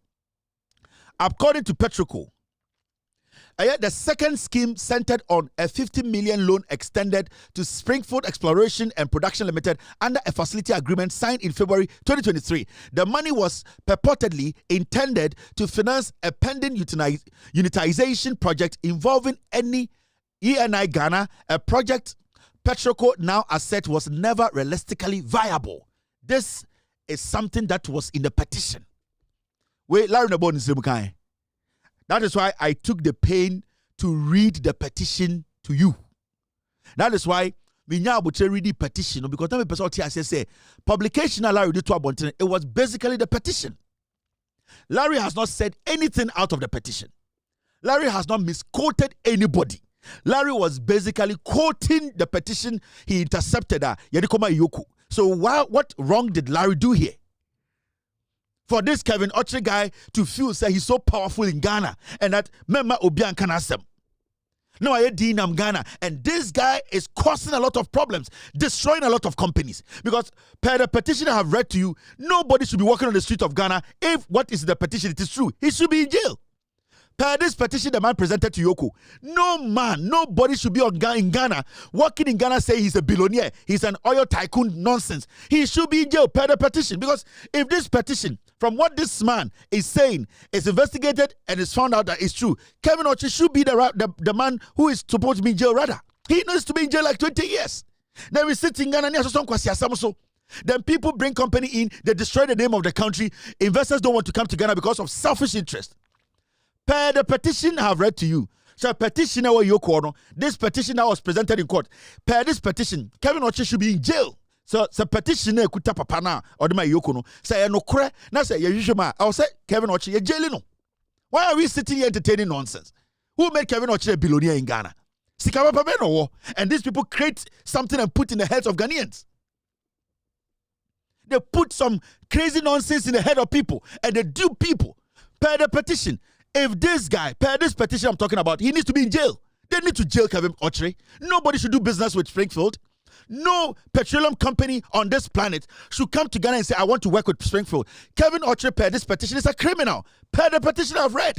the second scheme centered on a 50 million loan extended to Springfield Exploration and Production Limited under a facility agreement signed in February 2023. The money was purportedly intended to finance a pending unitization project involving any ENI Ghana, a project Petraco now asserts was never realistically viable. This is something that was in the petition. That is why I took the pain to read the petition to you. That is why we now read the petition, because the person say publication Larry did to Abontin, it was basically the petition. Larry has not said anything out of the petition. Larry has not misquoted anybody. Larry was basically quoting the petition he intercepted Yadikoma EOCO. So what wrong did Larry do here? For this Kevin Otchere guy to feel say he's so powerful in Ghana and that Mema Obian can ask them. No, I Dinam Ghana, and this guy is causing a lot of problems, destroying a lot of companies. Because per the petition I have read to you, nobody should be walking on the street of Ghana if what is the petition it is true. He should be in jail. Per this petition the man presented to EOCO, nobody should be in Ghana, walking in Ghana saying he's a billionaire, he's an oil tycoon nonsense. He should be in jail per the petition. Because if this petition, from what this man is saying, is investigated and is found out that it's true, Kevin Otchere should be the man who is supposed to be in jail rather. He needs to be in jail like 20 years. Then we sit in Ghana, then people bring company in, they destroy the name of the country. Investors don't want to come to Ghana because of selfish interest. Per the petition I have read to you. So petition this petition that was presented in court. Per this petition, Kevin Otchere should be in jail. So petition kuta papa na or my EOCO no. Say no kre na say you I'll say Kevin Otchere you jail no. Why are we sitting here entertaining nonsense? Who made Kevin Otchere a billionaire in Ghana? And these people create something and put in the heads of Ghanaians. They put some crazy nonsense in the head of people and they dupe people. Per the petition. If this guy, per this petition I'm talking about, he needs to be in jail. They need to jail Kevin Otchere. Nobody should do business with Springfield. No petroleum company on this planet should come to Ghana and say, I want to work with Springfield. Kevin Otchere, per this petition, is a criminal. Per the petition I've read.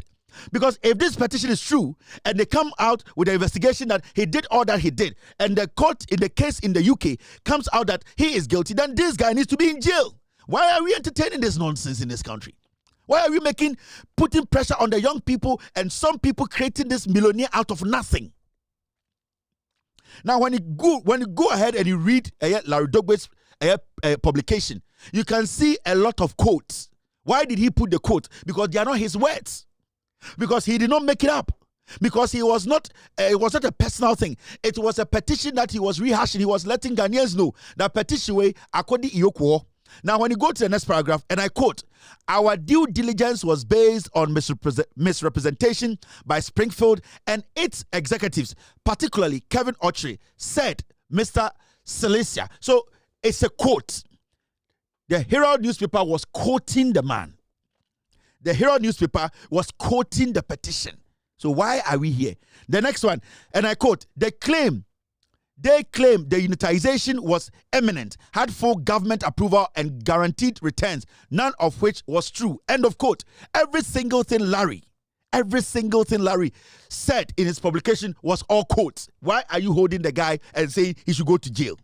Because if this petition is true, and they come out with an investigation that he did all that he did, and the court in the case in the UK comes out that he is guilty, then this guy needs to be in jail. Why are we entertaining this nonsense in this country? Why are we putting pressure on the young people and some people creating this millionaire out of nothing? Now, when you go ahead and you read Larry Dogwe's publication, you can see a lot of quotes. Why did he put the quote? Because they are not his words. Because he did not make it up. Because it was not a personal thing. It was a petition that he was rehashing. He was letting Ghanaians know that petition way, according to EOCO, Now, when you go to the next paragraph, and I quote, our due diligence was based on misrepresentation by Springfield and its executives, particularly Kevin Otchere, said Mr. Silesia. So it's a quote. The Herald newspaper was quoting the man. The Herald newspaper was quoting the petition. So why are we here? The next one, and I quote, they claim the unitization was imminent, had full government approval and guaranteed returns, none of which was true. End of quote. Every single thing Larry said in his publication was all quotes. Why are you holding the guy and saying he should go to jail?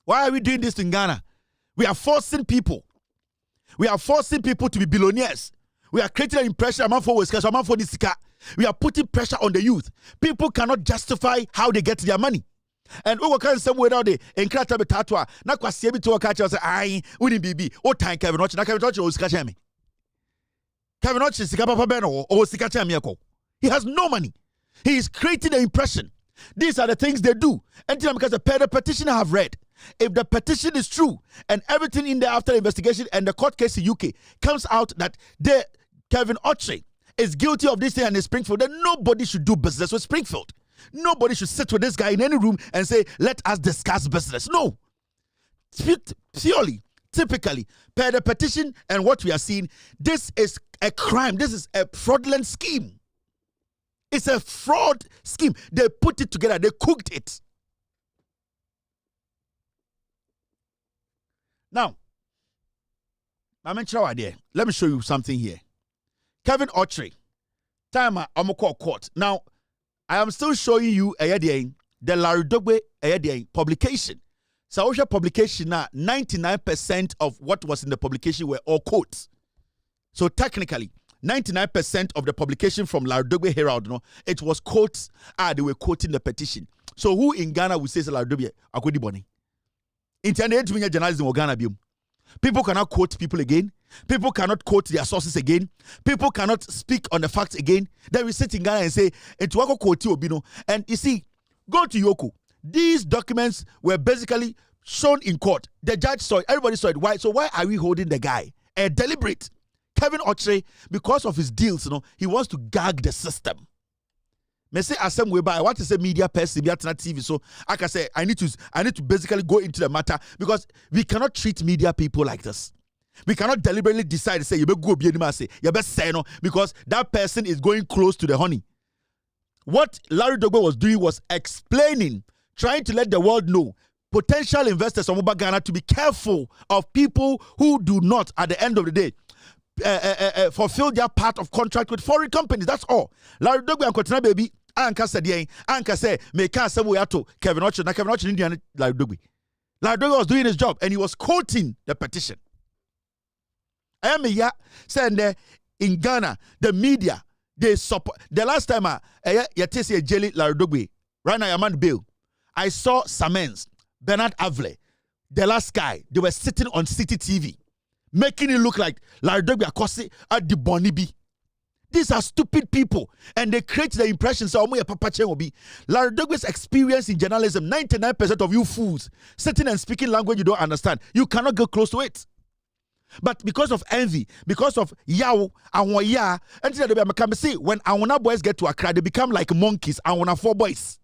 Why are we doing this in Ghana? We are forcing people. We are forcing people to be billionaires. We are creating an impression among forwards. We are putting pressure on the youth. People cannot justify how they get their money. And we can somewhere out there in Krata Betatwa. Na kwa siebi to catch us. I wouldn't be. O time Kevin Otchere. Na Kevin Otchere o sika chemi. Kevin Otchere sika papa beno o sika chemi yako. He has no money. He is creating an impression. These are the things they do. And because the petition I have read, if the petition is true and everything in there after the investigation and the court case in UK comes out that Kevin Otchere is guilty of this thing and in Springfield, then nobody should do business with Springfield. Nobody should sit with this guy in any room and say, let us discuss business. No. Purely, typically, per the petition and what we are seeing, this is a crime. This is a fraudulent scheme. It's a fraud scheme. They put it together. They cooked it. Now, let me show you something here. Kevin Otchere, time I'm call court. Now, I am still showing you the Larry Dogbe publication. So, publication now 99% of what was in the publication were all quotes. So, technically, 99% of the publication from Larry Dogbe Herald, it was quotes. They were quoting the petition. So, who in Ghana would say Larry Dogbe akodi boni? Internet journalism in Ghana biom. People cannot quote people again. People cannot quote their sources again. People cannot speak on the facts again. Then we sit in Ghana and say, "Etuako quote Obino." And you see, go to EOCO. These documents were basically shown in court. The judge saw it. Everybody saw it. Why? So why are we holding the guy? A deliberate. Kevin Otchere, because of his deals, he wants to gag the system. Me say asem way by what is a media person be at TV. So I can say I need to basically go into the matter because we cannot treat media people like this. We cannot deliberately decide to say you better go be anymore say you better say no because that person is going close to the honey. What Larry Dogbe was doing was explaining, trying to let the world know potential investors from Ghana to be careful of people who do not at the end of the day fulfill their part of contract with foreign companies. That's all. Larry Dogbe and Kotina baby anka say me can say we to Kevin Otchere. Na Kevin Otchere Indian Larry Dogbe. Larry Dogbe was doing his job and he was quoting the petition. I am here saying in Ghana the media they support. The last time you say a jelly Larry Dogbe right now I'm on bail. I saw Samens, Bernard Avle, the last guy. They were sitting on City TV. Making it look like Larry Dogbe Akosi at the Bonibi. These are stupid people, and they create the impression so Papa Chen will be. Larry Dogbe's experience in journalism, 99% of you fools sitting and speaking language you don't understand, you cannot go close to it. But because of envy, because of yaw and waya, until they become see when our boys get to Accra, they become like monkeys. And 4 boys.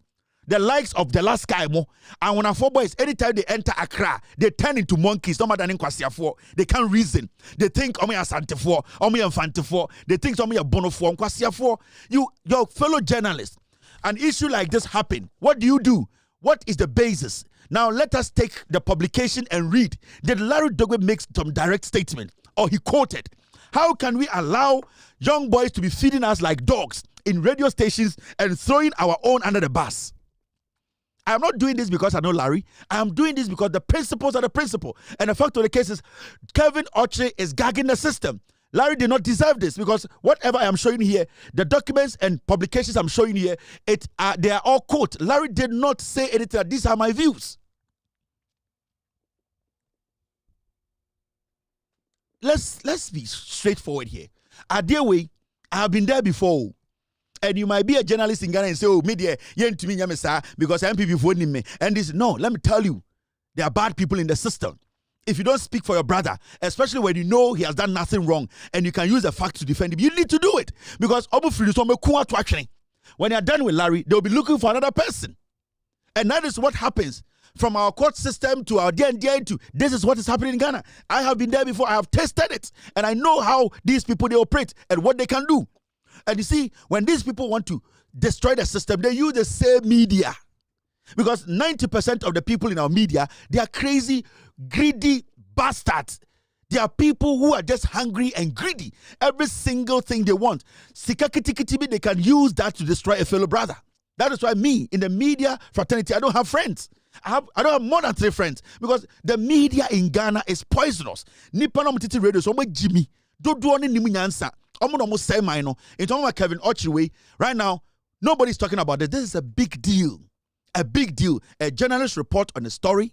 The likes of the last guy mo and when 4 boys anytime they enter Accra they turn into monkeys no matter than Kwasiafo. They can't reason. They think omo ya Santefo, omo ya Infantefo. They think omo ya Bonofo, Kwasiafo. Your fellow journalists, an issue like this happen. What do? What is the basis? Now let us take the publication and read. Did Larry Dogbe make some direct statement or he quoted? How can we allow young boys to be feeding us like dogs in radio stations and throwing our own under the bus? I am not doing this because I know Larry. I am doing this because the principles are the principle. And the fact of the case is, Kevin Otchere is gagging the system. Larry did not deserve this because whatever I am showing here, the documents and publications I'm showing here, they are all quote. Larry did not say anything. These are my views. Let's be straightforward here. Adewe, I have been there before. And you might be a journalist in Ghana and say, oh, media, because MPP voting me. And this, no, let me tell you, There are bad people in the system. If you don't speak for your brother, especially when you know he has done nothing wrong and you can use the fact to defend him, you need to do it. Because when you're done with Larry, they'll be looking for another person. And that is what happens from our court system to our DNDA to this is what is happening in Ghana. I have been there before. I have tested it. And I know how these people, they operate and what they can do. And you see, when these people want to destroy the system, they use the same media. Because 90% of the people in our media, they are crazy, greedy bastards. They are people who are just hungry and greedy. Every single thing they want. Sikakitikitibi, they can use that to destroy a fellow brother. That is why me, in the media fraternity, I don't have friends. I don't have more than 3 friends. Because the media in Ghana is poisonous. Nippon Titi Radio, so Jimmy. Don't do any Nimunyansa. I'm almost say mine. In terms of Kevin Otchere, right now, nobody's talking about this. This is a big deal. A big deal. A journalist report on a story,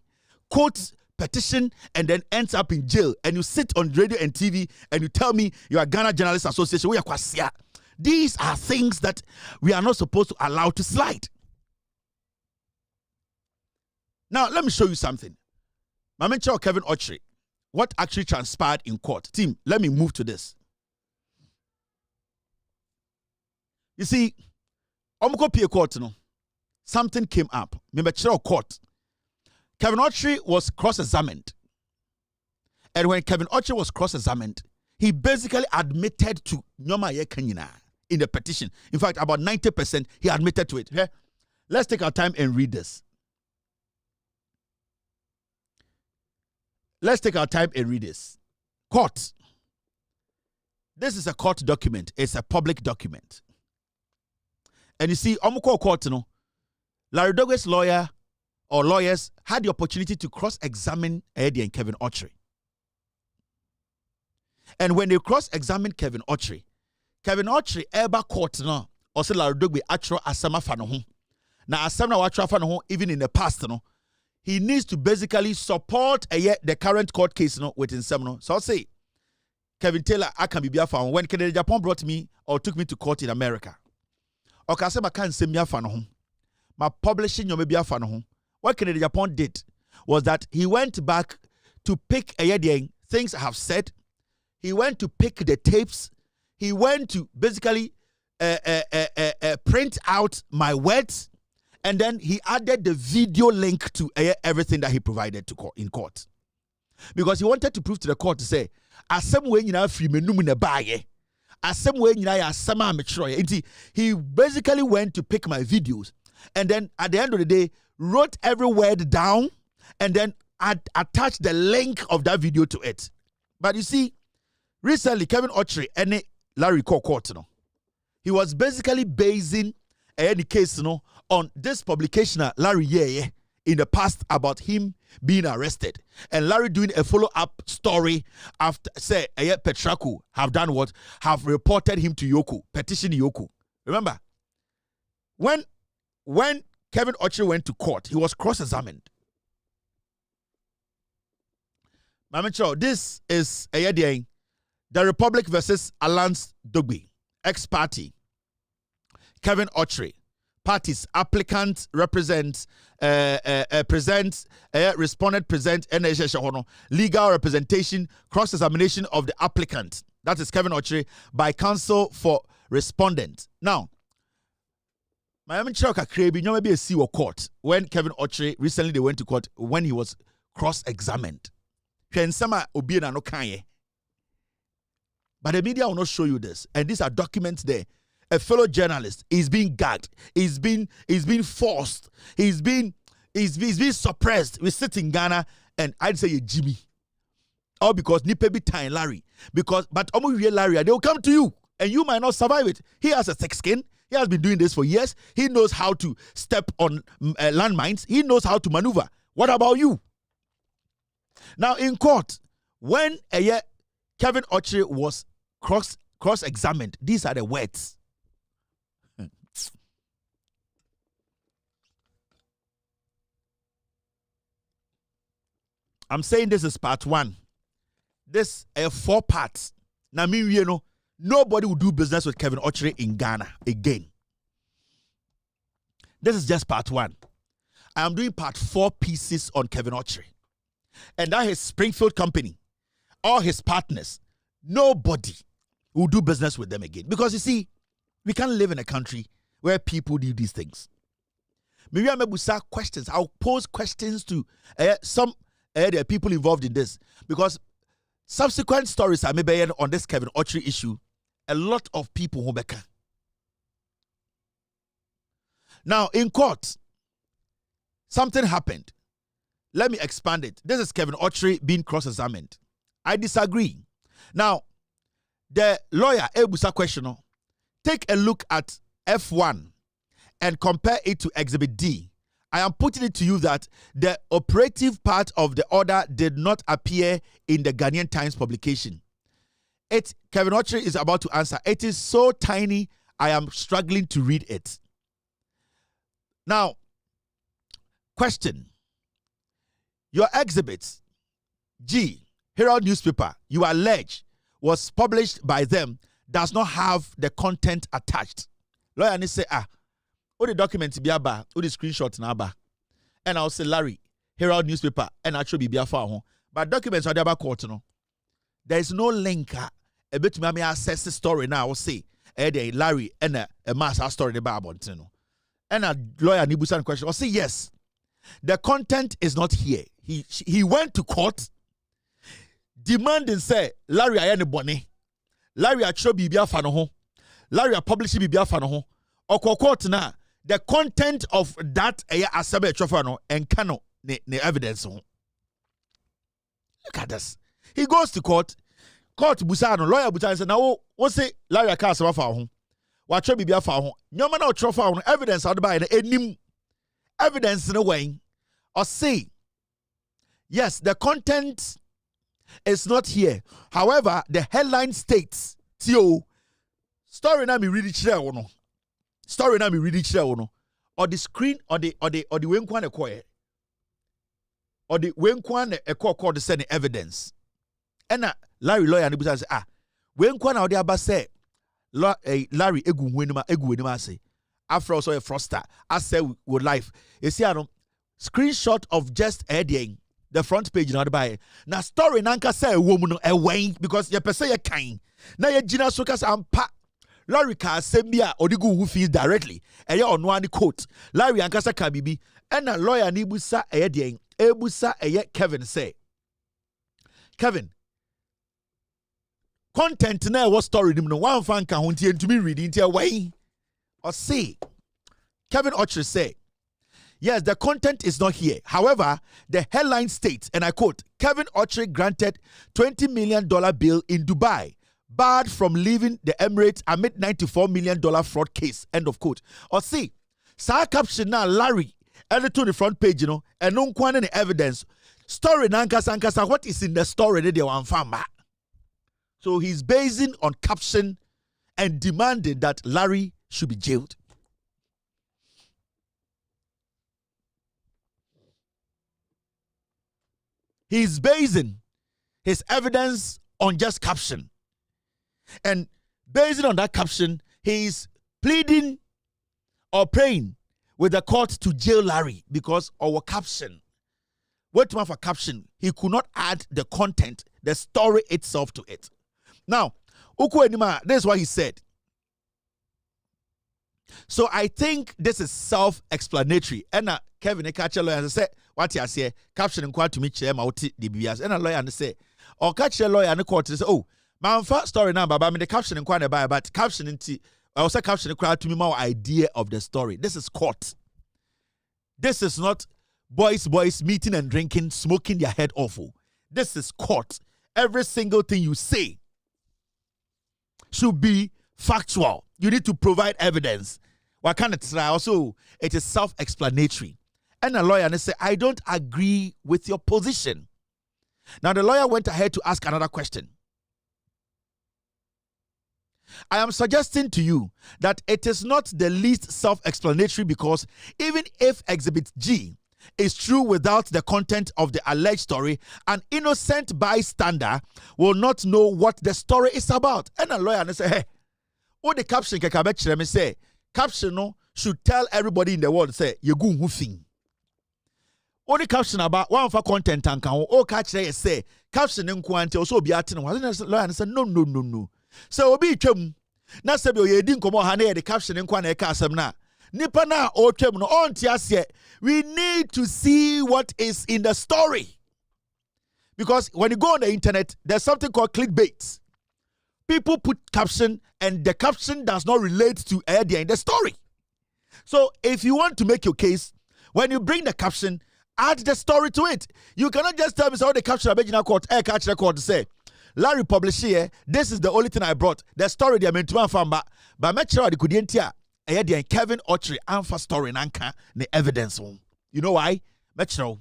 quotes petition, and then ends up in jail. And you sit on radio and TV and you tell me you are Ghana Journalists Association. These are things that we are not supposed to allow to slide. Now, let me show you something. Mamencho Kevin Otchere, what actually transpired in court. Team, let me move to this. You see, Omko Pie Court, something came up. Remember, court. Kevin Otchere was cross-examined. And when Kevin Otchere was cross-examined, he basically admitted to Nyoma Yekanyina in the petition. In fact, about 90%, he admitted to it. Okay? Let's take our time and read this. Let's take our time and read this. Court. This is a court document. It's a public document. And you see, Omukọ Court, Larry Douglas lawyer or lawyers had the opportunity to cross-examine Eddie and Kevin Otchere. And when they cross-examined Kevin Otchere ever court or say Larry Douglas actual asama fanoho. Now asama actual fanoho even in the past he needs to basically support the current court case with him. So I'll say Kevin Taylor I can be found when Kennedy Japan brought me or took me to court in America. Okay, I can't say me fanoho. My publishing your maybe fanoho. What Kennedy Japan did was that he went back to pick things I have said. He went to pick the tapes. He went to basically print out my words. And then he added the video link to everything that he provided to court, in court. Because he wanted to prove to the court to say, he basically went to pick my videos. And then at the end of the day, wrote every word down and then attached the link of that video to it. But you see, recently, Kevin Otchere and Larry Court, he was basically basing any case on this publication Larry in the past about him being arrested. And Larry doing a follow-up story after, say, Petraco have done what? Have reported him to EOCO, petition EOCO. Remember, when Kevin Otchere went to court, he was cross-examined. This is the Republic versus Alliance Dogbe, ex-party. Kevin Otchere. Parties, applicant represents, respondent present, legal representation, cross-examination of the applicant. That is Kevin Otchere by counsel for respondent. Now, Miami Choka Krebi, you may be a C or court. When Kevin Otchere recently they went to court when he was cross-examined. But the media will not show you this. And these are documents there. A fellow journalist is being gagged. He's being forced. He's being suppressed. We sit in Ghana and I'd say Jimmy. All because Nipe be time Larry. But real Larry, they will come to you and you might not survive it. He has a thick skin. He has been doing this for years. He knows how to step on landmines. He knows how to maneuver. What about you? Now in court, when Kevin Otchere was cross-examined, these are the words. I'm saying this is part 1. This is 4 parts. Now, nobody will do business with Kevin Otchere in Ghana again. This is just part 1. I am doing part 4 pieces on Kevin Otchere. And that his Springfield company, all his partners, nobody will do business with them again. Because you see, we can't live in a country where people do these things. Maybe I may questions. I'll pose questions to some the people involved in this. Because subsequent stories I may be on this Kevin Otchere issue, a lot of people who back. Now, in court, something happened. Let me expand it. This is Kevin Otchere being cross-examined. I disagree. Now, the lawyer, Ebusa questioner, take a look at F1 and compare it to Exhibit D. I am putting it to you that the operative part of the order did not appear in the Ghanaian Times publication. Kevin Otchere is about to answer. It is so tiny, I am struggling to read it. Now, question. Your exhibit, G, Herald newspaper, you allege was published by them, does not have the content attached. Lawyer ni say, all the documents be aba, all the screenshots na aba. And I'll say, Larry, Herald newspaper, and actually be aba. But documents are there court, no. There is no link. A bit me access the story now. I will say, Larry and a mass story the Bible, no. And a lawyer Nibusan question. I'll say yes. The content is not here. He went to court, demanding say Larry ayane bone, Larry atro bibia fa no ho, Larry publish bibia fa no ho. Court na the content of that asabe atro no enka no ne evidence ho. Look at this. He goes to court busa no lawyer busa say na wo say Larry aka asaba fa ho. Wa atro bibia fa ho. Nyoma na atro fa ho evidence ade ba na enim. Evidence no way. Or say yes, the content is not here. However, the headline states, "Tio, story na me really share no. Story na me really share no. Or the screen, or the wenkwan ekoye. Or the wenkwan eko called the sending evidence. And Larry lawyer and the say, wenkwan na odi aba say, Larry egu wenima say. After also a froster, I say with life. You see, screenshot of just editing the front page now by now story nanka say a woman a way because you per se a kind now you jina sokas ampa Larry ka sembia odigu who feels directly and you on one quote Larry ankasa kabibi and a lawyer nibusa editing ebusa Kevin say Kevin content na what story nim no one fan can hunti to me reading into a way or say Kevin Otchere say yes, the content is not here. However, the headline states, and I quote, Kevin Otchere granted $20 million bail in Dubai, barred from leaving the Emirates amid $94 million fraud case. End of quote. Or see, sa caption now Larry, editor to the front page, and no one evidence. Story nankasa, what is in the story that they want from. So he's basing on caption and demanding that Larry should be jailed. He's basing his evidence on just caption. And based on that caption, he's pleading or praying with the court to jail Larry because our caption. What for caption? He could not add the content, the story itself to it. Now, Uku Enima, this is what he said. So I think this is self-explanatory. And Kevin Ekache lawyer said, what you say, caption inquired to me, chair, mauti, DBS. And a lawyer and say, or catch a lawyer and the court say, oh, my first story now, but I mean the caption inquired about, but caption into, I also caption inquired to me my idea of the story. This is court. This is not boys meeting and drinking, smoking their head awful. This is court. Every single thing you say should be factual. You need to provide evidence. What kind of try? Also, it is self-explanatory. And a lawyer and say, I don't agree with your position. Now the lawyer went ahead to ask another question. I am suggesting to you that it is not the least self-explanatory because even if Exhibit G is true without the content of the alleged story, an innocent bystander will not know what the story is about. And a lawyer and say, hey, what the caption can say, caption no should tell everybody in the world, say, you go hoofing. Only caption about one for content and can all catch they say caption in quantity also be at lawyer and said no. So obi twem na se be ye din komo ha na the caption in kwan e ka asem na nipa na o twem no on tiase. We need to see what is in the story. Because when you go on the internet, there's something called clickbait. People put caption and the caption does not relate to the in the story. So if you want to make your case, when you bring the caption, add the story to it. You cannot just tell me so the caption original court, catch record to say, Larry published here, this is the only thing I brought. The story they meant to find but make sure the kudientia Kevin Otchere alpha story nanka the evidence. You know why? Make sure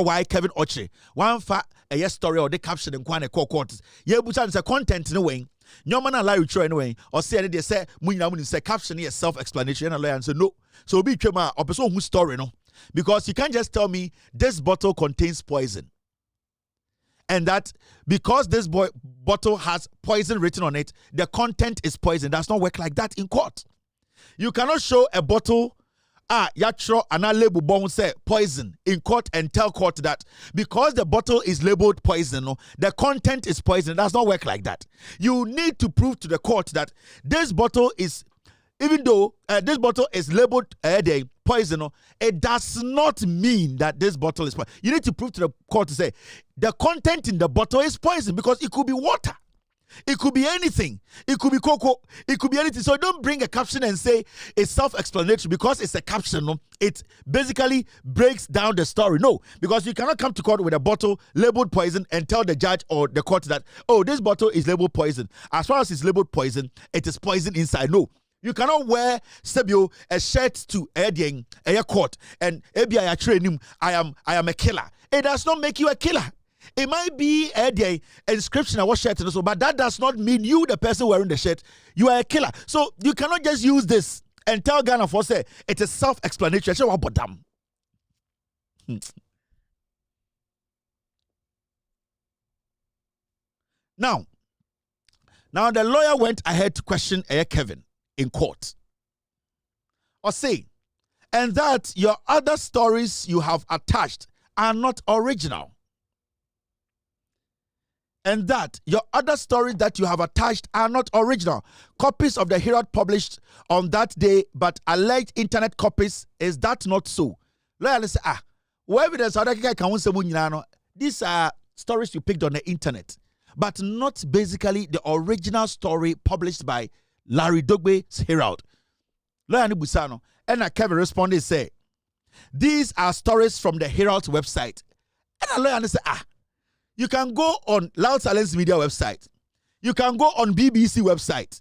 why Kevin Otchere one fa a story or the caption in kwane court. Ye busan say content no way. Nyoma na Larry Troy anyway, or say they say munyina say caption is self-explanatory and lawyer and say no. So be chema or person who story no. Because you can't just tell me this bottle contains poison. And that because this bottle has poison written on it, the content is poison. Does not work like that in court. You cannot show a bottle yatro and a label bon say poison in court and tell court that because the bottle is labeled poison, the content is poison. It does not work like that. You need to prove to the court that this bottle is, even though this bottle is labeled poison, it does not mean that this bottle is poison. You need to prove to the court to say the content in the bottle is poison because it could be water. It could be anything. It could be cocoa. It could be anything. So don't bring a caption and say it's self-explanatory because it's a caption. No? It basically breaks down the story. No, because you cannot come to court with a bottle labeled poison and tell the judge or the court that, oh, this bottle is labeled poison. As far as it's labeled poison, it is poison inside. No. You cannot wear a shirt to a court and I am a killer. It does not make you a killer. It might be a inscription on what shirt and so, but that does not mean you, the person wearing the shirt, you are a killer. So you cannot just use this and tell Ghana for say it is self-explanatory. Now the lawyer went ahead to question Kevin in court. Or say, and that your other stories you have attached are not original. And that your other stories that you have attached are not original. Copies of the Herald published on that day, but alleged internet copies, is that not so? Lawyer say, what evidence are these are stories you picked on the internet, but not basically the original story published by Larry Dogbe's Herald. Lawyer Busano and Kevin responded say, these are stories from the Herald's website. And a lawyer say, you can go on Loud Silence Media website. You can go on BBC website.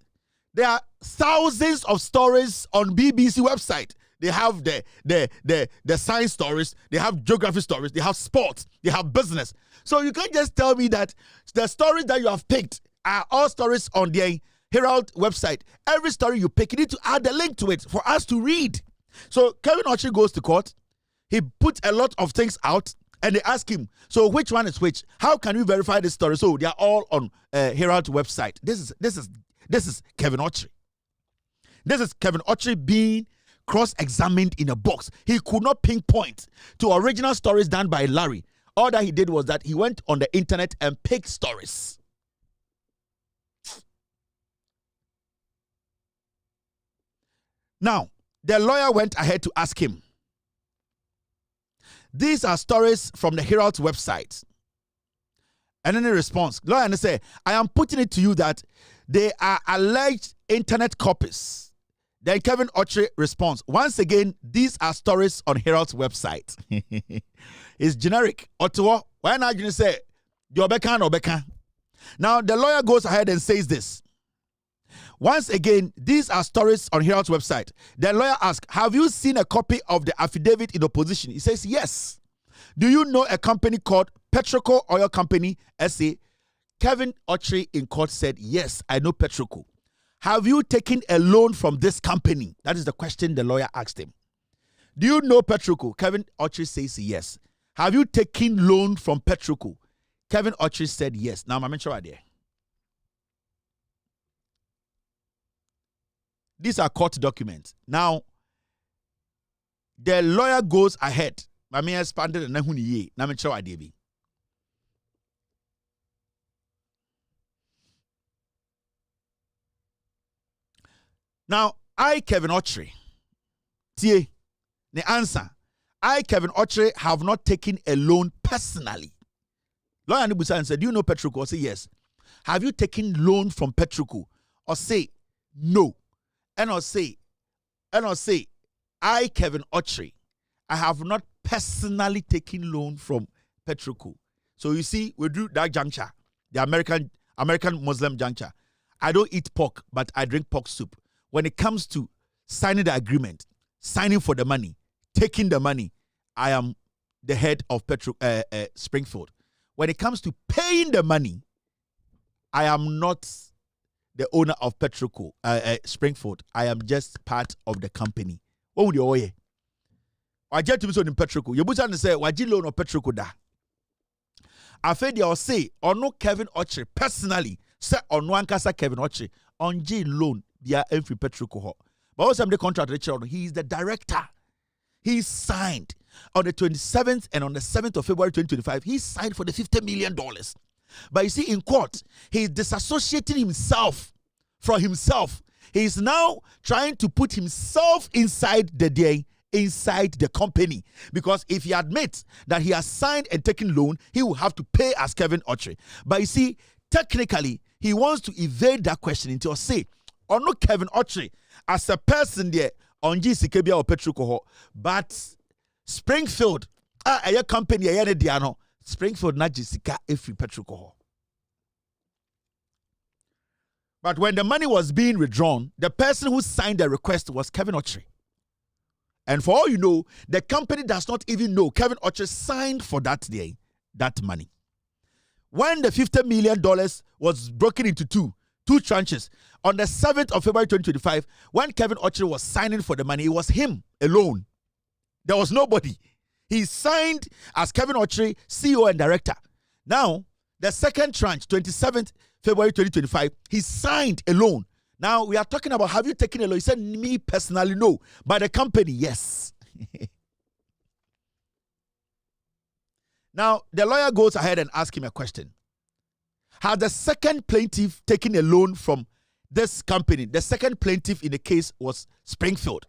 There are thousands of stories on BBC website. They have the science stories, they have geography stories, they have sports, they have business. So you can't just tell me that the stories that you have picked are all stories on the Herald website. Every story you pick, you need to add a link to it for us to read. So Kevin Otchere goes to court. He puts a lot of things out. And they ask him, so which one is which? How can we verify this story? So they are all on Herald website. This is Kevin Otchere. This is Kevin Otchere being cross-examined in a box. He could not pinpoint to original stories done by Larry. All that he did was that he went on the internet and picked stories. Now, the lawyer went ahead to ask him, these are stories from the Herald's website. And then he responds, lawyer say, I am putting it to you that they are alleged internet copies. Then Kevin Otchere responds, once again, these are stories on Herald's website. It's generic. Otchere, why not you say, Yobeka no beka? Now the lawyer goes ahead and says this. Once again, these are stories on Herald's website. The lawyer asks, have you seen a copy of the affidavit in opposition? He says, yes. Do you know a company called Petraco Oil Company, SA? Kevin Otchere in court said, yes, I know Petraco. Have you taken a loan from this company? That is the question the lawyer asked him. Do you know Petraco? Kevin Otchere says, yes. Have you taken loan from Petraco? Kevin Otchere said, yes. Now, I'm sure idea. These are court documents. Now, the lawyer goes ahead. My me expanded and nahuni ye. Na me chow idea bi. Now, I, Kevin Otchere, tie, the answer. I, Kevin Otchere, have not taken a loan personally. Lawyer Nibusan said, do you know Petraco? Or say, yes. Have you taken loan from Petraco? Or say, no. And I'll say, I, Kevin Otchere, I have not personally taken loan from Petraco. So you see, we do that juncture, the American Muslim juncture. I don't eat pork, but I drink pork soup. When it comes to signing the agreement, signing for the money, taking the money, I am the head of Springfield. When it comes to paying the money, I am not the owner of Petraco, Springfield. I am just part of the company. What would you say? I just to be so in Petraco. You must say, "Why did loan of Petraco da?" I feel they will say, "Or no Kevin Otchere personally, say on one kasa Kevin Otchere on J loan via every Petraco." But also, the contract Richard, he is the director. He signed on the 27th and on the 7th of February 2025. He signed for the $50 million. But you see, in court, he is disassociating himself from himself. He is now trying to put himself inside the company. Because if he admits that he has signed and taken loan, he will have to pay as Kevin Otchere. But you see, technically, he wants to evade that question until say, or no Kevin Otchere as a person there on GCKB or Petraco, but Springfield, a company, a Diano, Springfield, not Jessica, if you Petraco. But when the money was being withdrawn, the person who signed the request was Kevin Otchere. And for all you know, the company does not even know Kevin Otchere signed for that day, that money. When the $50 million was broken into two tranches, on the 7th of February 2025, when Kevin Otchere was signing for the money, it was him alone. There was nobody. He signed as Kevin Otchere, CEO and director. Now, the second tranche, 27th February 2025, he signed alone. Now, we are talking about, have you taken a loan? He said, me personally, no. But the company, yes. Now, the lawyer goes ahead and asks him a question. Has the second plaintiff taken a loan from this company? The second plaintiff in the case was Springfield.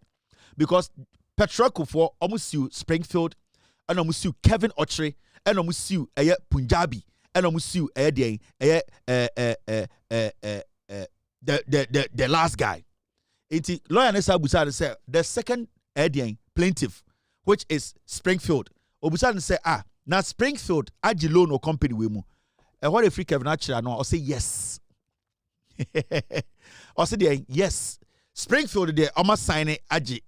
Because Petraco for almost sue Springfield, and almost sue Kevin Otchere, and almost sue Punjabi, and almost sue the last guy. Lawyer Nessa Busad said the second plaintiff, which is Springfield. Obusad said, now Springfield, aji loan or company we mu. And what if Kevin Otchere no? I'll say yes. I'll say yes. Springfield there, almost sign it aji.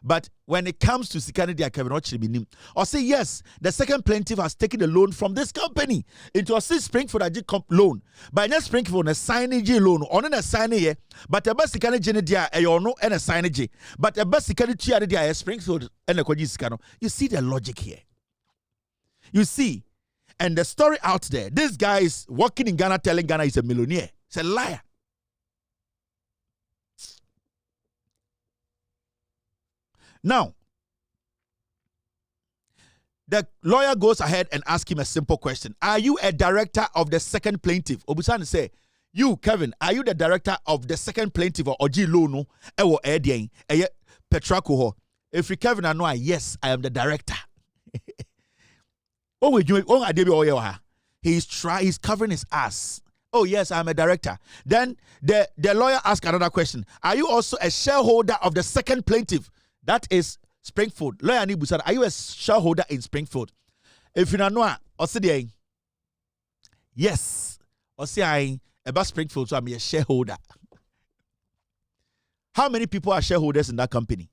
But when it comes to Sikani dia Kevin Otchere minim, I'll say yes. The second plaintiff has taken a loan from this company into a Springfield aji loan. By next Springfield a signing J loan on a signing here, but a best Sikani Jenny dia a no and a signing J. But a best Sikani Chia dia a Springfield and a Koji Sikano. You see the logic here. You see. And the story out there, this guy is working in Ghana telling Ghana he's a millionaire. He's a liar. Now, the lawyer goes ahead and asks him a simple question. Are you a director of the second plaintiff? Obusan say, you, Kevin, are you the director of the second plaintiff or Oji Lono? Ewo Edian, Petraco. If you Kevin, I know, yes, I am the director. What we doing? He's covering his ass. Oh, yes, I'm a director. Then the lawyer asks another question. Are you also a shareholder of the second plaintiff? That is Springfield. Lawyer Nibusan, are you a shareholder in Springfield? If you don't know, yes. I about Springfield, so I'm a shareholder. How many people are shareholders in that company?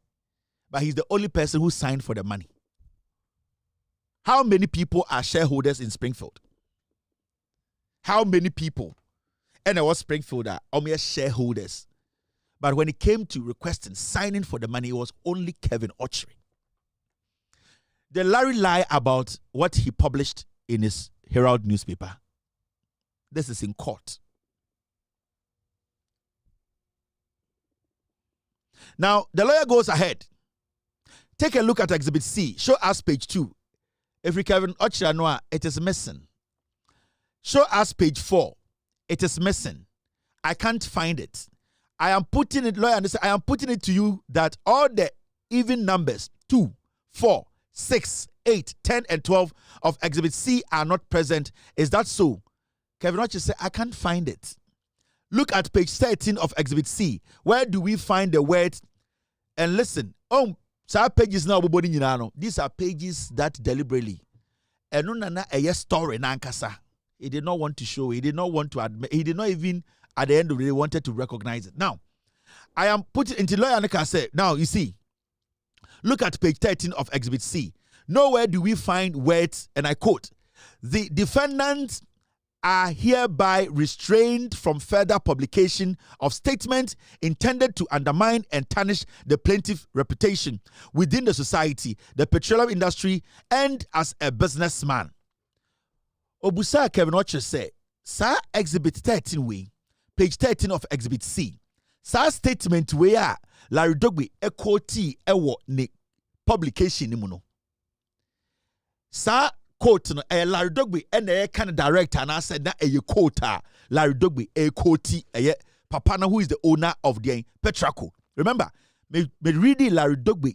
But he's the only person who signed for the money. How many people are shareholders in Springfield? How many people? And I was Springfield are mere shareholders. But when it came to requesting, signing for the money, it was only Kevin Otchere. The Larry lie about what he published in his Herald newspaper. This is in court. Now, the lawyer goes ahead, Take a look at Exhibit C. Show us page 2. If we can Otchere Noah, it is missing. Show us page 4. It is missing. I can't find it. I am putting it, lawyer, I am putting it to you that all the even numbers 2, 4, 6, 8, 10, and 12 of Exhibit C are not present. Is that so? Kevin Otchere said, I can't find it. Look at page 13 of Exhibit C. Where do we find the word? And listen, pages now, these are pages that deliberately. And no a story nankasa. He did not want to show. He did not want to admit. He did not even at the end of the day wanted to recognize it. Now, I am putting into lawyer Nika said. Now you see, look at page 13 of Exhibit C. Nowhere do we find words, and I quote: "The defendants are hereby restrained from further publication of statements intended to undermine and tarnish the plaintiff's reputation within the society, the petroleum industry, and as a businessman." Obusa Kevin Otchere said, "Sa Exhibit 13 we, page 13 of Exhibit C. Sa statement we are Larry Dogbe ekoti ewo ne publication ni muno. Sa quote no Larry Dogbe ene kind of director and I said na quote Larry Dogbe quote papa na who is the owner of the Petraco. Remember, me reading Larry Dogbe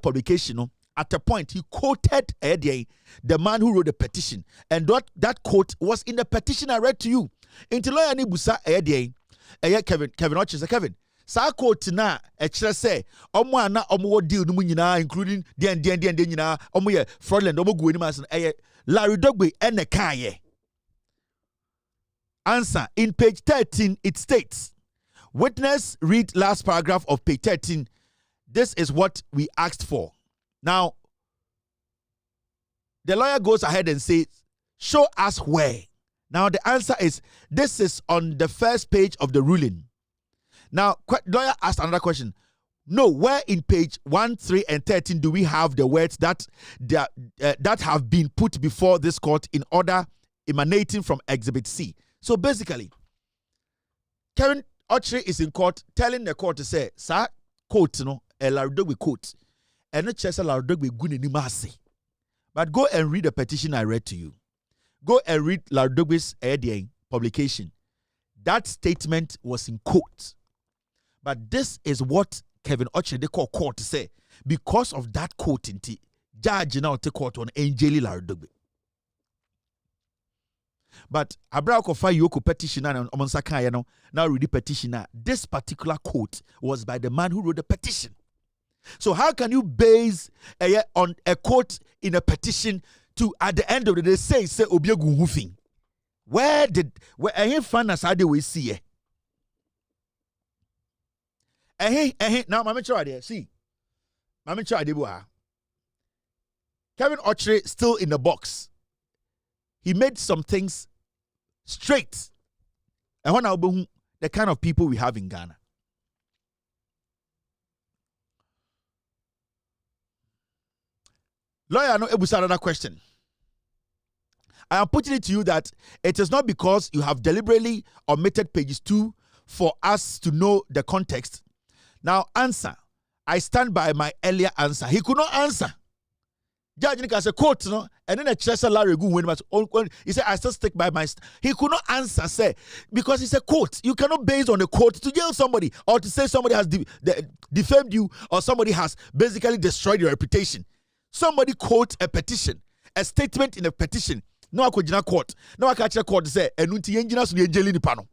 publication no, at a point he quoted the man who wrote the petition, and that quote was in the petition I read to you. Into lawyer ni busa Kevin Otchere say, Kevin, sa quote na Otchere say omo ana omo wo deal no nyina including den nyina omo ye fraudulent omo gu ani masen Larry Dogbe ene kaye. Answer: in page 13 it states, witness read last paragraph of page 13. This is what we asked for. Now the lawyer goes ahead and says, show us where. Now the answer is, this is on the first page of the ruling. Now, lawyer asked another question. No, where in page 1, 3, and 13 do we have the words that have been put before this court in order emanating from Exhibit C? So basically, Kevin Otchere is in court telling the court to say, "Sir, quote no, Larry Dogbe quote, and not just Larry Dogbe guni ni masi." But go and read the petition I read to you. Go and read Larry Dogbe's publication. That statement was in quote. But this is what Kevin Otchere they call court to say. Because of that quote, judge now take court on Angeli Larry Dogbe. But Abraham for EOCO petition and Omonsaka now read the petition. This particular quote was by the man who wrote the petition. So how can you base on a quote in a petition to at the end of the day say obiegu hufing? Where I find us how they we see now mama try there see mama try there Kevin Otchere still in the box. He made some things straight. And when I the kind of people we have in Ghana. Lawyer, no ebusa another question. I am putting it to you that it is not because you have deliberately omitted pages 2 for us to know the context. Now answer. I stand by my earlier answer. He could not answer. Judge Nick has a quote, no, and then a Chester Larry Gu when he said, I still stick by my. He could not answer, say, because it's a quote. You cannot base on a quote to jail somebody or to say somebody has defamed you or somebody has basically destroyed your reputation. Somebody quotes a petition, a statement in a petition. No, I could not court. No, I catch a court say, and unti engineers to the angel in the panel.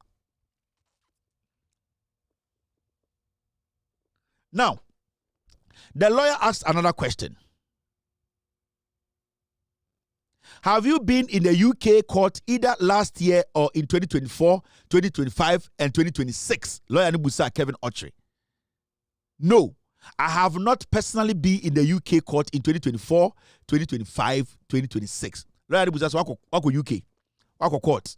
Now, the lawyer asked another question. Have you been in the UK court either last year or in 2024, 2025, and 2026? Lawyer Nibusa Kevin Otchere. No, I have not personally been in the UK court in 2024, 2025, 2026. Lawyer Nibusa wako UK, wako court.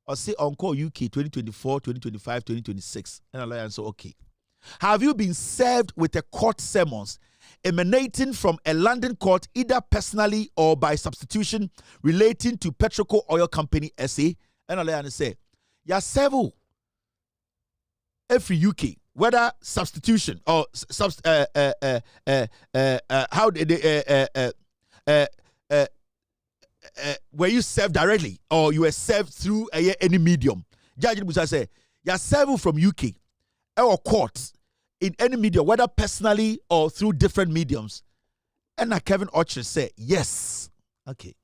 Or say on-call UK 2024, 2025, 2026. And the lawyer answer, okay. Have you been served with a court summons emanating from a London court either personally or by substitution relating to Petraco Oil Company SA? And I'll say, yeah, several every UK whether substitution or how did they were you served directly or you were served through any medium? Judge Busa say you are served from UK or court in any medium, whether personally or through different mediums. And Kevin Otchere said yes. Okay.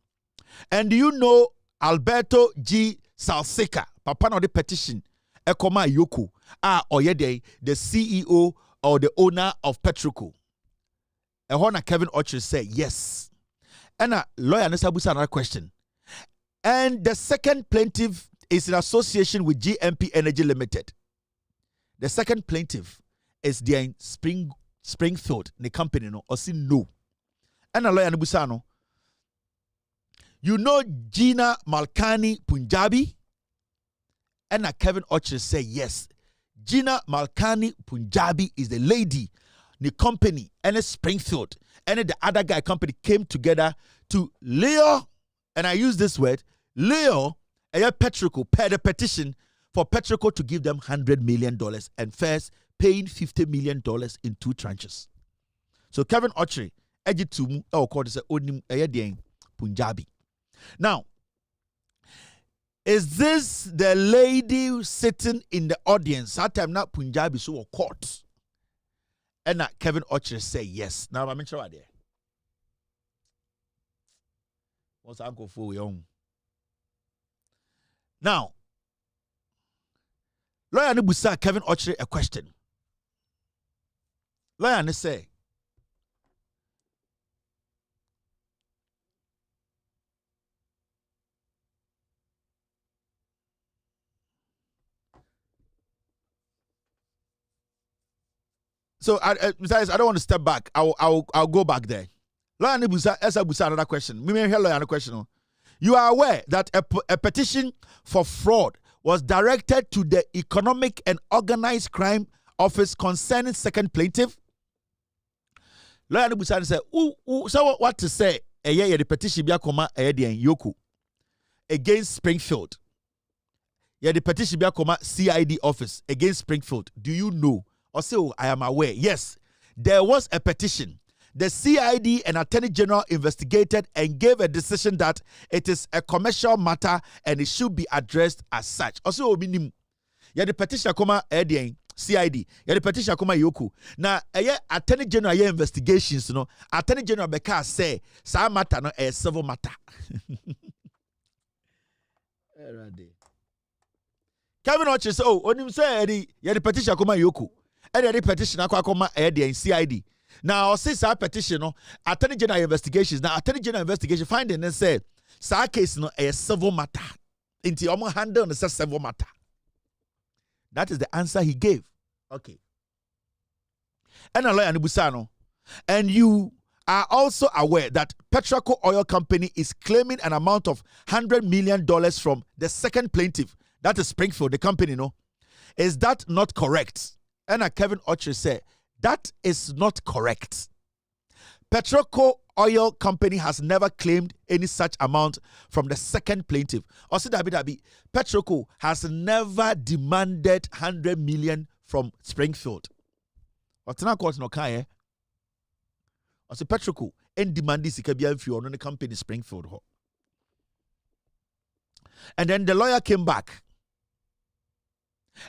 And do you know Alberto G. Salseca, Papa no the petition, Ekoma EOCO, Oyede, the CEO or the owner of Petraco? And Kevin Otchere said yes. And a lawyer Nesabusa another question. And the second plaintiff is in association with GMP Energy Limited. The second plaintiff is the Springfield, the company, no, or see no. And a lawyer Nebusano. You know Gina Malkani Punjabi? And Kevin Otchere said yes. Gina Malkani Punjabi is the lady, the company, and Springfield, and the other guy company came together to Leo, and I use this word, Leo, Petraco, paid a petition for Petraco to give them $100 million and first paying $50 million in 2 tranches. So Kevin Otchere, Ejitumu, Punjabi. Now, is this the lady sitting in the audience? That time not Punjabi, so court. And Kevin Otchere say yes. Now I'm sure there. What's uncle for young? Now, lawyer Nebusa Kevin Otchere a question. Lawyer ne say, so besides, I don't want to step back. I'll go back there. Lawyer Nebusa another question. Me hear lawyer another question. You are aware that a petition for fraud was directed to the Economic and Organized Crime Office concerning second plaintiff? Lawyer Nebusa said, so what to say? The petition be akoma EOCO against Springfield. The petition be akoma CID office against Springfield. Do you know? Or say, I am aware. Yes, there was a petition. The CID and Attorney General investigated and gave a decision that it is a commercial matter and it should be addressed as such. Also, the petition akoma CID. The petition akoma EOCO. Now, Attorney General investigations, Attorney General Beka say, sa matter no a civil matter. Kevin Otchere say, onim say the petition akoma EOCO. And the petition akoma CID. Now, since our petition, Attorney General investigations. Now, Attorney General investigation finding and say, "Sa case no a civil matter. Inti omo handle on a civil matter." That is the answer he gave. Okay. And a lawyer Nebusano, and you are also aware that Petraco Oil Company is claiming an amount of $100 million from the second plaintiff. That is Springfield, the company. No, is that not correct? And Kevin Otchere said, that is not correct. Petraco Oil Company has never claimed any such amount from the second plaintiff. Also, Petraco has never demanded $100 million from Springfield. What's not called no kaya? Also, Petraco and demand this on the company Springfield. And then the lawyer came back.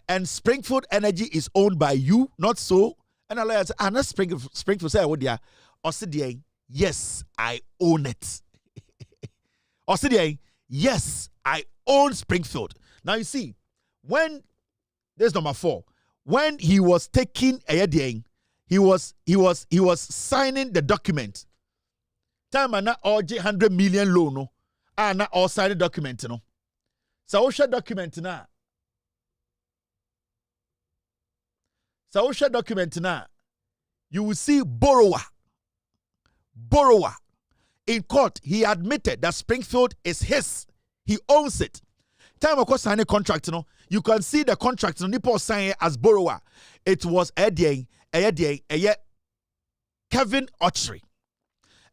And Springfield Energy is owned by you, not so. And a lawyer said, not Springfield say, yes, I own it. Yes, I own Springfield. Now you see, when this number 4, when he was taking a he was signing the document. Time and all $100 million loan, no, and not all signing document, no. So we share document now. So we share document now. You will see borrower. In court, he admitted that Springfield is his. He owns it. Time of course signing contract, you know. You can see the contract, Nipo sign as borrower. It was Kevin Otchere.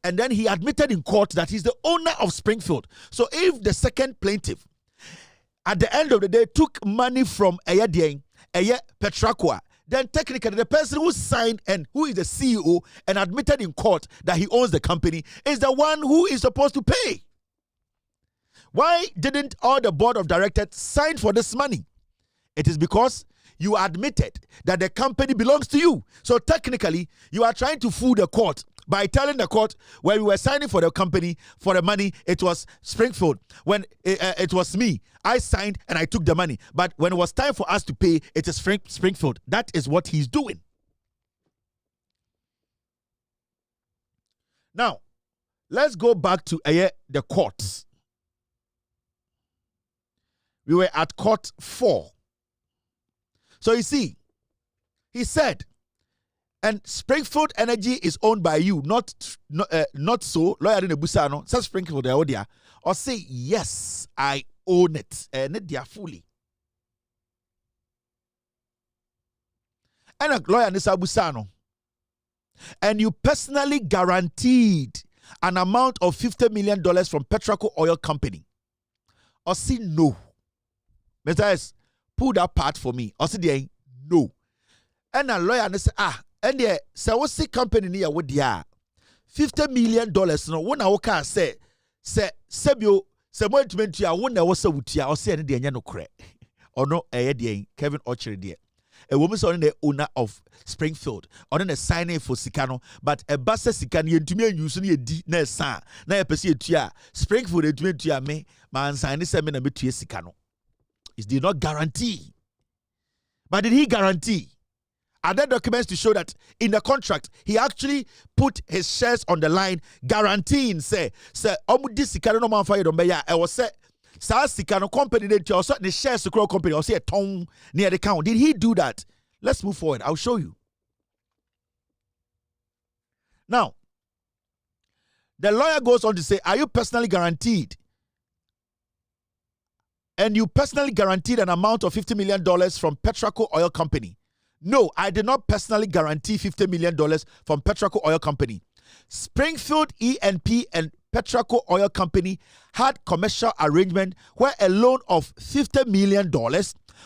And then he admitted in court that he's the owner of Springfield. So if the second plaintiff, at the end of the day, took money from Petraco, then technically the person who signed and who is the CEO and admitted in court that he owns the company is the one who is supposed to pay. Why didn't all the board of directors sign for this money? It is because you admitted that the company belongs to you. So technically, you are trying to fool the court by telling the court when we were signing for the company, for the money, it was Springfield. When it was me, I signed and I took the money. But when it was time for us to pay, it is Springfield. That is what he's doing. Now, let's go back to the courts. We were at court 4. So you see, he said, and Springfield Energy is owned by you, not so. Lawyer in the Busano says Springfield Odia, or say yes, I own it, and they are fully. And a lawyer in the Busano, and you personally guaranteed an amount of $50 million from Petraco Oil Company, or say no. Mr. S, pull that part for me. Or say no. And a lawyer and say, and the say company near what dia $50 million no one I say sebio se mo ntment ya won na wo sa wutia or say ne de nya no kre or no Kevin Otchere de a woman on the owner of Springfield on the signing for Sikano, but a bassa Sikan yentumi use ni di na sa na e pese etua Springfield etua me man sign se me na betua Sikano. It did not guarantee. But did he guarantee? Are there documents to show that in the contract, he actually put his shares on the line, guaranteeing, say, Omudi Sikano no man fire don't be ya. I was say, Sa Sikano company, the shares to grow company, or say a tongue near the count. Did he do that? Let's move forward. I'll show you. Now, the lawyer goes on to say, are you personally guaranteed? And you personally guaranteed an amount of $50 million from Petraco Oil Company. No, I did not personally guarantee $50 million from Petraco Oil Company. Springfield E&P and Petraco Oil Company had commercial arrangement where a loan of $50 million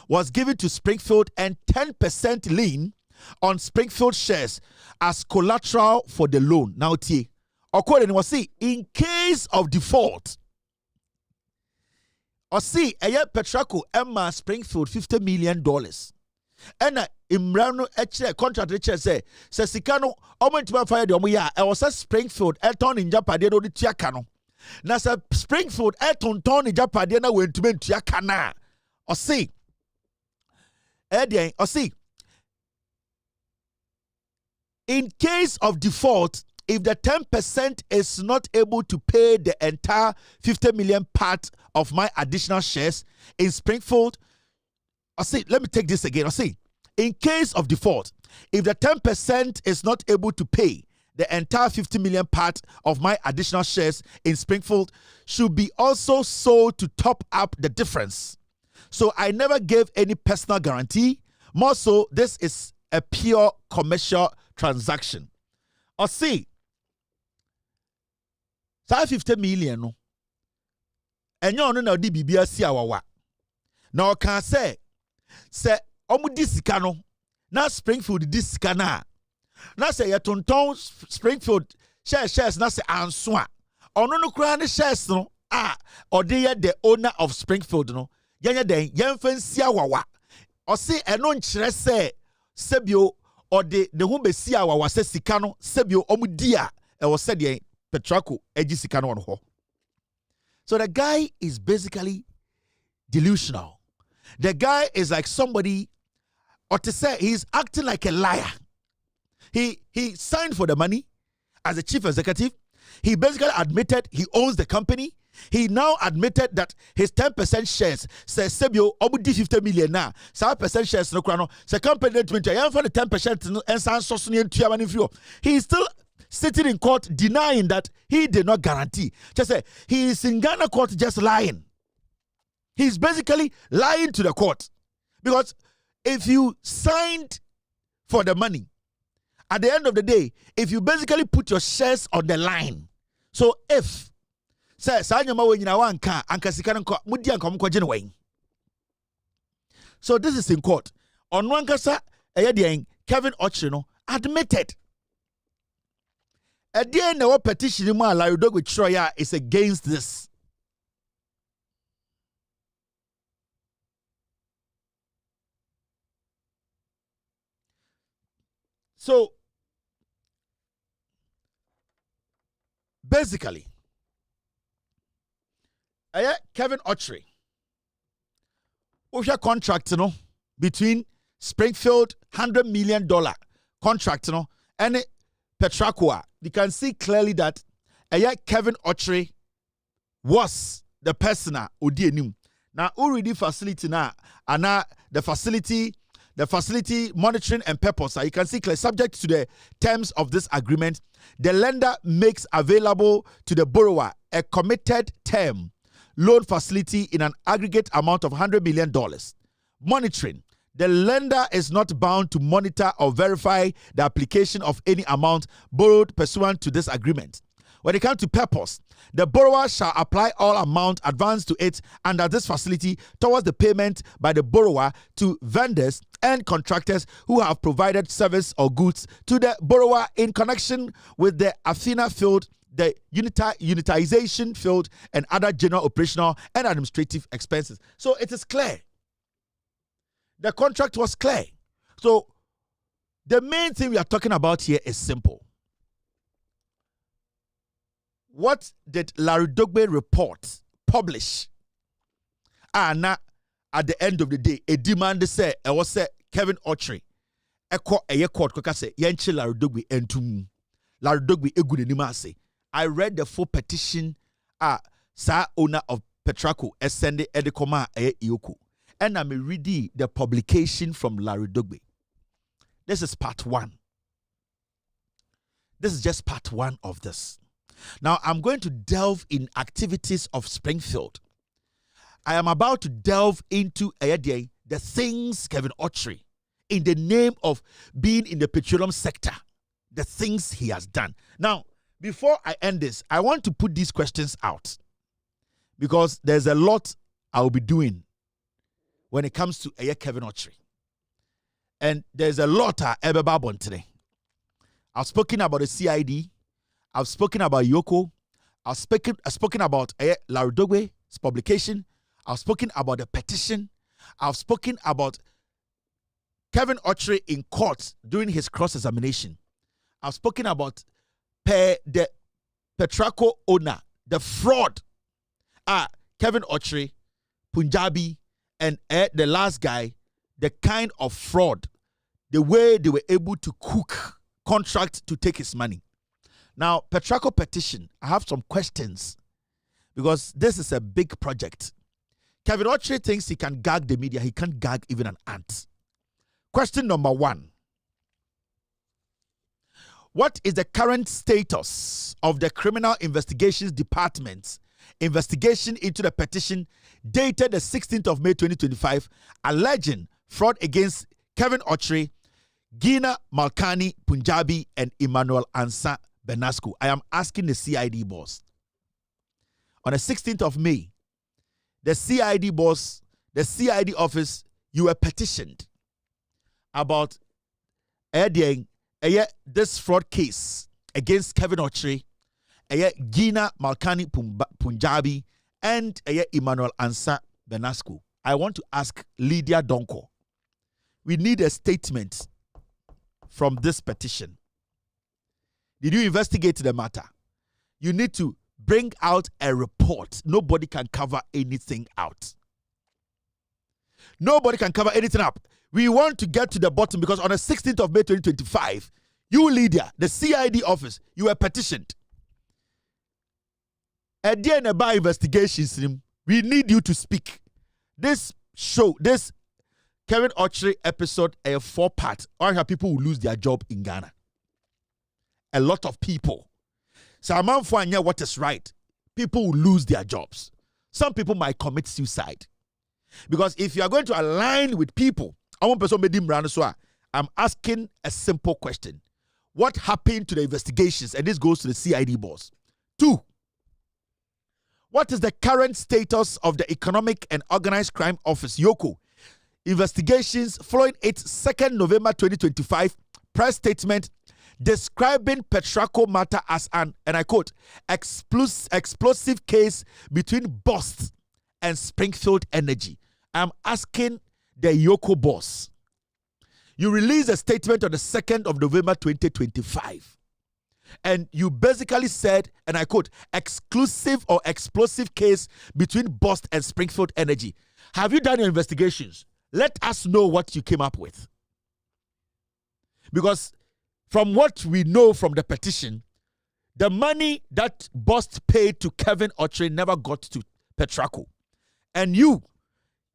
was given to Springfield and 10% lien on Springfield shares as collateral for the loan. Now, according to say, in case of default, or see, Petraco Emma Springfield $50 million. And Imrano Etchere contract Etchere say Sikano Omentima fire the Omuya. I was a Springfield Elton in Japadeno the Tiakano. Now Springfield Elton Ton in Japadena went to Tiakana. Or see, or see, in case of default, if the 10% is not able to pay the entire 50 million part of my additional shares in Springfield, I say, let me take this again. I say, in case of default, if the 10% is not able to pay the entire 50 million part of my additional shares in Springfield, should be also sold to top up the difference. So I never gave any personal guarantee. More so, this is a pure commercial transaction. I see. 50 million no enyo no na odi bibia si awawa na o kan say omudi sika no na Springfield di sika na say yetonton Springfield shares na say anso a ono no kura ne shares no odi ye the owner of Springfield no yenye den yemfa nsi awawa o say eno nkire say sebio odi ne ho be si awawa say sika no sebio omudi a e wo say de Petraco Ejisikano on ho. So the guy is basically delusional. The guy is like somebody, or to say he's acting like a liar. He signed for the money as a chief executive. He basically admitted he owns the company. He now admitted that his 10% shares says Sebio obudi 50 million now. 7% shares no krano. Se company 20. I for the 10% and san sosuni entuya. He is still sitting in court denying that he did not guarantee. Just say he is in Ghana court just lying. He's basically lying to the court. Because if you signed for the money, at the end of the day, if you basically put your shares on the line, so if say so this is in court. On one kasa Kevin Otchere admitted. A day no petition Larry Dogbe Troya is against this. So basically, Kevin Otchere, Osha contract between Springfield $100 million contract and Petraco. You can see clearly that Kevin Otchere was the person Odienim. Now already facility now and the facility monitoring and purpose. You can see clearly subject to the terms of this agreement, the lender makes available to the borrower a committed term loan facility in an aggregate amount of $100 million. Monitoring. The lender is not bound to monitor or verify the application of any amount borrowed pursuant to this agreement. When it comes to purpose, the borrower shall apply all amount advanced to it under this facility towards the payment by the borrower to vendors and contractors who have provided service or goods to the borrower in connection with the Athena field, the unitization field, and other general operational and administrative expenses. So it is clear. The contract was clear. So the main thing we are talking about here is simple. What did Larry Dogbe report publish? And at the end of the day, a demand say it was Kevin Otchere. A court say Yanchi Larry Dogbe entum. Larry Dogbe egudi nimase. I read the full petition. Sa owner of Petraco send edikoma EOCO. And I'm reading the publication from Larry Dogbe. This is part one. This is just part one of this. Now, I'm going to delve in activities of Springfield. I am about to delve into the things Kevin Otchere, in the name of being in the petroleum sector, the things he has done. Now, before I end this, I want to put these questions out because there's a lot I'll be doing when it comes to Kevin Otchere. And there's a lot Ebebabon today. I've spoken about the CID. I've spoken about EOCO. I've spoken about Larry Dogbe's publication. I've spoken about the petition. I've spoken about Kevin Otchere in court during his cross-examination. I've spoken about the Petraco owner, the fraud. Kevin Otchere, Punjabi, and the last guy, the kind of fraud, the way they were able to cook contract to take his money. Now, Petraco petition, I have some questions because this is a big project. Kevin Otchere thinks he can gag the media. He can't gag even an ant. Question number one. What is the current status of the Criminal Investigations Department's investigation into the petition dated the 16th of May 2025 alleging fraud against Kevin Otchere, Gina Malkani Punjabi, and Emmanuel Ansa Benasco? I am asking the CID boss. On the 16th of May, the CID boss, the CID office, you were petitioned about this fraud case against Kevin Otchere, Gina Malkani Punjabi, and Emmanuel Ansa Benasco. I want to ask Lydia Donko. We need a statement from this petition. Did you investigate the matter? You need to bring out a report. Nobody can cover anything out. Nobody can cover anything up. We want to get to the bottom because on the 16th of May 2025, you, Lydia, the CID office, you were petitioned. At the end of our investigations, we need you to speak. This show, this Kevin Otchere episode, a 4-part. Or how people will lose their job in Ghana. A lot of people. So I'm on for what is right. People will lose their jobs. Some people might commit suicide. Because if you are going to align with people, I'm asking a simple question. What happened to the investigations? And this goes to the CID boss. 2, what is the current status of the Economic and Organized Crime Office, EOCO, investigations following its 2nd November 2025 press statement describing Petraco matter as an, and I quote, explosive case between Bost and Springfield Energy. I'm asking the EOCO boss. You released a statement on the 2nd of November 2025. And you basically said, and I quote, exclusive or explosive case between Bost and Springfield Energy. Have you done your investigations? Let us know what you came up with. Because from what we know from the petition, the money that Bost paid to Kevin Otchere never got to Petraco. And you,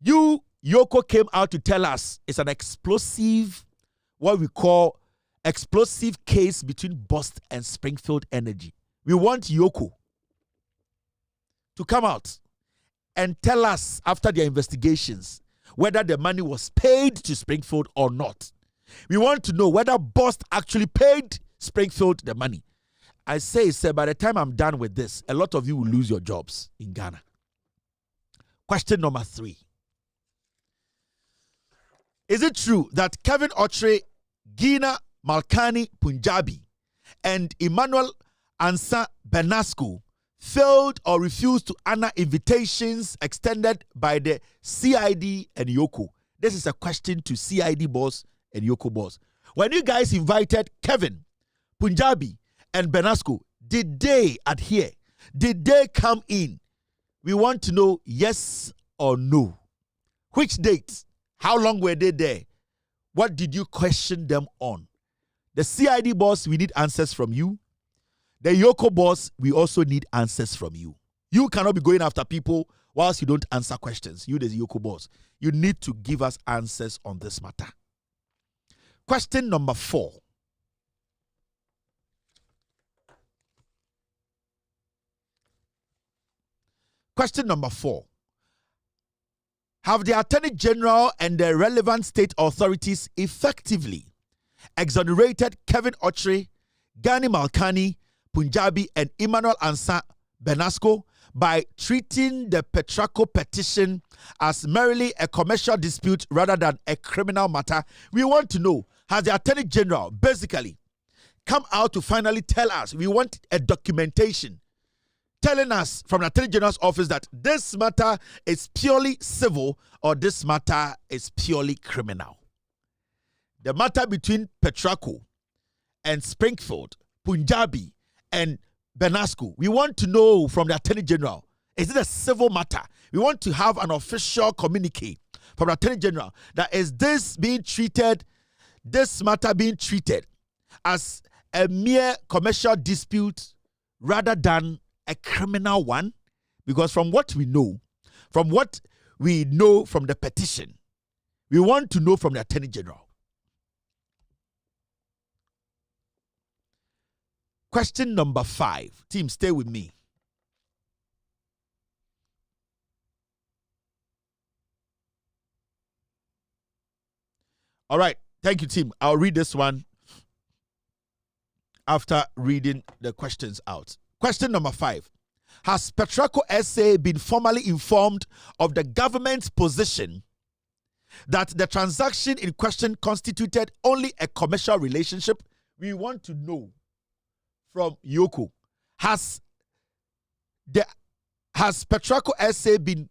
EOCO, came out to tell us it's an explosive, what we call explosive case between Bost and Springfield Energy. We want EOCO to come out and tell us after their investigations whether the money was paid to Springfield or not. We want to know whether Bost actually paid Springfield the money. I say, sir, by the time I'm done with this, a lot of you will lose your jobs in Ghana. Question number 3. Is it true that Kevin Otchere, Gina Malkani Punjabi, and Emmanuel Ansa Benasco failed or refused to honor invitations extended by the CID and EOCO? This is a question to CID boss and EOCO boss. When you guys invited Kevin, Punjabi, and Benasco, did they adhere? Did they come in? We want to know yes or no. Which dates? How long were they there? What did you question them on? The CID boss, we need answers from you. The EOCO boss, we also need answers from you. You cannot be going after people whilst you don't answer questions. You, the EOCO boss, you need to give us answers on this matter. Question number 4. Question number 4. Have the Attorney General and the relevant state authorities effectively exonerated Kevin Otchere, Gani Malkani, Punjabi, and Emmanuel Ansa Benasco by treating the Petraco petition as merely a commercial dispute rather than a criminal matter? We want to know, has the Attorney General basically come out to finally tell us? We want a documentation telling us from the Attorney General's office that this matter is purely civil or this matter is purely criminal. The matter between Petraco and Springfield, Punjabi, and Benasco, we want to know from the Attorney General, is it a civil matter? We want to have an official communique from the Attorney General that is this matter being treated as a mere commercial dispute rather than a criminal one? Because from what we know from the petition, we want to know from the Attorney General. Question number 5. Team, stay with me. All right. Thank you, team. I'll read this one after reading the questions out. Question number 5. Has Petraco SA been formally informed of the government's position that the transaction in question constituted only a commercial relationship? We want to know from EOCO. Has Petraco SA been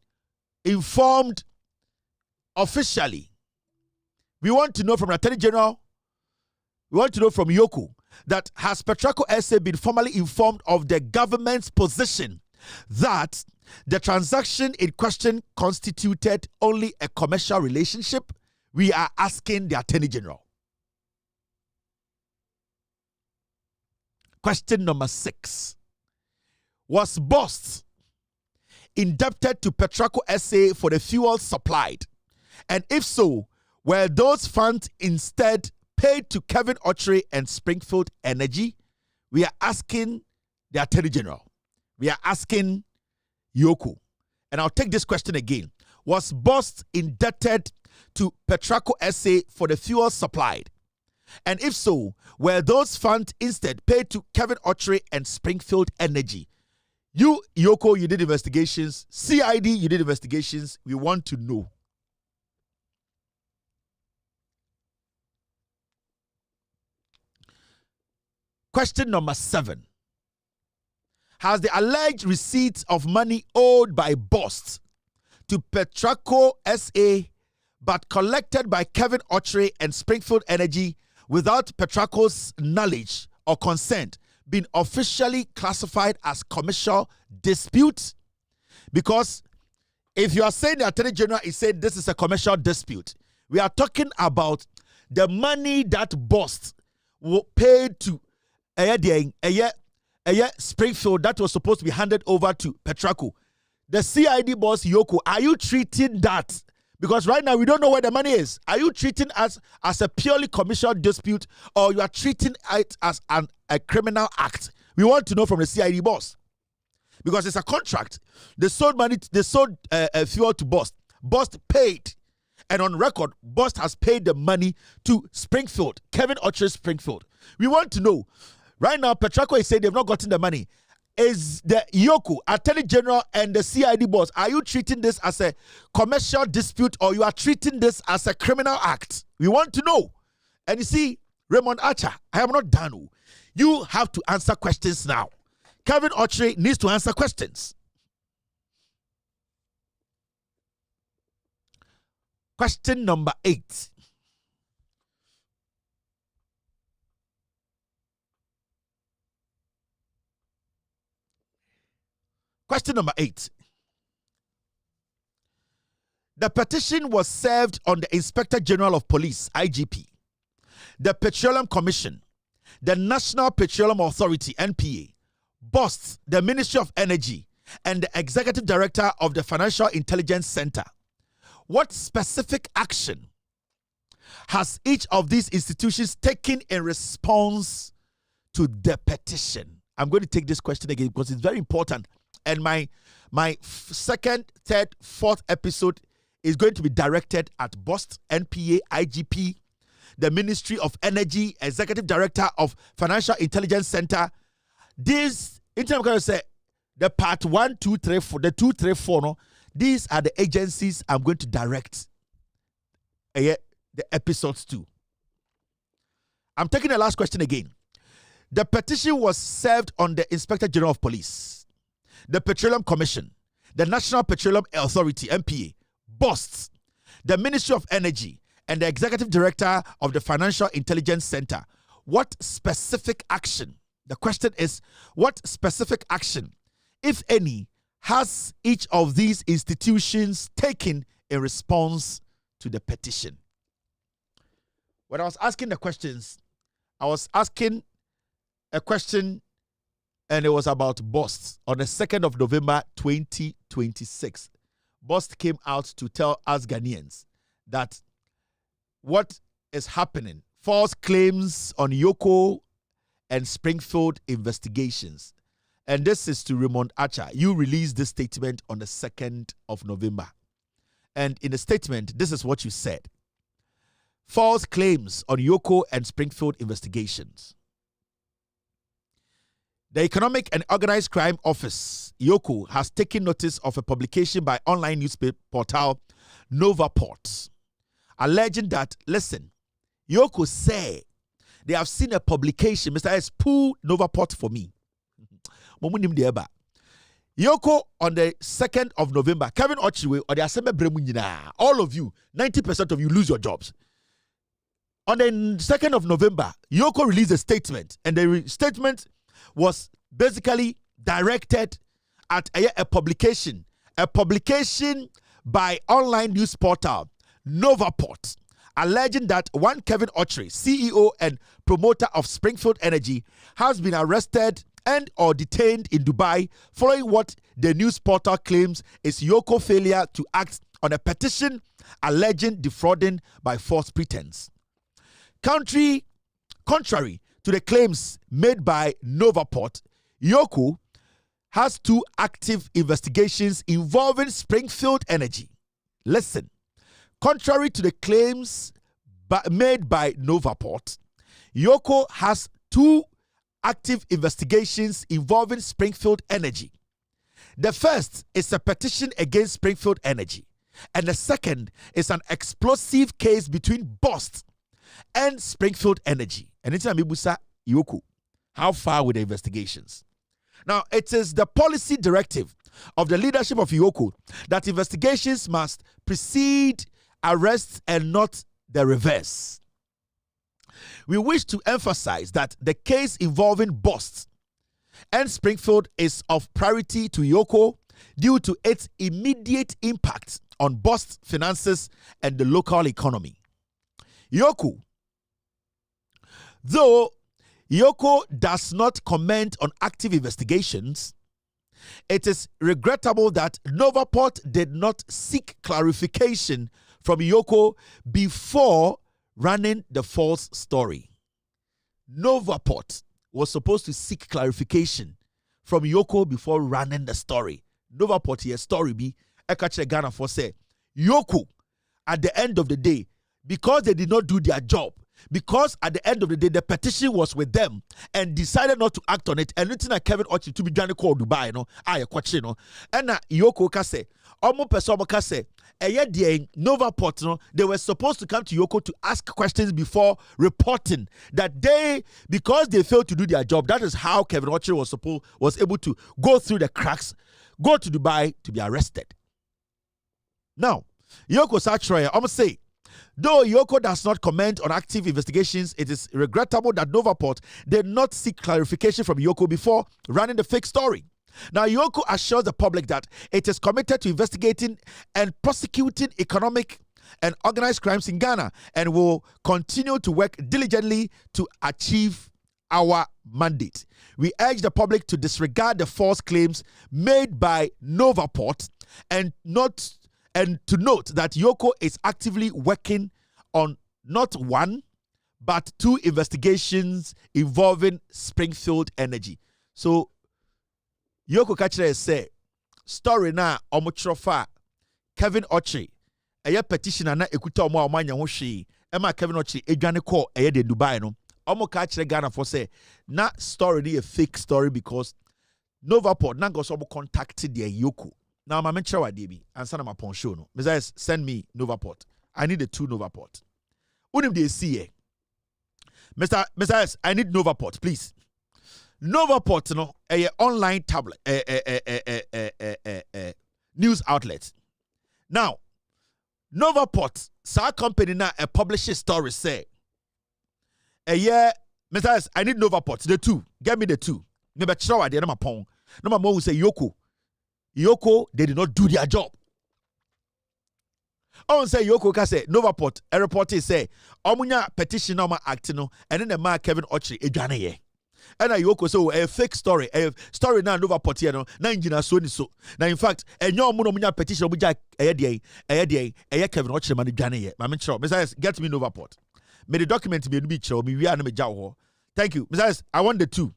informed officially? We want to know from the Attorney General. We want to know from EOCO that has Petraco SA been formally informed of the government's position that the transaction in question constituted only a commercial relationship? We are asking the Attorney General. Question number 6. Was Bost indebted to Petraco SA for the fuel supplied? And if so, were those funds instead paid to Kevin Otchere and Springfield Energy? We are asking the Attorney General. We are asking EOCO. And I'll take this question again. Was Bost indebted to Petraco SA for the fuel supplied? And if so, were those funds instead paid to Kevin Otchere and Springfield Energy? You, EOCO, you did investigations. CID, you did investigations. We want to know. Question number 7. Has the alleged receipt of money owed by Bost to Petraco SA but collected by Kevin Otchere and Springfield Energy without Petraco's knowledge or consent been officially classified as commercial dispute? Because if you are saying the Attorney General is saying this is a commercial dispute, we are talking about the money that Bost paid to Springfield that was supposed to be handed over to Petraco. The CID boss EOCO, are you treating that? Because right now we don't know where the money is. Are you treating us as a purely commercial dispute, or you are treating it as a criminal act? We want to know from the CID boss. Because it's a contract. They sold money, they sold fuel to Bost. Bost paid. And on record, Bost has paid the money to Springfield, Kevin Otchere Springfield. We want to know. Right now, Petraco is saying they've not gotten the money. Is the EOCO, Attorney General, and the CID boss, are you treating this as a commercial dispute, or you are treating this as a criminal act? We want to know. And you see, Raymond Otchere, I am not done. You have to answer questions now. Kevin Otchere needs to answer questions. Question number 8. Question number 8. The petition was served on the Inspector General of Police, IGP, the Petroleum Commission, the National Petroleum Authority, NPA, Bost, the Ministry of Energy, and the Executive Director of the Financial Intelligence Center. What specific action has each of these institutions taken in response to the petition? I'm going to take this question again because it's very important. And my second, third, fourth episode is going to be directed at Bost, NPA, IGP, the Ministry of Energy, Executive Director of Financial Intelligence Center. This, I'm going to say, the part 1, 2, 3, 4, the 2, 3, 4, no, these are the agencies I'm going to direct the episodes to. I'm taking the last question again. The petition was served on the Inspector General of Police, the Petroleum Commission, the National Petroleum Authority, NPA, Bost, the Ministry of Energy, and the Executive Director of the Financial Intelligence Center. What specific action, the question is, what specific action, if any, has each of these institutions taken in response to the petition? When I was asking the questions, I was asking a question, and it was about Bost. On the 2nd of November 2026, Bost came out to tell us Ghanaians that what is happening, false claims on EOCO and Springfield investigations. And this is to Raymond Otchere. You released this statement on the 2nd of November. And in the statement, this is what you said. False claims on EOCO and Springfield investigations. The Economic and Organized Crime Office, EOCO, has taken notice of a publication by online newspaper portal Novaport, alleging that, listen, EOCO say they have seen a publication. Mr. S, pull Novaport for me. EOCO on the 2nd of November, Kevin Otchere or the Assembly, all of you, 90% of you lose your jobs. On the 2nd of November, EOCO released a statement, and the statement was basically directed at a publication by online news portal Novaport, alleging that one Kevin Otchere, CEO and promoter of Springfield Energy, has been arrested and or detained in Dubai following what the news portal claims is EOCO failure to act on a petition alleging defrauding by false pretense. Contrary to the claims made by Novaport, EOCO has 2 active investigations involving Springfield Energy. Listen, contrary to the claims made by Novaport, EOCO has 2 active investigations involving Springfield Energy. The first is a petition against Springfield Energy, and the second is an explosive case between Bost and Springfield Energy. And it's a mibusa EOCO. How far with the investigations? Now, it is the policy directive of the leadership of EOCO that investigations must precede arrests and not the reverse. We wish to emphasize that the case involving Bost and Springfield is of priority to EOCO due to its immediate impact on Bost finances and the local economy. EOCO, though EOCO does not comment on active investigations, it is regrettable that Novaport did not seek clarification from EOCO before running the false story. Novaport was supposed to seek clarification from EOCO before running the story. Novaport here story be Ekache Ghana for say EOCO at the end of the day, because they did not do their job, because at the end of the day the petition was with them and decided not to act on it, and it's not Kevin Otchere to be Johnny called Dubai no kwachi no and na EOCO ka say omo person omo ka say Novaport no, they were supposed to come to EOCO to ask questions before reporting that because they failed to do their job. That is how Kevin Otchere was able to go through the cracks, go to Dubai to be arrested. Now, EOCO Otchere, I'm say, though EOCO does not comment on active investigations, it is regrettable that Novaport did not seek clarification from EOCO before running the fake story. Now, EOCO assures the public that it is committed to investigating and prosecuting economic and organized crimes in Ghana and will continue to work diligently to achieve our mandate. We urge the public to disregard the false claims made by Novaport and to note that EOCO is actively working on not one, but 2 investigations involving Springfield Energy. So, EOCO Kachere say, story na omotrofa Kevin Otchere, eye petition na ekuta omo amanya ho hwe, ema Kevin Otchere edwane call eye de Dubai no. Omo Kachere Ghana for say, na story dey a fake story because Novaport na go so contacted the EOCO. Now, I'm mentioning what they be. Answer my phone show no. Messiah, send me Novaport. I need the 2 Novaport. Unim they see eh. Messiah, I need Novaport, please. Novaport no, a online tablet, news outlet. Now, Novaport, sa company na a publishes story say. Messiah, I need Novaport. The 2. Get me the 2. Me be sure what they na my phone. No my mom will say EOCO, they did not do their job. On say EOCO ka say Novaport, a reporter say, omunya petition na ma act no, and then the man Kevin Otchere edwane ye. And EOCO say a fake story, a story na Novaport here no, na engineer so ni so. Now in fact, enyo omunya petition omuja eye Kevin Otchere man edwane ye. Ma mention, Messiah, get me Novaport. Me the document me be chiro, me wi na me jawo. Thank you. Messiah, I want the 2.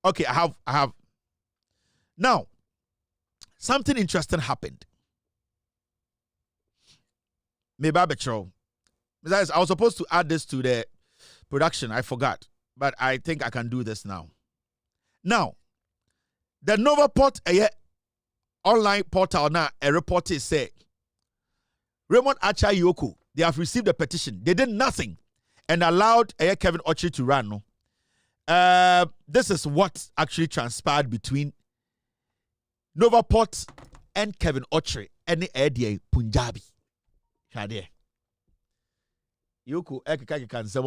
Okay, I have. Now, something interesting happened. Maybe I was supposed to add this to the production. I forgot. But I think I can do this now. Now, the Novaport online portal now, a reporter say, Raymond Otchere EOCO, they have received a petition. They did nothing and allowed Kevin Otchere to run. No? This is what actually transpired between Novaport and Kevin Otchere and the Punjabi. Shade. EOCO can say,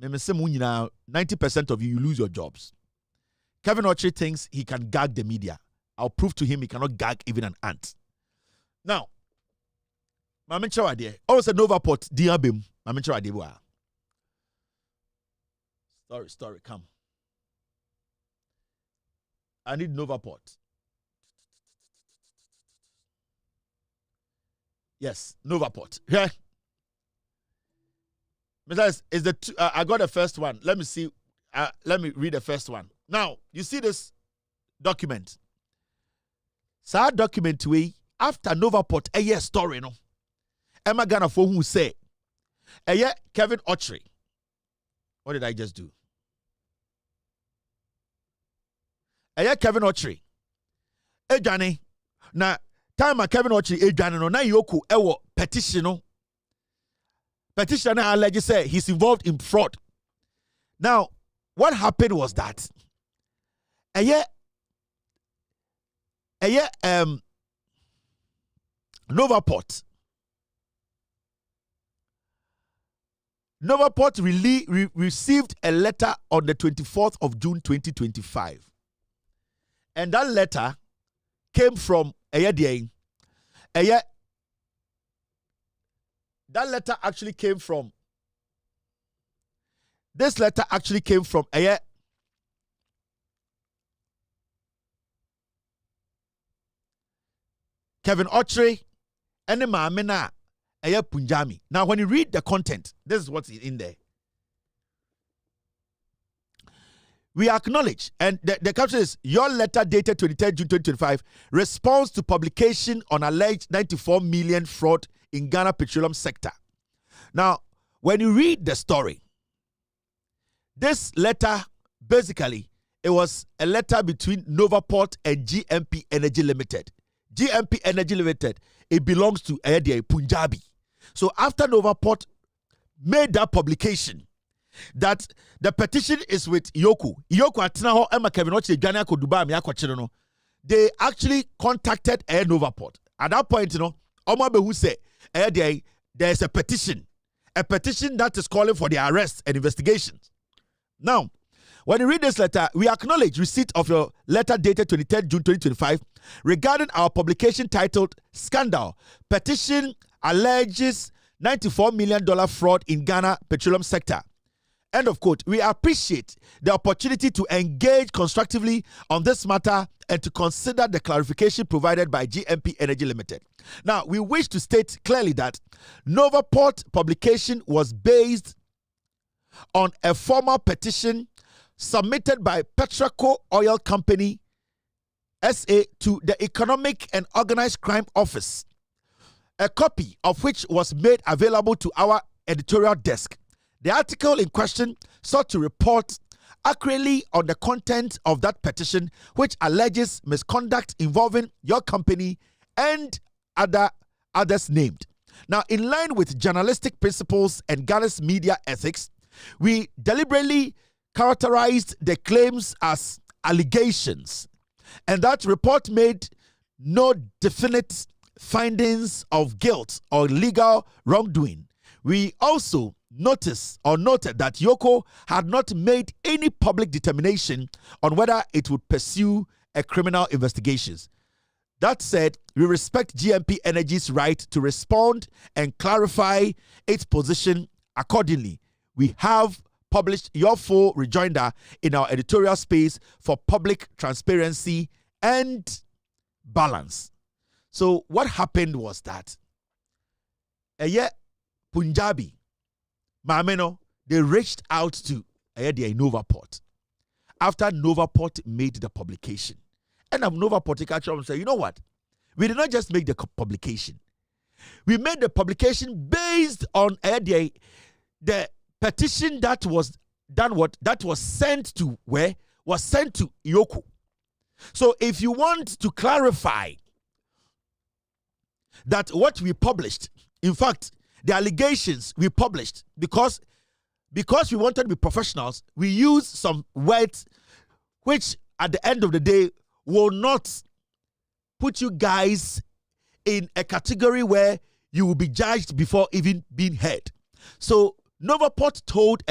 90% of you lose your jobs. Kevin Otchere thinks he can gag the media. I'll prove to him he cannot gag even an ant. Now, Mamen Chawade, also Novaport, Diabim, Mamen Chawade. Story, come. I need Novaport. Yes, Novaport. Yeah. Is the I got the first one. Let me see. Let me read the first one. Now, you see this document. So document we after Novaport a year story no. Emma Ghana for who say a year Kevin Otchere. What did I just do? A year Kevin Otchere. Johnny. Now time Kevin Otchere Johnny no na EOCO ewo petition no. Petitioner allegedly say he's involved in fraud. Now, what happened was that Novaport. Novaport received a letter on the 24th of June 2025. And that letter came from that letter actually came from this letter actually came from Kevin Otchere and Mamena Punjami. Now, when you read the content, this is what's in there. We acknowledge, and the caption is, your letter dated 23rd June 2025 responds to publication on alleged 94 million fraud in Ghana petroleum sector. Now, when you read the story, this letter, basically, it was a letter between Novaport and GMP Energy Limited. GMP Energy Limited, it belongs to Punjabi. So after Novaport made that publication, that the petition is with EOCO. They actually contacted Novaport. At that point, Omabehu said, there's a petition that is calling for the arrest and investigations. Now, when you read this letter, we acknowledge receipt of your letter dated 23rd June 2025 regarding our publication titled Scandal. Petition alleges $94 million fraud in Ghana petroleum sector. End of quote. We appreciate the opportunity to engage constructively on this matter and to consider the clarification provided by GMP Energy Limited. Now, we wish to state clearly that Novaport publication was based on a formal petition submitted by Petraco Oil Company SA to the Economic and Organized Crime Office, a copy of which was made available to our editorial desk. The article in question sought to report accurately on the content of that petition, which alleges misconduct involving your company and others named. Now, in line with journalistic principles and Ghana's media ethics, we deliberately characterized the claims as allegations, and that report made no definite findings of guilt or legal wrongdoing. We also noted that EOCO had not made any public determination on whether it would pursue a criminal investigation. That said, we respect GMP Energy's right to respond and clarify its position accordingly. We have published your full rejoinder in our editorial space for public transparency and balance. So what happened was that Punjabi Mameno, they reached out to Novaport after Novaport made the publication. And Novaport actually said, you know what? We did not just make the publication. We made the publication based on the petition that was sent to where? Was sent to EOCO. So if you want to clarify that what we published, in fact, the allegations we published, because we wanted to be professionals, we used some words which at the end of the day will not put you guys in a category where you will be judged before even being heard. So Novaport told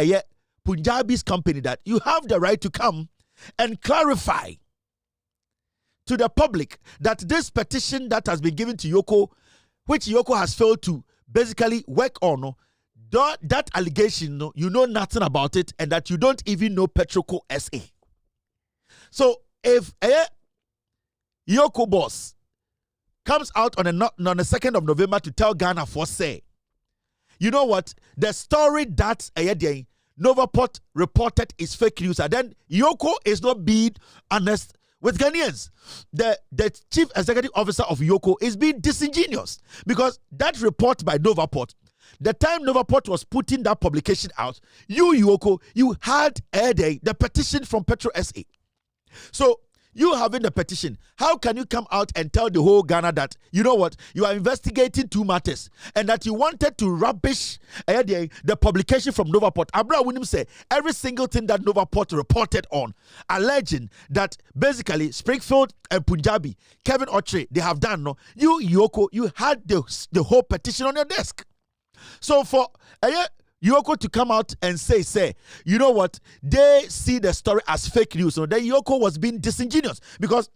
Punjabi's company that you have the right to come and clarify to the public that this petition that has been given to EOCO, which EOCO has failed to basically work on, that allegation, you know nothing about it, and that you don't even know Petraco SA. So if a EOCO boss comes out on the 2nd of November to tell Ghana for say, you know what, the story that Novaport reported is fake news, and then EOCO is not being honest with Ghanaians. The chief executive officer of EOCO is being disingenuous, because that report by Novaport, the time Novaport was putting that publication out, EOCO, you had the petition from Petro SA. So You having the petition, how can you come out and tell the whole Ghana that, you know what, you are investigating 2 matters and that you wanted to rubbish the publication from Novaport? Abra William say every single thing that Novaport reported on, alleging that basically Springfield and Punjabi, Kevin Otchere, they have done, no, you, EOCO, you had the whole petition on your desk. So for EOCO to come out and say, you know what, they see the story as fake news. So then EOCO was being disingenuous because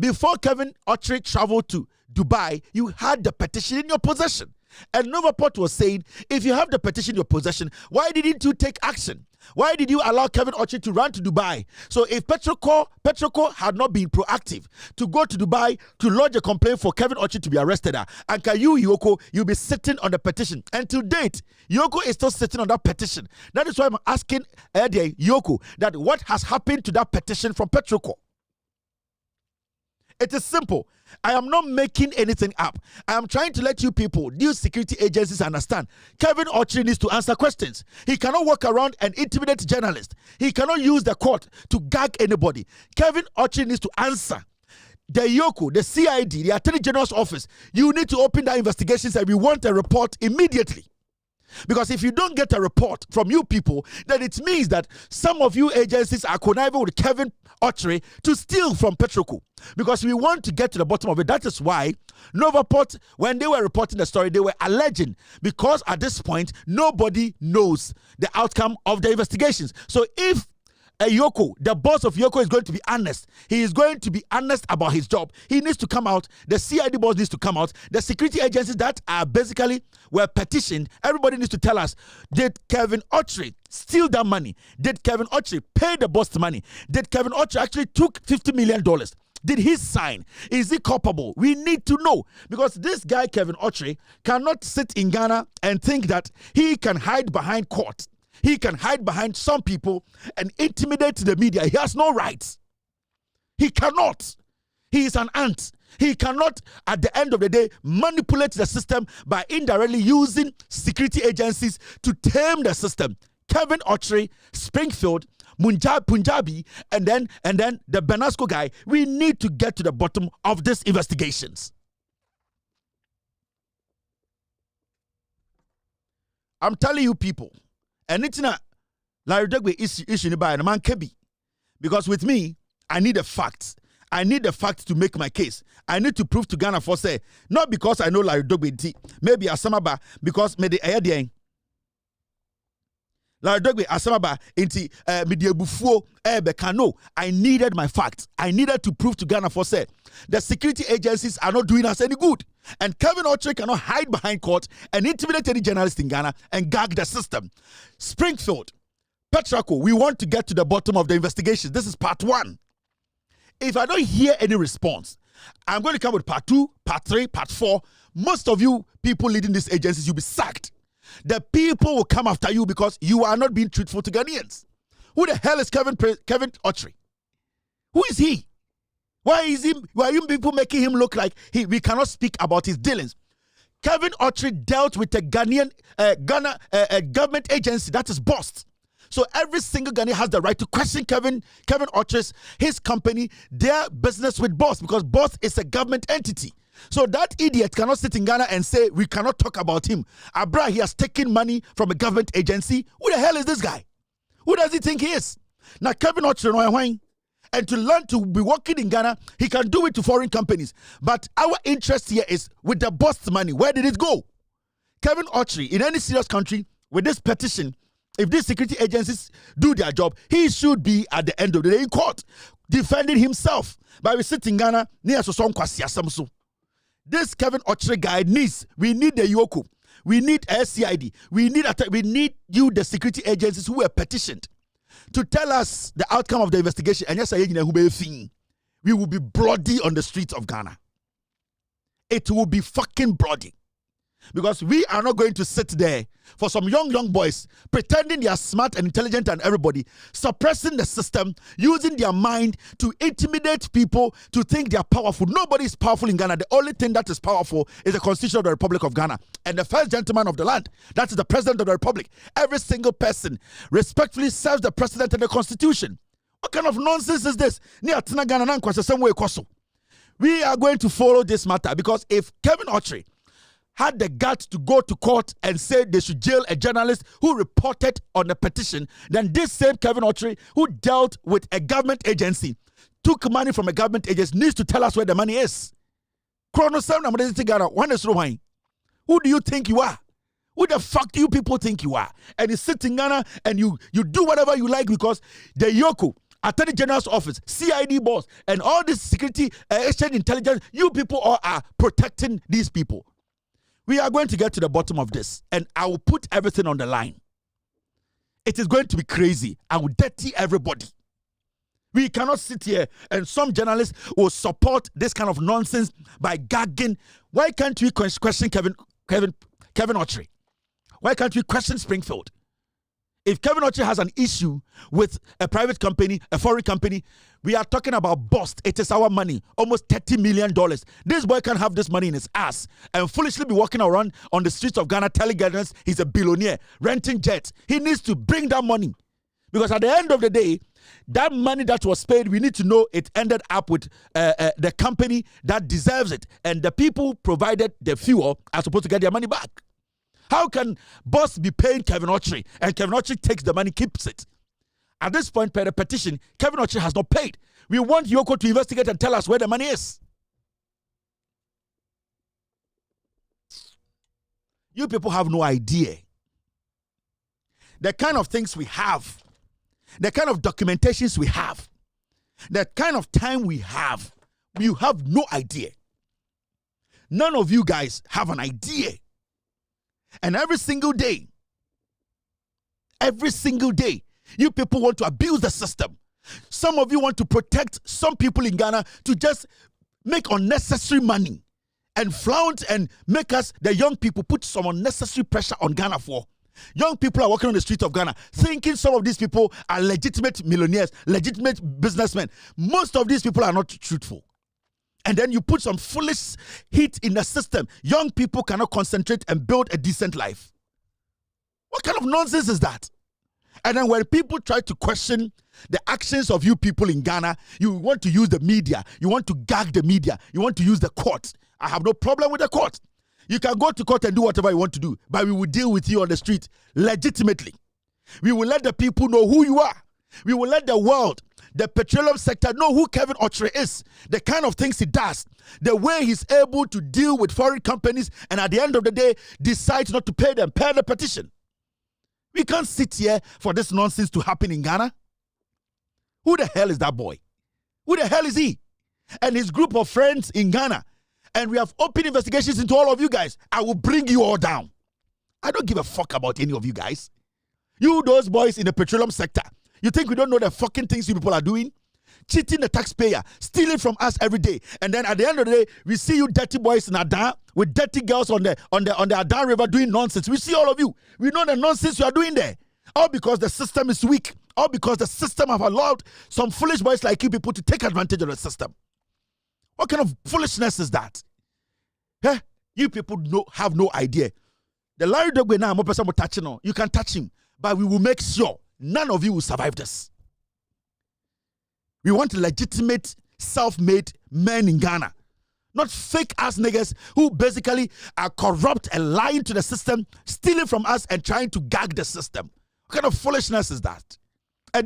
before Kevin Otchere traveled to Dubai, you had the petition in your possession. And Novaport was saying, if you have the petition in your possession, why didn't you take action? Why did you allow Kevin Otchere to run to Dubai? So if Petraco had not been proactive to go to Dubai to lodge a complaint for Kevin Otchere to be arrested, and can you, EOCO, you'll be sitting on the petition. And to date, EOCO is still sitting on that petition. That is why I'm asking EOCO that what has happened to that petition from Petraco? It is simple. I am not making anything up. I am trying to let you people, news security agencies, understand. Kevin Otchere needs to answer questions. He cannot walk around and intimidate journalists. He cannot use the court to gag anybody. Kevin Otchere needs to answer. The EOCO, the CID, the Attorney General's office, you need to open that investigations and we want a report immediately. Because if you don't get a report from you people, then it means that some of you agencies are conniving with Kevin Otchere to steal from Petraco. Because we want to get to the bottom of it. That is why Novaport, when they were reporting the story, they were alleging, because at this point, nobody knows the outcome of the investigations. So if EOCO, the boss of EOCO, is going to be honest. He is going to be honest about his job. He needs to come out. The CID boss needs to come out. The security agencies that are basically were petitioned, everybody needs to tell us, did Kevin Otchere steal that money? Did Kevin Otchere pay the boss money? Did Kevin Otchere actually took $50 million? Did he sign? Is he culpable? We need to know, because this guy, Kevin Otchere, cannot sit in Ghana and think that he can hide behind court. He can hide behind some people and intimidate the media. He has no rights. He cannot. He is an ant. He cannot, at the end of the day, manipulate the system by indirectly using security agencies to tame the system. Kevin Otchere, Springfield, Punjabi, and then the Benasco guy. We need to get to the bottom of these investigations. I'm telling you people. And it's not Larry Dugbe issue by a man kebi. Because with me, I need the facts. I need the facts to make my case. I need to prove to Ghana for say, not because I know Larry Dugbe, maybe Asamaba, because me the ayadien. Larry Dugbe Asamaba inti media bufuo bekano. I needed my facts. I needed to prove to Ghana for say the security agencies are not doing us any good. And Kevin Otchere cannot hide behind court and intimidate any journalist in Ghana and gag the system. Springfield, Petraco, we want to get to the bottom of the investigation. This is part 1. If I don't hear any response, I'm going to come with part 2, part 3, part 4. Most of you people leading these agencies, you'll be sacked. The people will come after you because you are not being truthful to Ghanaians. Who the hell is Kevin Otchere? Who is he? Why are you people making him look like we cannot speak about his dealings? Kevin Otchere dealt with a Ghanaian government agency that is bossed. So every single Ghanaian has the right to question Kevin Otchere's, his company, their business with boss, because boss is a government entity. So that idiot cannot sit in Ghana and say we cannot talk about him. Abra, he has taken money from a government agency. Who the hell is this guy? Who does he think he is? Now Kevin Otchere, and to learn to be working in Ghana, he can do it to foreign companies. But our interest here is with the boss money. Where did it go? Kevin Otchere, in any serious country, with this petition, if these security agencies do their job, he should be at the end of the day in court, defending himself. But we sit in Ghana, near some kwasi. This Kevin Otchere guy we need the EOCO, we need SCID, we need you, the security agencies who were petitioned, to tell us the outcome of the investigation. And yes, we will be bloody on the streets of Ghana. It will be fucking bloody. Because we are not going to sit there for some young boys pretending they are smart and intelligent and everybody, suppressing the system, using their mind to intimidate people to think they are powerful. Nobody is powerful in Ghana. The only thing that is powerful is the Constitution of the Republic of Ghana. And the first gentleman of the land, that is the President of the Republic. Every single person respectfully serves the President and the Constitution. What kind of nonsense is this? We are going to follow this matter because if Kevin Otchere had the guts to go to court and say they should jail a journalist who reported on the petition, then this same Kevin Otchere who dealt with a government agency, took money from a government agency, needs to tell us where the money is. Who do you think you are? Who the fuck do you people think you are? And you sit in Ghana and you do whatever you like because the EOCO, Attorney General's office, CID boss, and all this security, exchange intelligence, you people all are protecting these people. We are going to get to the bottom of this, and I will put everything on the line. It is going to be crazy. I will dirty everybody. We cannot sit here and some journalists will support this kind of nonsense by gagging. Why can't we question Kevin Otchere? Why can't we question Springfield? If Kevin Otchere has an issue with a private company, a foreign company, we are talking about bust. It is our money, almost $30 million. This boy can have this money in his ass and foolishly be walking around on the streets of Ghana telling Ghanaians he's a billionaire, renting jets. He needs to bring that money. Because at the end of the day, that money that was paid, we need to know it ended up with the company that deserves it. And the people provided the fuel are supposed to get their money back. How can boss be paying Kevin Otchere and Kevin Otchere takes the money, keeps it? At this point, per the petition, Kevin Otchere has not paid. We want EOCO to investigate and tell us where the money is. You people have no idea. The kind of things we have, the kind of documentations we have, the kind of time we have, you have no idea. None of you guys have an idea. And every single day, you people want to abuse the system. Some of you want to protect some people in Ghana to just make unnecessary money and flaunt and make us, the young people, put some unnecessary pressure on Ghana for. Young people are walking on the streets of Ghana thinking some of these people are legitimate millionaires, legitimate businessmen. Most of these people are not truthful. And then you put some foolish heat in the system. Young people cannot concentrate and build a decent life. What kind of nonsense is that? And then when people try to question the actions of you people in Ghana, you want to use the media. You want to gag the media. You want to use the court. I have no problem with the court. You can go to court and do whatever you want to do, but we will deal with you on the street legitimately. We will let the people know who you are. We will let the world, the petroleum sector, know who Kevin Otchere is, the kind of things he does, the way he's able to deal with foreign companies, and at the end of the day, decide not to pay them, pay the petition. We can't sit here for this nonsense to happen in Ghana. Who the hell is that boy? Who the hell is he? And his group of friends in Ghana. And we have open investigations into all of you guys. I will bring you all down. I don't give a fuck about any of you guys. You, those boys in the petroleum sector, you think we don't know the fucking things you people are doing? Cheating the taxpayer, stealing from us every day. And then at the end of the day, we see you dirty boys in Adan with dirty girls on the Adan River doing nonsense. We see all of you. We know the nonsense you are doing there. All because the system is weak. All because the system have allowed some foolish boys like you people to take advantage of the system. What kind of foolishness is that? Eh? You people have no idea. The Larry Dogwe now, you can touch him, but we will make sure none of you will survive this. We want legitimate, self-made men in Ghana, not fake-ass niggas who basically are corrupt and lying to the system, stealing from us and trying to gag the system. What kind of foolishness is that? I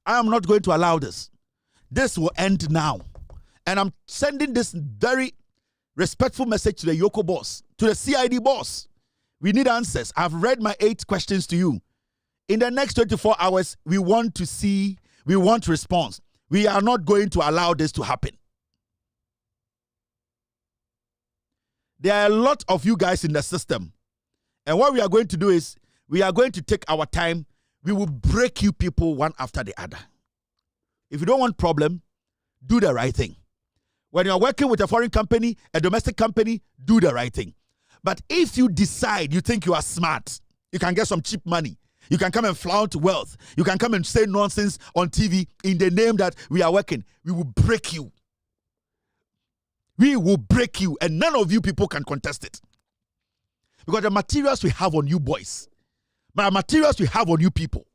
am not going to allow this. This will end now. And I'm sending this very respectful message to the EOCO boss, to the CID boss. We need answers. I've read my 8 questions to you. In the next 24 hours, we want response. We are not going to allow this to happen. There are a lot of you guys in the system. And what we are going to do is, we are going to take our time. We will break you people one after the other. If you don't want problem, do the right thing. When you are working with a foreign company, a domestic company, do the right thing. But if you decide you think you are smart, you can get some cheap money. You can come and flaunt wealth. You can come and say nonsense on TV in the name that we are working. We will break you. We will break you, and none of you people can contest it. Because the materials we have on you boys, the materials we have on you people,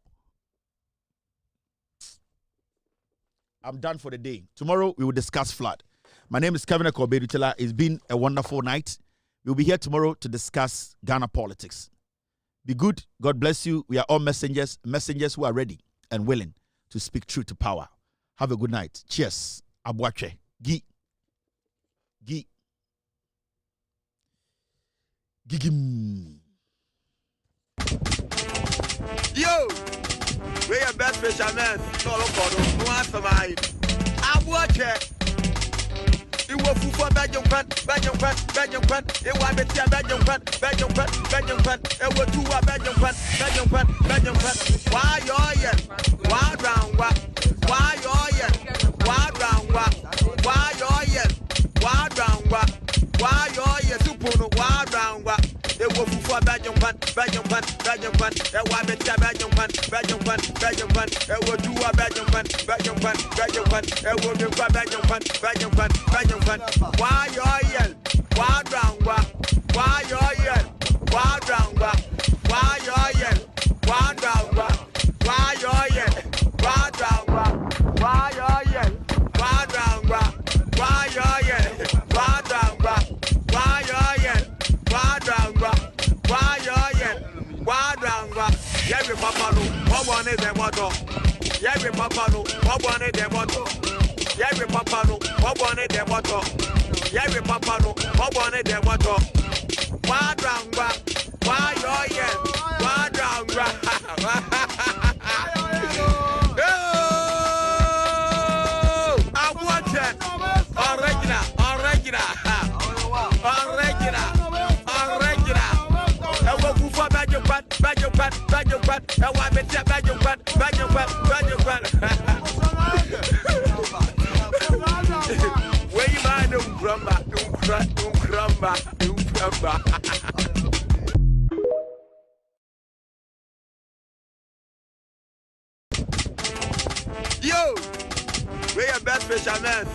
I'm done for the day. Tomorrow, we will discuss flood. My name is Kevin Akobeduchela. It's been a wonderful night. We'll be here tomorrow to discuss Ghana politics. Be good. God bless you. We are all messengers who are ready and willing to speak truth to power. Have a good night. Cheers. Abwache. Gi. Gigim. Yo! We are best fishermen. No, no answer mine. Abwache. It was for Belgium Pan. It was Betia Belgium Pan. It was two Belgium Pan. Why you're yet? Why round what? Why you're yet? Why round what? Why you're yet? Why round what? Why you're yet? Supuno, why round what? It was for Belgium Pan. It was Betia Belgium Pan. It was two Belgium Pan. It was Belgium Pan. Why you're yet? Why round what? Why you're yet? Why round what? Why you're yet? Why round what? Why you're yet? Why round what? Why you're yet? Why round what? Why you're yet? Why round what? Why you're yet? Why round what? Why you're yet? Why round what? Every papa no, what one is the motto? Every papa no, what one is the motto? Every papa no, what one is the motto? Every papa no, what one is the motto? Why round what? Why you're yet? Why round what? I want it. Original. I will go for Belgium Pan. I want to see Belgium Pan. Where you mind? Don't crumble. Yo, we are best fishermen.